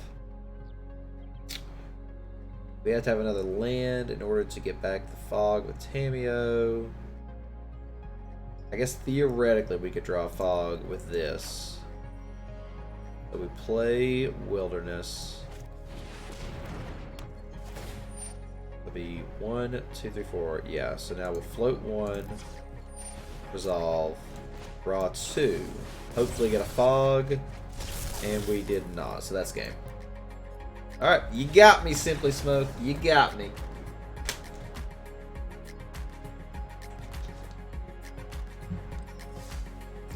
We have to have another land in order to get back the Fog with Tameo. I guess theoretically we could draw a Fog with this. So we play Wilderness. It'll be 1, 2, 3, 4. Yeah, so now we'll float 1, resolve, draw 2. Hopefully get a Fog. And we did not, so that's game. Alright, you got me, Simply Smoke. You got me.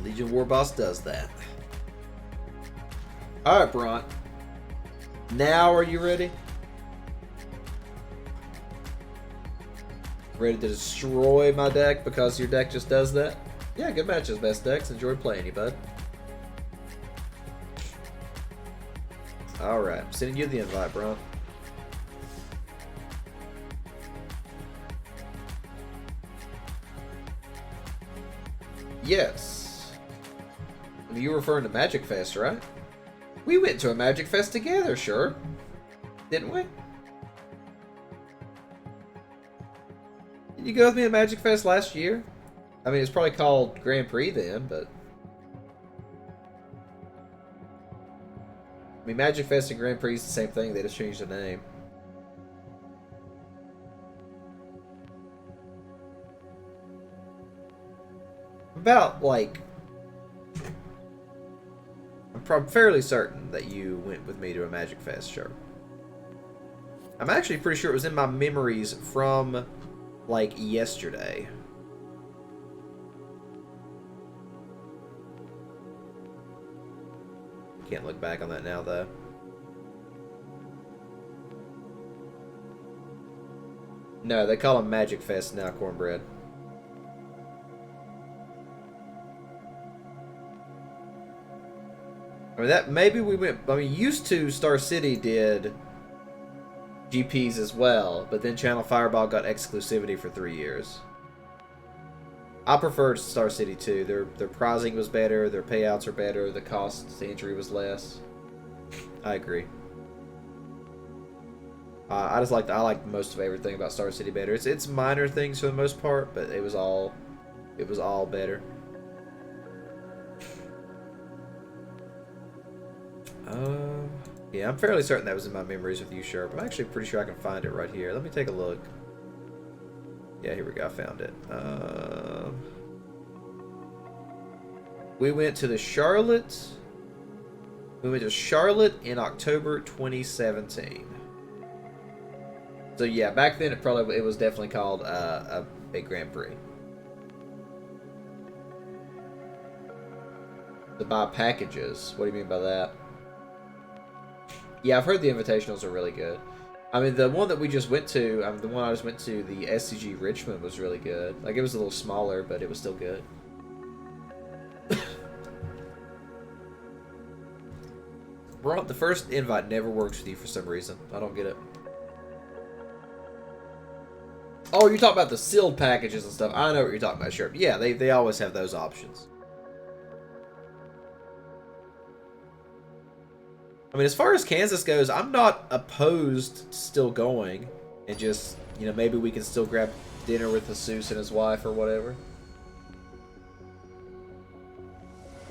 Legion War Boss does that. Alright, Bront. Now are you ready? Ready to destroy my deck because your deck just does that? Yeah, good matches, best decks. Enjoy playing you, bud. Alright, I'm sending you the invite, bro. Yes. I mean, you're referring to Magic Fest, right? We went to a Magic Fest together, sure. Didn't we? Did you go with me to Magic Fest last year? I mean, it's probably called Grand Prix then, but... I mean, Magic Fest and Grand Prix is the same thing. They just changed the name. About, like... I'm fairly certain that you went with me to a Magic Fest, sure. I'm actually pretty sure it was in my memories from, like, yesterday. Can't look back on that now, though. No, they call them Magic Fest now, Cornbread. I mean, that maybe we went. I mean, used to Star City did GPs as well, but then Channel Fireball got exclusivity for 3 years. I preferred Star City too. Their prizing was better, their payouts are better, the cost to entry was less. I agree. I like most of everything about Star City better. It's minor things for the most part, but it was all better. Yeah, I'm fairly certain that was in my memories with you, Sharp. I'm actually pretty sure I can find it right here. Let me take a look. Yeah, here we go. I found it. We went to Charlotte. We went to Charlotte in October 2017. So yeah, back then it was definitely called a big Grand Prix. To buy packages. What do you mean by that? Yeah, I've heard the invitationals are really good. I mean, the one that we just went to, the one I just went to, the SCG Richmond was really good. Like, it was a little smaller, but it was still good. Bro, the first invite never works with you for some reason. I don't get it. Oh, you're talking about the sealed packages and stuff. I know what you're talking about, sure. Yeah, they always have those options. I mean, as far as Kansas goes, I'm not opposed to still going. And just, you know, maybe we can still grab dinner with Jesus and his wife or whatever.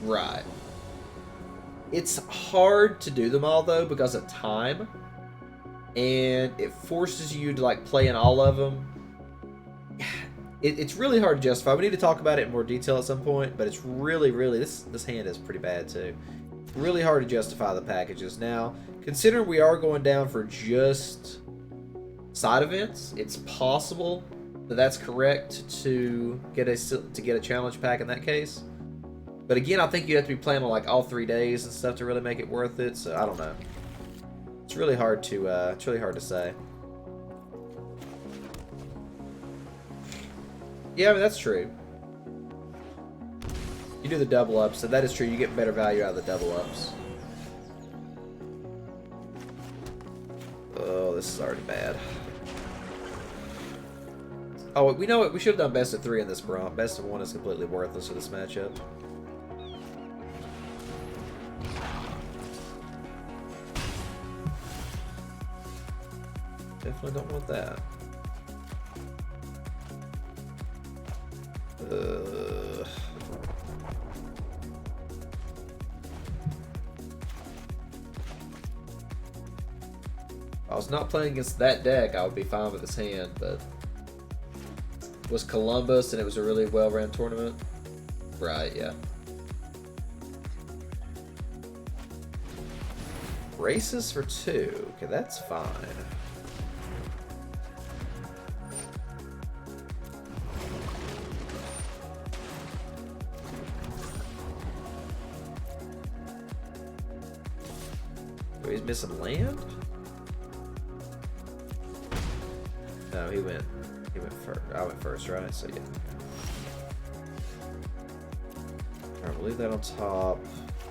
Right. It's hard to do them all, though, because of time. And it forces you to, like, play in all of them. It's really hard to justify. We need to talk about it in more detail at some point. But it's really, this hand is pretty bad, too. Really hard to justify the packages. Now, considering we are going down for just side events, it's possible that that's correct to get a challenge pack in that case. But again, I think you have to be playing on like all 3 days and stuff to really make it worth it. So I don't know. It's really hard to say. Yeah, I mean that's true. You do the double ups, so that is true. You get better value out of the double ups. Oh, this is already bad. Oh, we know what? We should have done best of 3 in this Bronx. Best of 1 is completely worthless for this matchup. Definitely don't want that. If I was not playing against that deck, I would be fine with this hand, but it was Columbus and it was a really well-ran tournament. Right, yeah. Races for 2. Okay, that's fine. Oh, he's missing land? No, he went first. I went first, right? So yeah. Alright, we'll leave that on top.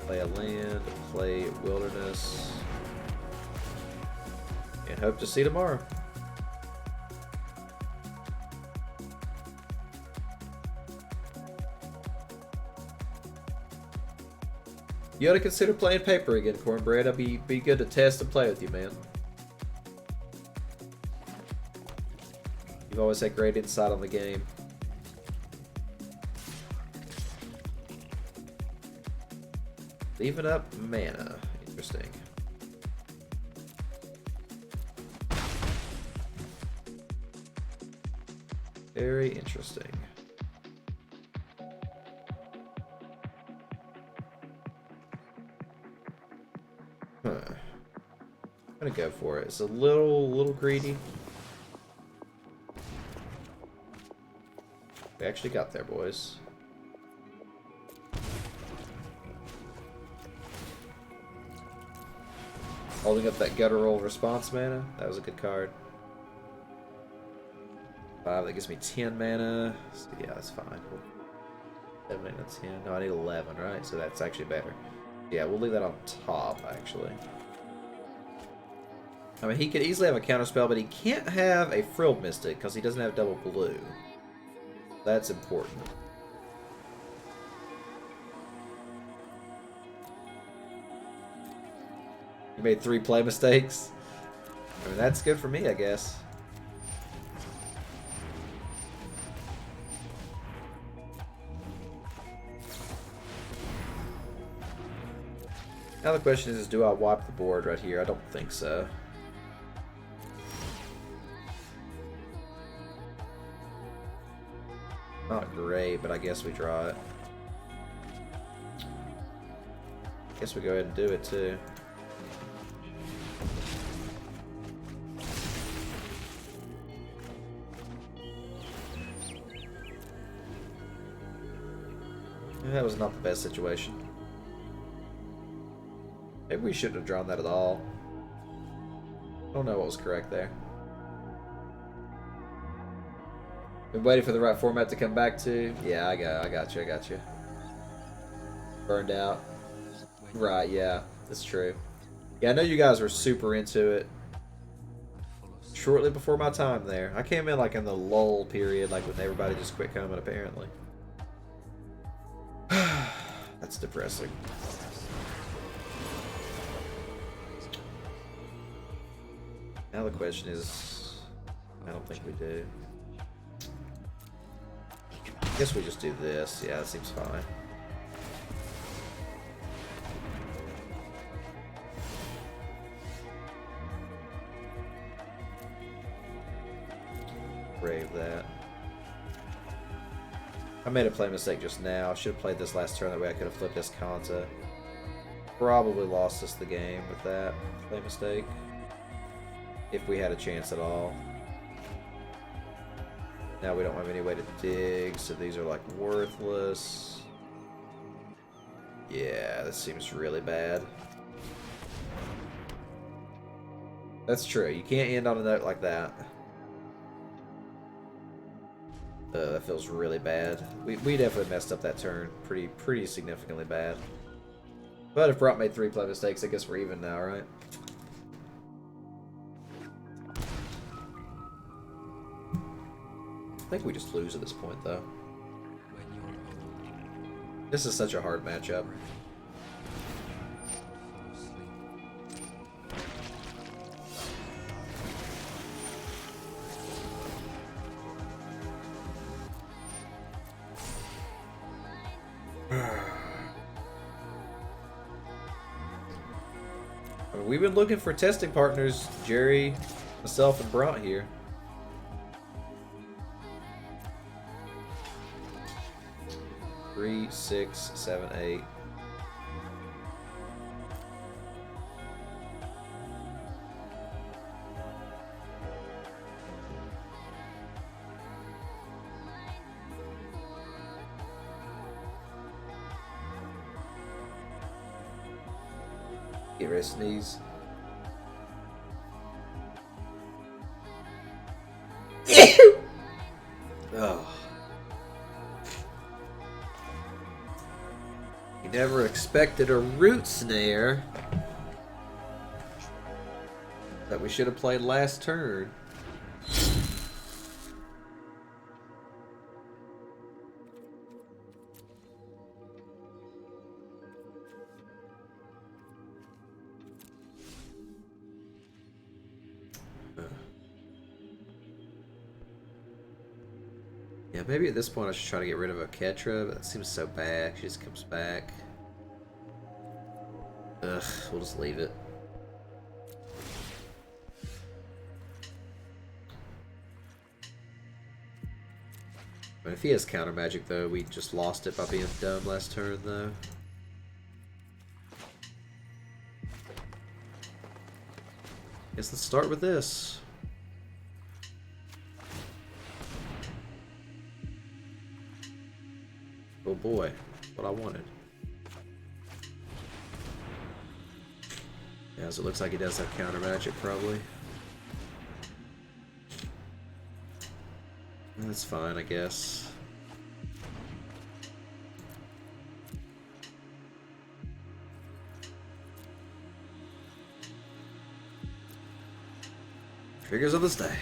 Play a land, play wilderness. And hope to see tomorrow. You ought to consider playing paper again, Cornbread. I'd be good to test and play with you, man. You've always had great insight on the game. Leaving up mana. Interesting. Very interesting. Huh. I'm gonna go for it. It's a little greedy. We actually got there, boys. Holding up that guttural response mana. That was a good card. 5, that gives me 10 mana. So yeah, that's fine. 7, 8, 10. No, I need 11, right? So that's actually better. Yeah, we'll leave that on top, actually. I mean, he could easily have a counterspell, but he can't have a Frilled Mystic because he doesn't have double blue. That's important. You made 3 play mistakes. I mean, that's good for me, I guess. Now the question is, do I wipe the board right here? I don't think so. Not great, but I guess we draw it. Guess we go ahead and do it too. That was not the best situation. Maybe we shouldn't have drawn that at all. I don't know what was correct there. Been waiting for the right format to come back to. Yeah, I got you. Burned out. Right, yeah, that's true. Yeah, I know you guys were super into it. Shortly before my time there. I came in like in the lull period, like when everybody just quit coming apparently. That's depressing. Now the question is, I don't think we do. I guess we just do this. Yeah, that seems fine. Brave that. I made a play mistake just now. I should have played this last turn. That way I could have flipped Escanta. Probably lost us the game with that play mistake. If we had a chance at all. Now we don't have any way to dig, so these are like worthless. Yeah, this seems really bad. That's true. You can't end on a note like that. That feels really bad. We definitely messed up that turn pretty significantly bad. But if Brock made 3 play mistakes, I guess we're even now, right? I think we just lose at this point, though. This is such a hard matchup. I mean, we've been looking for testing partners, Jerry, myself, and Bront here. Three, 6, 7, 8. Get ready to sneeze. Oh. You never expected a root snare that we should have played last turn. Yeah, maybe at this point I should try to get rid of Oketra, but that seems so bad. She just comes back. Ugh, we'll just leave it. But if he has counter magic, though, we just lost it by being dumb last turn, though. Guess let's start with this. Oh boy, what I wanted. Yeah, so it looks like he does have counter magic, probably. That's fine, I guess. Triggers on the stack.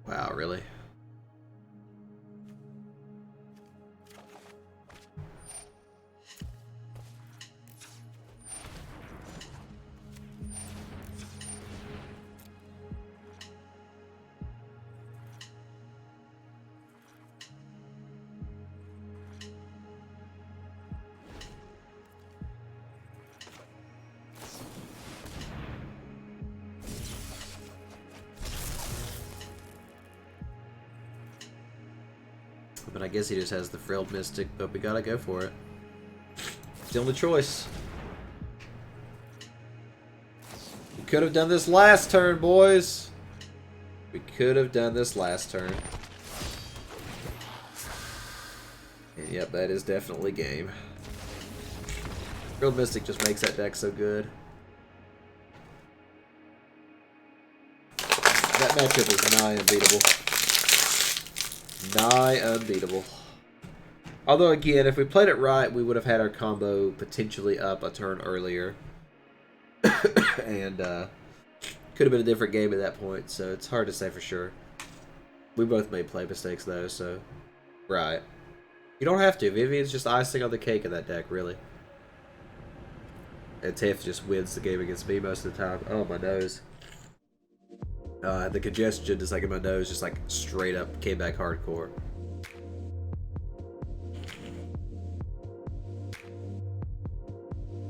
Wow, really? But I guess he just has the Frilled Mystic, but we gotta go for it. It's the only choice. We could have done this last turn, boys. We could have done this last turn. And yep, that is definitely game. Frilled Mystic just makes that deck so good. That matchup is nigh unbeatable. Nigh unbeatable. Although again, if we played it right, we would have had our combo potentially up a turn earlier. And could have been a different game at that point, so it's hard to say for sure. We both made play mistakes though, so right. You don't have to. Vivian's just icing on the cake in that deck, really. And Tiff just wins the game against me most of the time. Oh, my nose. The congestion just like in my nose just like straight up came back hardcore.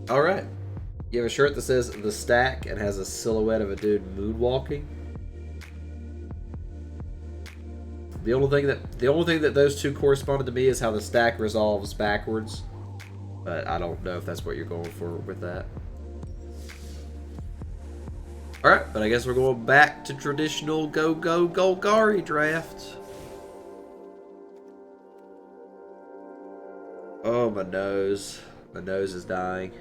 Alright. You have a shirt that says The Stack and has a silhouette of a dude moonwalking. The only thing that those two corresponded to me is how the stack resolves backwards. But I don't know if that's what you're going for with that. Alright, but I guess we're going back to traditional Golgari draft. Oh, my nose. My nose is dying.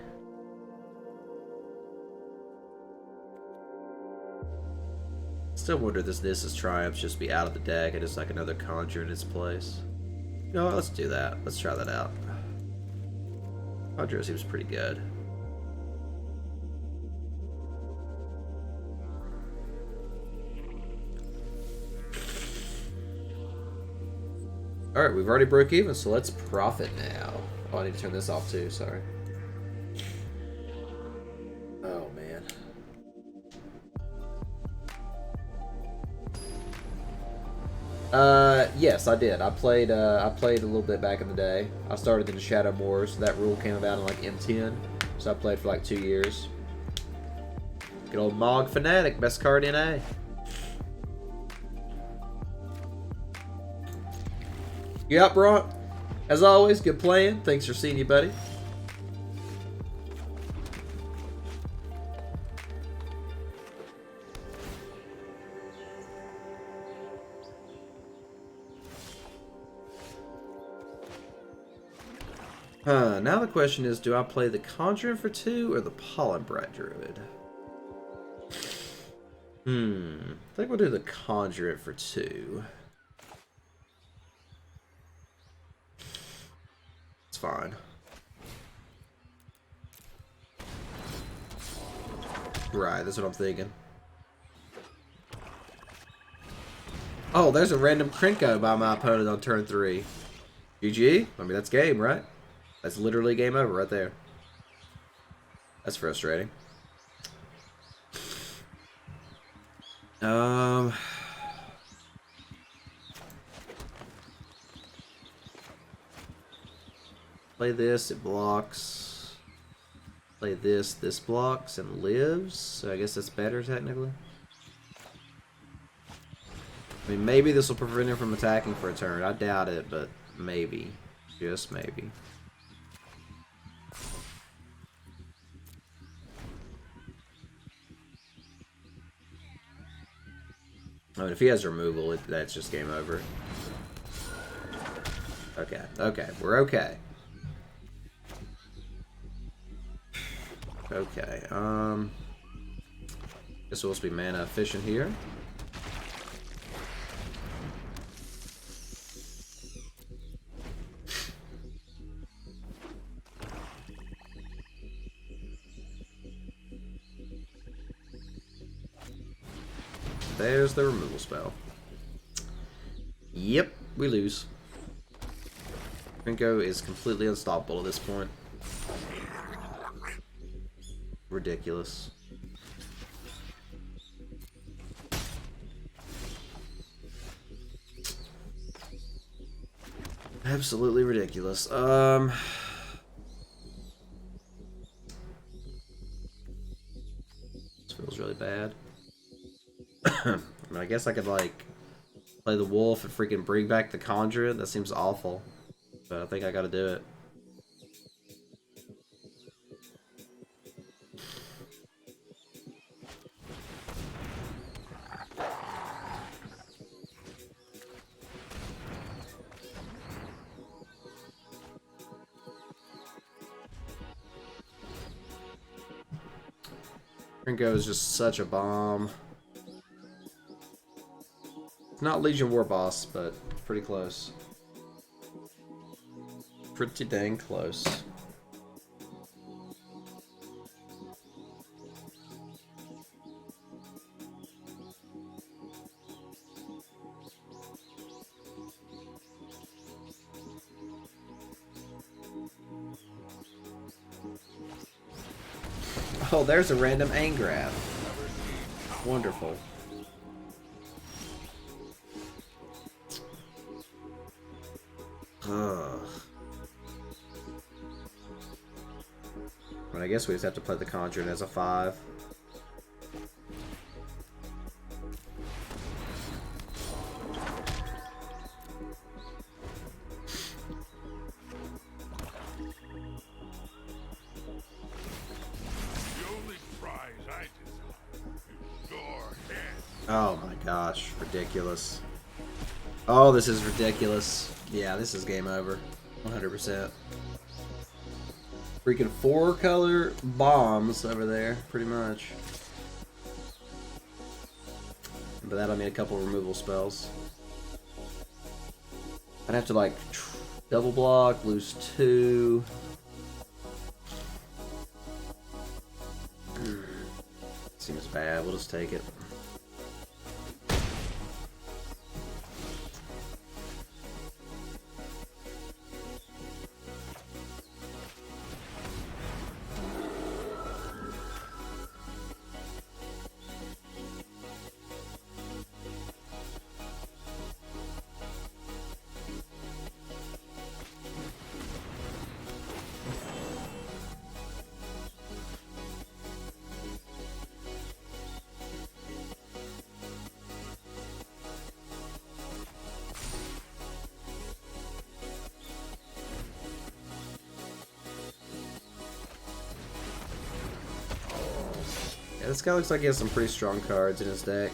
Still wonder if this Nissa's Triumph just be out of the deck and it's like another Conjure in its place. You know what, let's do that. Let's try that out. Conjure seems pretty good. Alright, we've already broke even, so let's profit now. Oh, I need to turn this off too, sorry. Oh, man. Yes, I did. I played a little bit back in the day. I started in Shadow Moors. That rule came about in like M10, so I played for like 2 years. Good old Mog Fanatic, best card in A. You out, Brock? As always, good playing. Thanks for seeing you, buddy. Now the question is, do I play the Conjuring for 2 or the Pollen Brat Druid? I think we'll do the Conjuring for 2. It's fine. Right, that's what I'm thinking. Oh, there's a random Krenko by my opponent on turn 3. GG? I mean, that's game, right? That's literally game over right there. That's frustrating. Play this, it blocks. Play this, this blocks and lives. So I guess that's better technically. I mean, maybe this will prevent him from attacking for a turn. I doubt it, but maybe. Just maybe. I mean, if he has removal, that's just game over. Okay, okay, we're okay. Okay, guess we'll just be mana efficient here. There's the removal spell. Yep, we lose. Krenko is completely unstoppable at this point. Ridiculous. Absolutely ridiculous. This feels really bad. I mean, I guess I could, like, play the wolf and freaking bring back the conjurant. That seems awful. But I think I gotta do it. Krenko is just such a bomb. It's not Legion War Boss, but pretty close. Pretty dang close. Oh, there's a random Angrab. Wonderful. Ugh. But I guess we just have to play the Conjurant as a 5. Oh my gosh, ridiculous. Oh, this is ridiculous. Yeah, this is game over. 100%. Freaking 4-color bombs over there, pretty much. But that'll mean a couple removal spells. I'd have to, like, double block, lose 2. Seems bad, we'll just take it. Yeah, this guy looks like he has some pretty strong cards in his deck.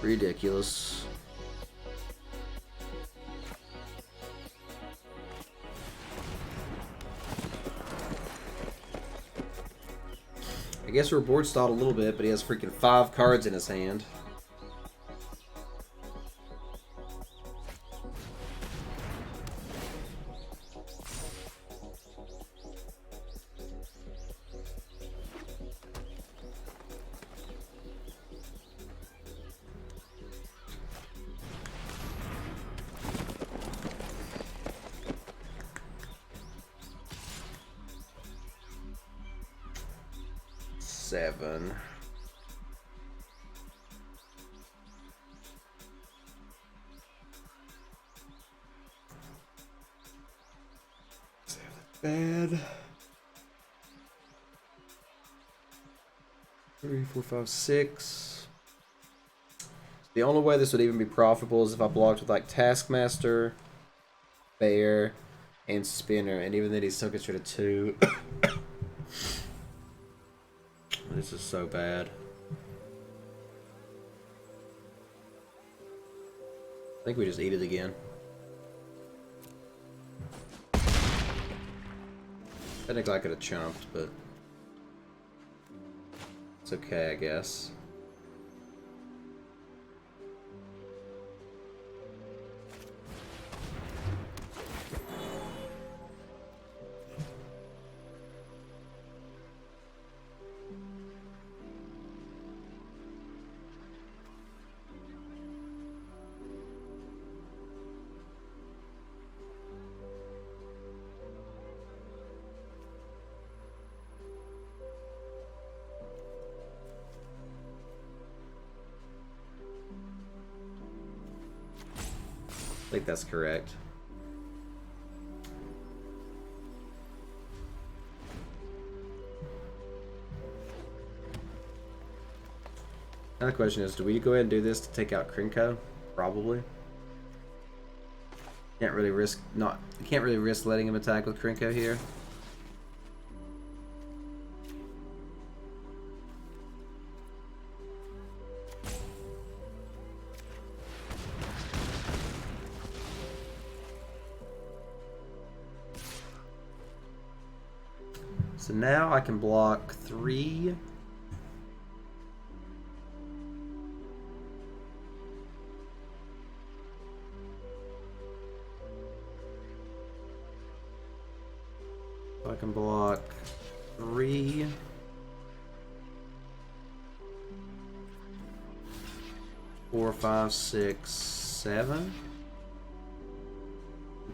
Ridiculous. I guess we're board stalled a little bit, but he has freaking 5 cards in his hand. 7. Bad. 3, 4, 5, 6. The only way this would even be profitable is if I blocked with like Taskmaster, Bear, and Spinner, and even then he still gets rid of 2. This is so bad. I think we just eat it again. Technically I could have chumped, but it's okay, I guess. I think that's correct. Now the question is, do we go ahead and do this to take out Krinko? Probably. Can't really risk letting him attack with Krinko here. So now I can block 3. So I can block 3. 4, 5, 6, 7.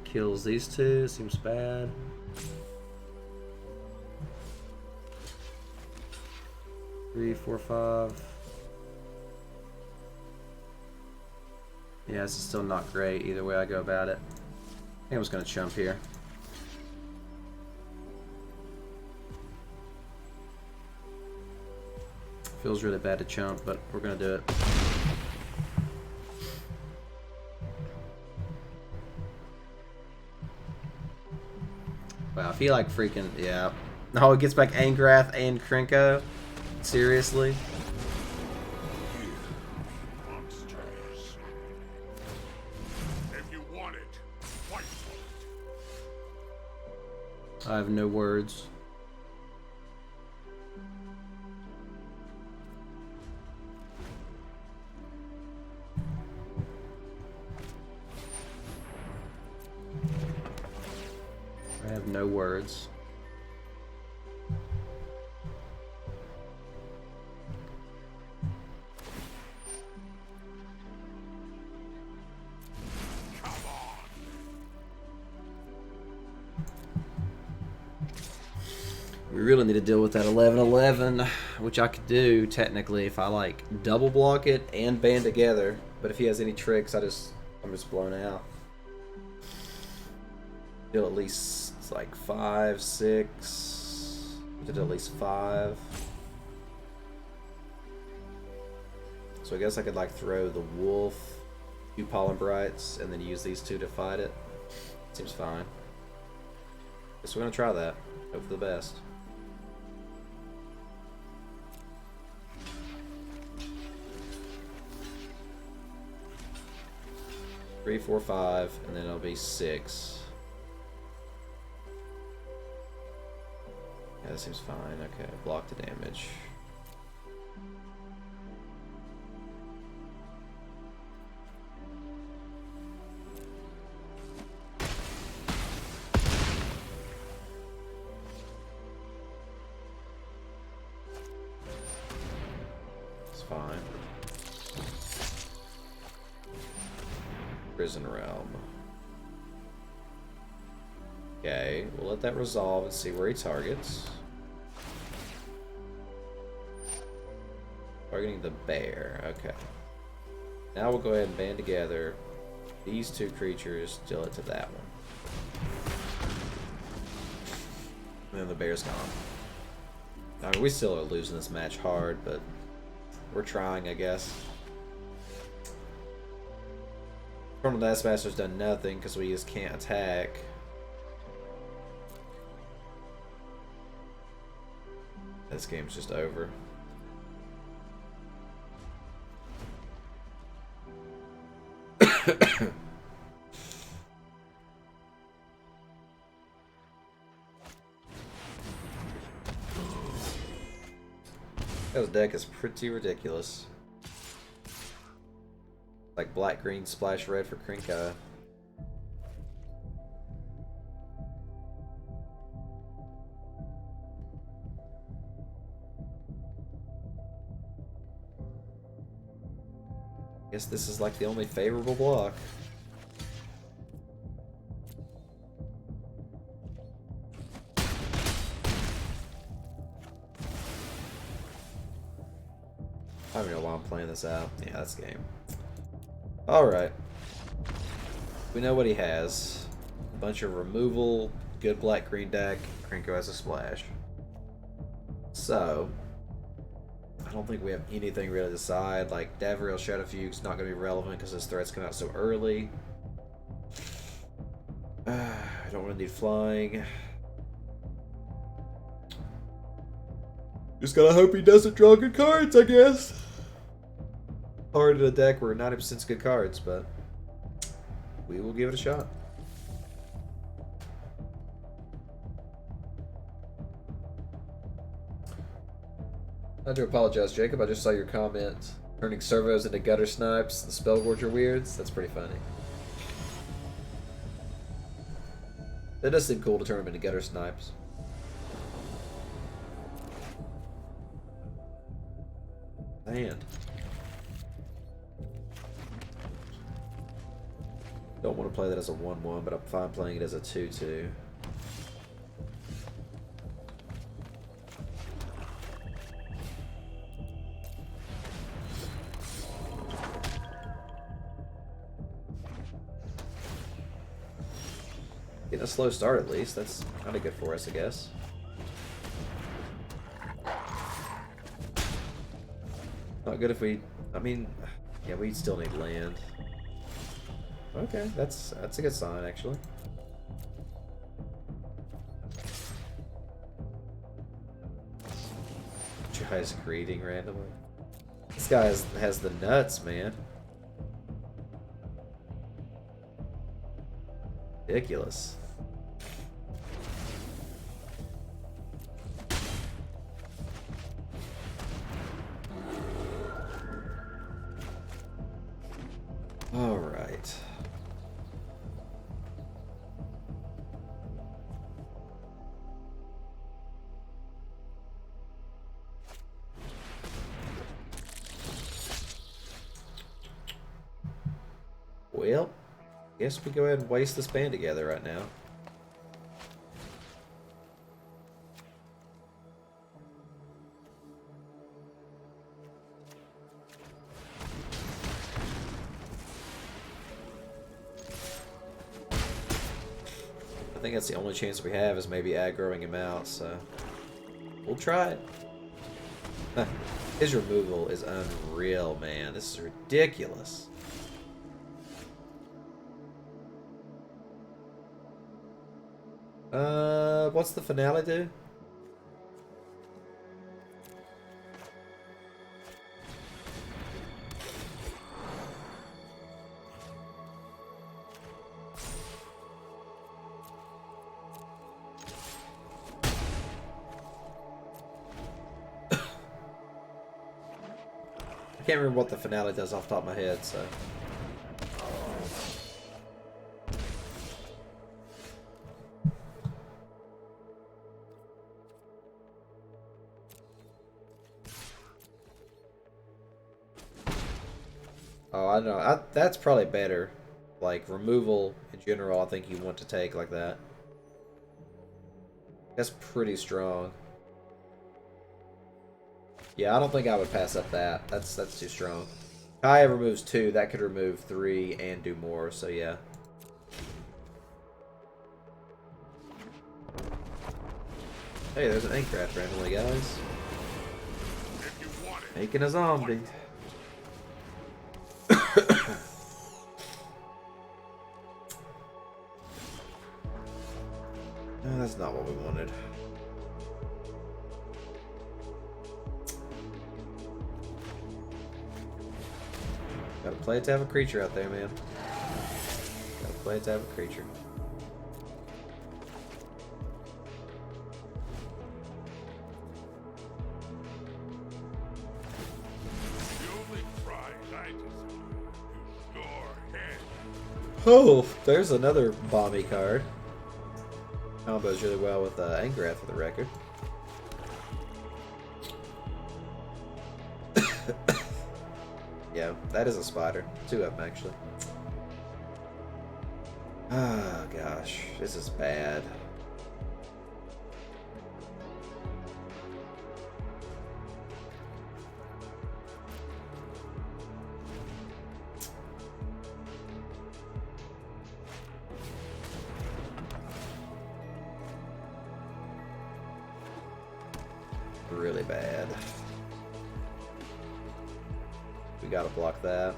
Kills these 2. Seems bad. 3, 4, 5. Yeah, this is still not great either way I go about it. I think I'm just gonna chump here. Feels really bad to chump, but we're gonna do it. Wow, I feel like freaking, yeah. Oh, it gets back Angrath and Krinko. Seriously? Monsters. If you want it, fight for it. I have no words. I have no words. We really need to deal with that 11-11, which I could do technically if I like double block it and band together. But if he has any tricks, I'm just blown out. Deal at least like 5, 6. Did at least 5. So I guess I could like throw the wolf, 2 pollen brights, and then use these 2 to fight it. Seems fine. So we're gonna try that. Hope for the best. Three, 4, 5, and then it'll be 6. Yeah, that seems fine. Okay, block the damage. It's fine. Prison Realm. Okay, we'll let that resolve and see where he targets. Targeting the bear. Okay. Now we'll go ahead and band together these two creatures, deal it to that one. And then the bear's gone. I mean, we still are losing this match hard, but we're trying, I guess. Chrono Master's done nothing because we just can't attack. This game's just over. This deck is pretty ridiculous. Like black, green, splash red for Krinkai. Guess this is like the only favorable block. I don't know why I'm playing this out. Yeah, that's game. Alright. We know what he has. A bunch of removal, good black-green deck, Krinko has a splash. So, I don't think we have anything really to decide. Like, Davriel Shadowfugue's not going to be relevant because his threats come out so early. I don't really need flying. Just gotta hope he doesn't draw good cards, I guess. Hard in a deck where 90% good cards, but we will give it a shot. I do apologize, Jacob. I just saw your comment. Turning servos into gutter snipes and spellgorger weirds. That's pretty funny. It does seem cool to turn them into gutter snipes. Hand. Don't want to play that as a 1-1, but I'm fine playing it as a 2-2. Getting a slow start at least. That's kind of good for us, I guess. Not good if we... I mean, yeah, we still need land. Okay, that's a good sign, actually. Guy's greeting randomly. This guy has the nuts, man. Ridiculous. All right. Well, guess we go ahead and waste this band together right now. I think that's the only chance we have is maybe aggroing him out, so we'll try it. His removal is unreal, man. This is ridiculous. What's the finale do? I can't remember what the finale does off the top of my head, so. Oh, I know. That's probably better. Like, removal in general, I think you want to take like that. That's pretty strong. Yeah, I don't think I would pass up that. That's too strong. Kai removes 2. That could remove 3 and do more. So yeah. Hey, there's an Aincraft randomly, guys. Making a zombie. No, that's not what we wanted. Gotta play it to have a creature out there, man. Gotta play it to have a creature. Oh, there's another bomby card. Combos really well with Angrath for the record. Yeah, that is a spider. 2 of them, actually. Ah, gosh. This is bad. Really bad. We gotta block that.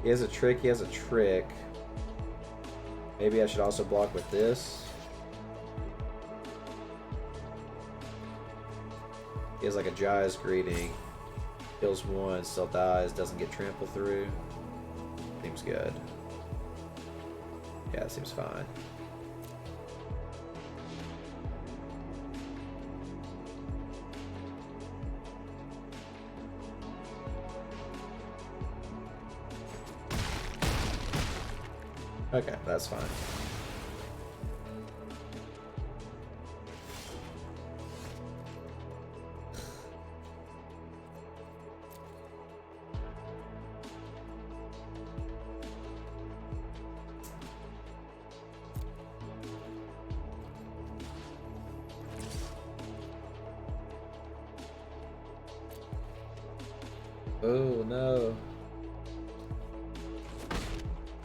He has a trick, he has a trick. Maybe I should also block with this. He has like a Jai's Greeting. Kills 1, still dies, doesn't get trampled through. Seems good. Yeah, it seems fine. Okay, that's fine. Oh no.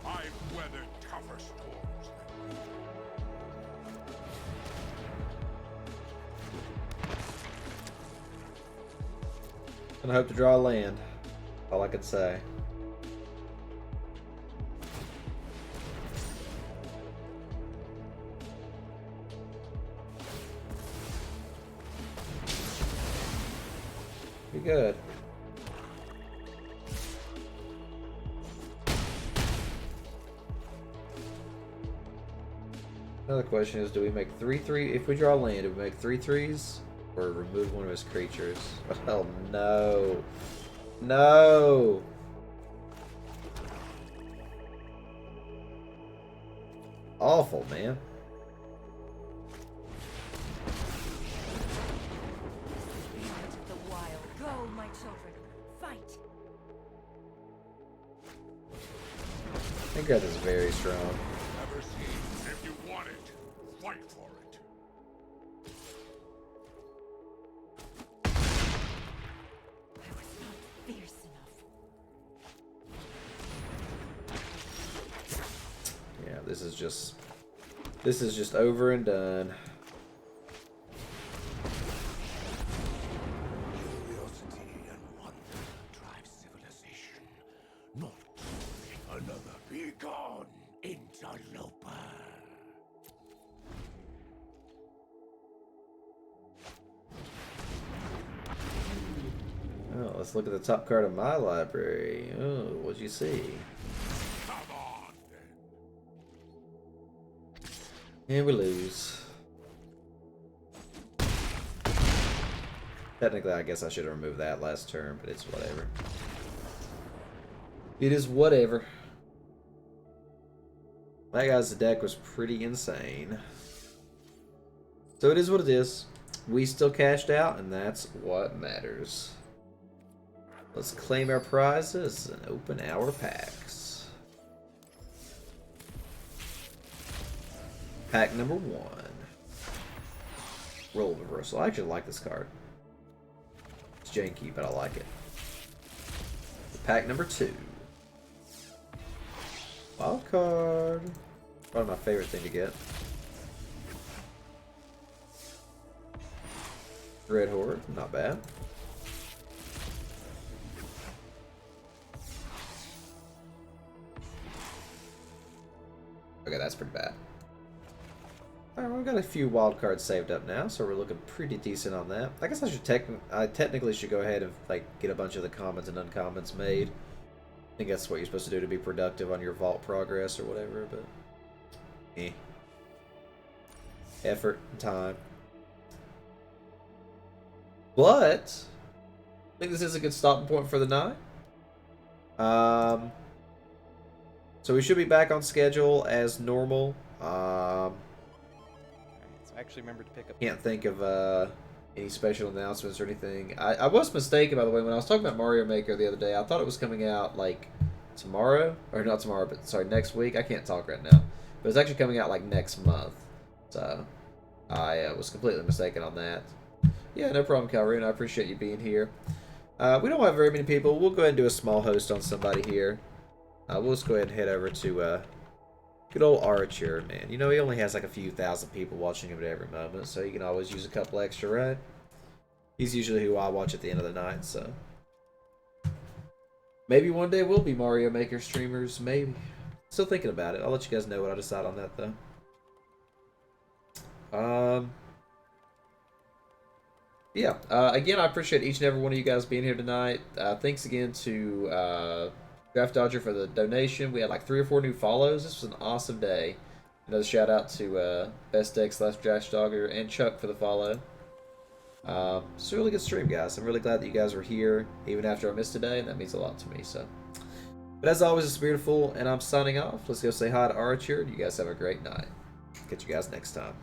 I've weathered tougher storms than And I hope to draw a land. All I could say. Be good. Another question is, do we make 3/3? If we draw land, do we make 3/3s? Or remove one of his creatures? Oh no. No! Awful, man. The wild. Go, my children. Fight. Ingress is very strong. ever seen. If you want it, fight for it. I was not fierce enough. Yeah, this is just over and done. Curiosity and wonder drive civilization, not another. Be gone, interloper. Oh, let's look at the top card of my library. Oh, what'd you see? Come on, then. And we lose. Technically, I guess I should have removed that last turn, but it's whatever. It is whatever. That guy's deck was pretty insane. So it is what it is. We still cashed out, and that's what matters. Let's claim our prizes and open our packs. Pack number 1. Roll reversal. I actually like this card. It's janky, but I like it. Pack number 2. Wild card. Probably my favorite thing to get. Red Horde, not bad. Okay, that's pretty bad. Alright, we've got a few wild cards saved up now, so we're looking pretty decent on that. I guess I technically should go ahead and like get a bunch of the commons and uncommons made. I think that's what you're supposed to do to be productive on your vault progress or whatever, but effort and time. But I think this is a good stopping point for the night. So we should be back on schedule as normal. So I actually remembered to pick up. Can't think of any special announcements or anything. I was mistaken, by the way, when I was talking about Mario Maker the other day. I thought it was coming out like tomorrow, or not tomorrow, but sorry, next week. I can't talk right now, but it's actually coming out like next month. So I was completely mistaken on that. Yeah, no problem, Calrian. I appreciate you being here. We don't have very many people. We'll go ahead and do a small host on somebody here. We'll just go ahead and head over to good old Archer, man. You know, he only has like a few thousand people watching him at every moment, so you can always use a couple extra, right? He's usually who I watch at the end of the night, so. Maybe one day we'll be Mario Maker streamers, maybe. Still thinking about it. I'll let you guys know what I decide on that, though. Yeah, again, I appreciate each and every one of you guys being here tonight. Thanks again to Draft Dodger for the donation. We had like 3 or 4 new follows. This was an awesome day. Another shout out to BestDeck / Dodger and Chuck for the follow. It's a really good stream, guys. I'm really glad that you guys were here, even after I missed today, and that means a lot to me. So, but as always, it's beautiful, and I'm signing off. Let's go say hi to Archer. You guys have a great night. Catch you guys next time.